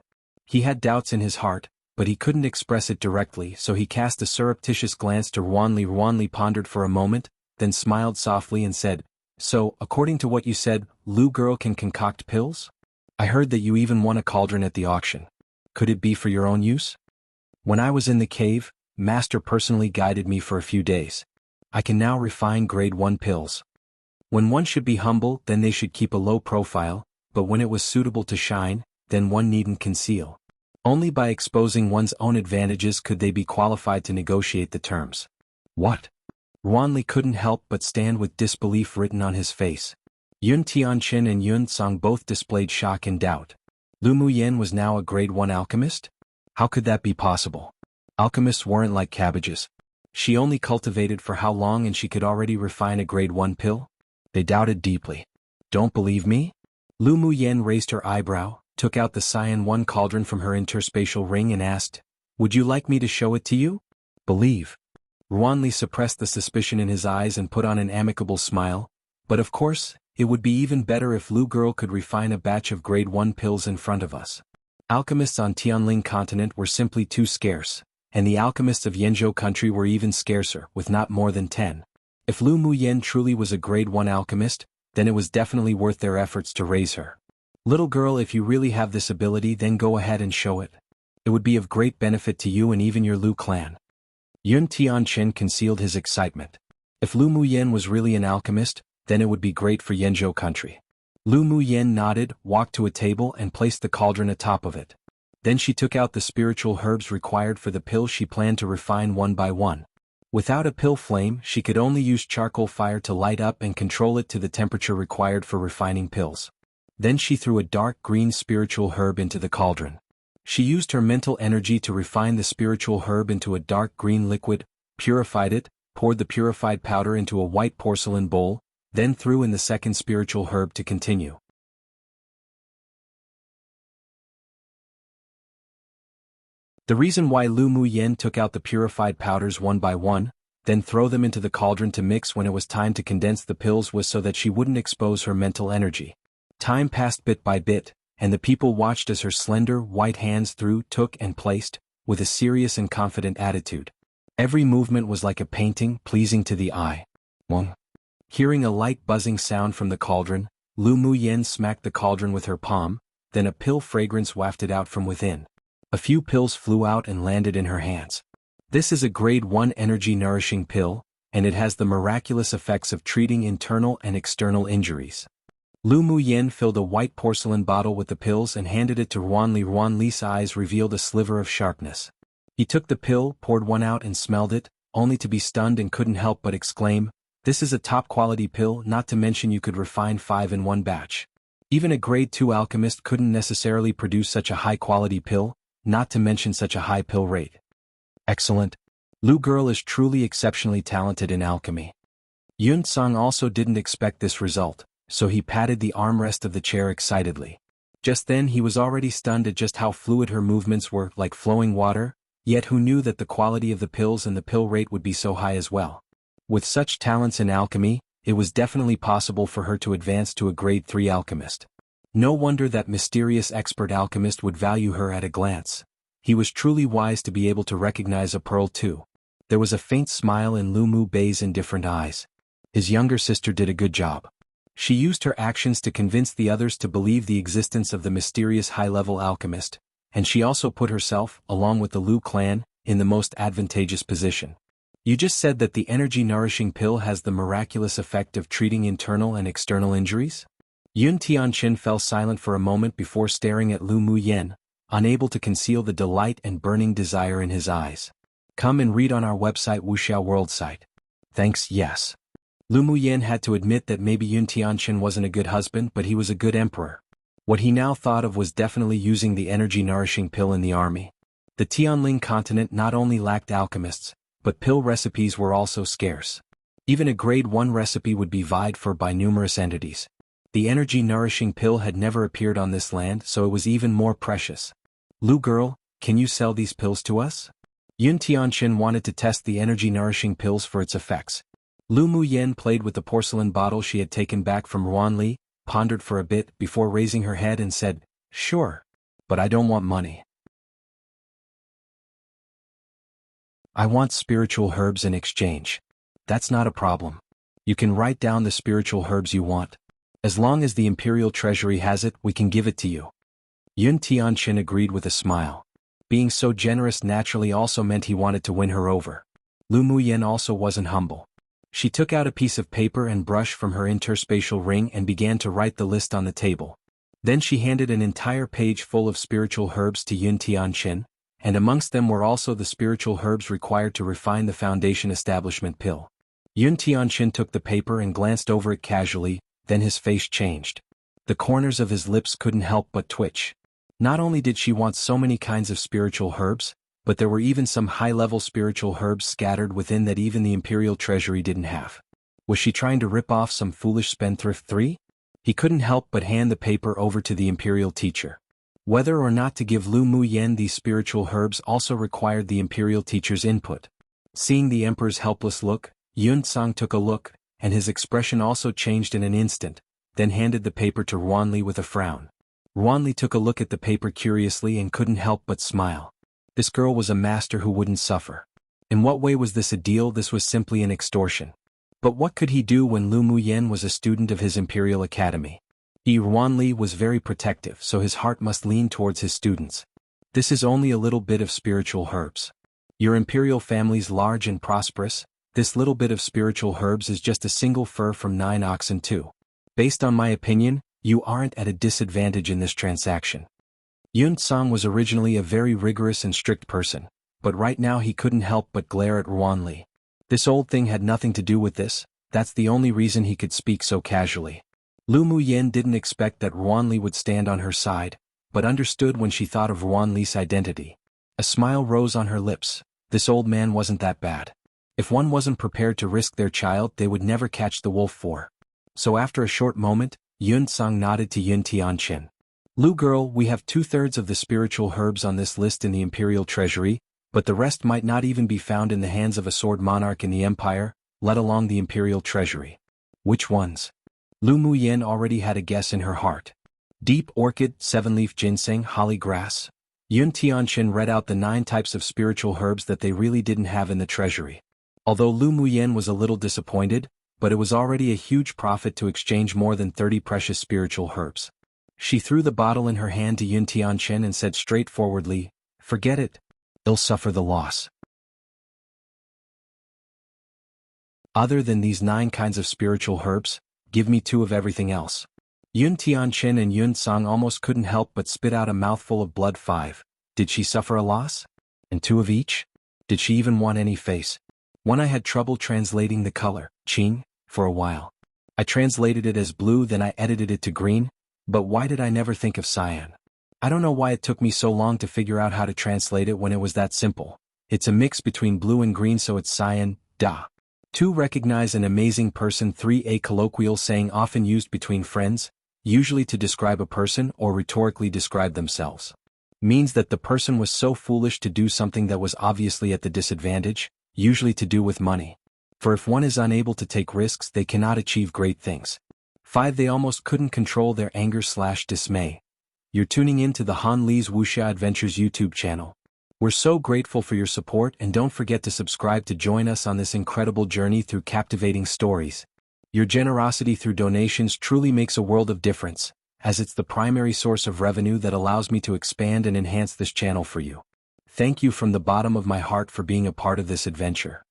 He had doubts in his heart, but he couldn't express it directly, so he cast a surreptitious glance to Ruanli. Ruanli pondered for a moment, then smiled softly and said, So, according to what you said, Lu girl can concoct pills? I heard that you even won a cauldron at the auction. Could it be for your own use? When I was in the cave, Master personally guided me for a few days. I can now refine grade 1 pills. When one should be humble, then they should keep a low profile, but when it was suitable to shine, then one needn't conceal. Only by exposing one's own advantages could they be qualified to negotiate the terms. What? Ruanli couldn't help but stand with disbelief written on his face. Yun Tianqin and Yun Tsang both displayed shock and doubt. Lu Muyen was now a grade 1 alchemist? How could that be possible? Alchemists weren't like cabbages. She only cultivated for how long and she could already refine a grade 1 pill? They doubted deeply. Don't believe me? Lu Muyen raised her eyebrow, took out the Cyan One cauldron from her interspatial ring and asked, "Would you like me to show it to you?" "Believe." Ruanli suppressed the suspicion in his eyes and put on an amicable smile, "But of course, it would be even better if Lu Girl could refine a batch of grade 1 pills in front of us." Alchemists on Tianling continent were simply too scarce, and the alchemists of Yenzhou country were even scarcer, with not more than 10. If Lu Muyen truly was a grade 1 alchemist, then it was definitely worth their efforts to raise her. "Little girl, if you really have this ability, then go ahead and show it. It would be of great benefit to you and even your Lu clan." Yun Tianqin concealed his excitement. If Lu Muyen was really an alchemist, then it would be great for Yenzhou country. Lu Muyen nodded, walked to a table and placed the cauldron atop of it. Then she took out the spiritual herbs required for the pills she planned to refine one by one. Without a pill flame, she could only use charcoal fire to light up and control it to the temperature required for refining pills. Then she threw a dark green spiritual herb into the cauldron. She used her mental energy to refine the spiritual herb into a dark green liquid, purified it, poured the purified powder into a white porcelain bowl, then threw in the second spiritual herb to continue. The reason why Lu Muyen took out the purified powders one by one, then throw them into the cauldron to mix when it was time to condense the pills was so that she wouldn't expose her mental energy. Time passed bit by bit, and the people watched as her slender, white hands threw, took and placed, with a serious and confident attitude. Every movement was like a painting, pleasing to the eye. Wong. Hearing a light buzzing sound from the cauldron, Lu Muyen smacked the cauldron with her palm, then a pill fragrance wafted out from within. A few pills flew out and landed in her hands. This is a grade 1 energy-nourishing pill, and it has the miraculous effects of treating internal and external injuries. Lu Muyen filled a white porcelain bottle with the pills and handed it to Ruanli. Ruanli's eyes revealed a sliver of sharpness. He took the pill, poured one out and smelled it, only to be stunned and couldn't help but exclaim, "This is a top-quality pill, not to mention you could refine 5 in one batch." Even a grade 2 alchemist couldn't necessarily produce such a high-quality pill, not to mention such a high pill rate. Excellent. Lu Girl is truly exceptionally talented in alchemy. Yun Tsang also didn't expect this result, so he patted the armrest of the chair excitedly. Just then he was already stunned at just how fluid her movements were, like flowing water, yet who knew that the quality of the pills and the pill rate would be so high as well. With such talents in alchemy, it was definitely possible for her to advance to a grade 3 alchemist. No wonder that mysterious expert alchemist would value her at a glance. He was truly wise to be able to recognize a pearl too. There was a faint smile in Lu Mu Bei's indifferent eyes. His younger sister did a good job. She used her actions to convince the others to believe the existence of the mysterious high-level alchemist, and she also put herself, along with the Lu clan, in the most advantageous position. "You just said that the energy-nourishing pill has the miraculous effect of treating internal and external injuries?" Yun Tianqin fell silent for a moment before staring at Lu Muyen, unable to conceal the delight and burning desire in his eyes. "Come and read on our website Wuxia World site." "Thanks, yes." Lu Muyen had to admit that maybe Yun Tianqin wasn't a good husband, but he was a good emperor. What he now thought of was definitely using the energy-nourishing pill in the army. The Tianling continent not only lacked alchemists, but pill recipes were also scarce. Even a grade 1 recipe would be vied for by numerous entities. The energy-nourishing pill had never appeared on this land, so it was even more precious. "Lu Girl, can you sell these pills to us?" Yun Tianqin wanted to test the energy-nourishing pills for its effects. Lu Muyen played with the porcelain bottle she had taken back from Ruanli, pondered for a bit before raising her head and said, "Sure. But I don't want money. I want spiritual herbs in exchange." "That's not a problem. You can write down the spiritual herbs you want. As long as the Imperial Treasury has it, we can give it to you." Yun Tianqin agreed with a smile. Being so generous naturally also meant he wanted to win her over. Lu Muyen also wasn't humble. She took out a piece of paper and brush from her interspatial ring and began to write the list on the table. Then she handed an entire page full of spiritual herbs to Yun Tianqin, and amongst them were also the spiritual herbs required to refine the Foundation Establishment pill. Yun Tianqin took the paper and glanced over it casually, then his face changed. The corners of his lips couldn't help but twitch. Not only did she want so many kinds of spiritual herbs, but there were even some high-level spiritual herbs scattered within that even the Imperial Treasury didn't have. Was she trying to rip off some foolish spendthrift 3? He couldn't help but hand the paper over to the Imperial teacher. Whether or not to give Lu Muyen these spiritual herbs also required the imperial teacher's input. Seeing the emperor's helpless look, Yun Tsang took a look, and his expression also changed in an instant, then handed the paper to Ruanli with a frown. Ruanli took a look at the paper curiously and couldn't help but smile. This girl was a master who wouldn't suffer. In what way was this a deal? This was simply an extortion. But what could he do when Lu Muyen was a student of his imperial academy? Ruanli was very protective, so his heart must lean towards his students. This is only a little bit of spiritual herbs. Your imperial family's large and prosperous. This little bit of spiritual herbs is just a single fur from 9 oxen too. Based on my opinion, you aren't at a disadvantage in this transaction. Yun Tsang was originally a very rigorous and strict person, but right now he couldn't help but glare at Ruanli. This old thing had nothing to do with this, that's the only reason he could speak so casually. Lu Muyen didn't expect that Ruanli would stand on her side, but understood when she thought of Ruanli's identity. A smile rose on her lips. This old man wasn't that bad. If one wasn't prepared to risk their child, they would never catch the wolf for. So after a short moment, Yun Tsang nodded to Yun Tianqin. Lu girl, we have 2/3 of the spiritual herbs on this list in the imperial treasury, but the rest might not even be found in the hands of a sword monarch in the empire, let alone the imperial treasury. Which ones? Lu Muyen already had a guess in her heart. Deep orchid, 7-leaf ginseng, holly grass. Yun Tianqin read out the 9 types of spiritual herbs that they really didn't have in the treasury. Although Lu Muyen was a little disappointed, but it was already a huge profit to exchange more than 30 precious spiritual herbs. She threw the bottle in her hand to Yun Tianqin and said straightforwardly, "Forget it. I'll suffer the loss. Other than these 9 kinds of spiritual herbs, give me 2 of everything else." Yun Tianqin and Yun Tsang almost couldn't help but spit out a mouthful of blood. 5. Did she suffer a loss? And 2 of each? Did she even want any face? When I had trouble translating the color, Qing, for a while. I translated it as blue, then I edited it to green, but why did I never think of cyan? I don't know why it took me so long to figure out how to translate it when it was that simple. It's a mix between blue and green, so it's cyan, da. 2. Recognize an amazing person. 3. A colloquial saying often used between friends, usually to describe a person or rhetorically describe themselves. Means that the person was so foolish to do something that was obviously at the disadvantage, usually to do with money. For if one is unable to take risks, they cannot achieve great things. 5. They almost couldn't control their anger/dismay. You're tuning in to the Han Li's Wuxia Adventures YouTube channel. We're so grateful for your support, and don't forget to subscribe to join us on this incredible journey through captivating stories. Your generosity through donations truly makes a world of difference, as it's the primary source of revenue that allows me to expand and enhance this channel for you. Thank you from the bottom of my heart for being a part of this adventure.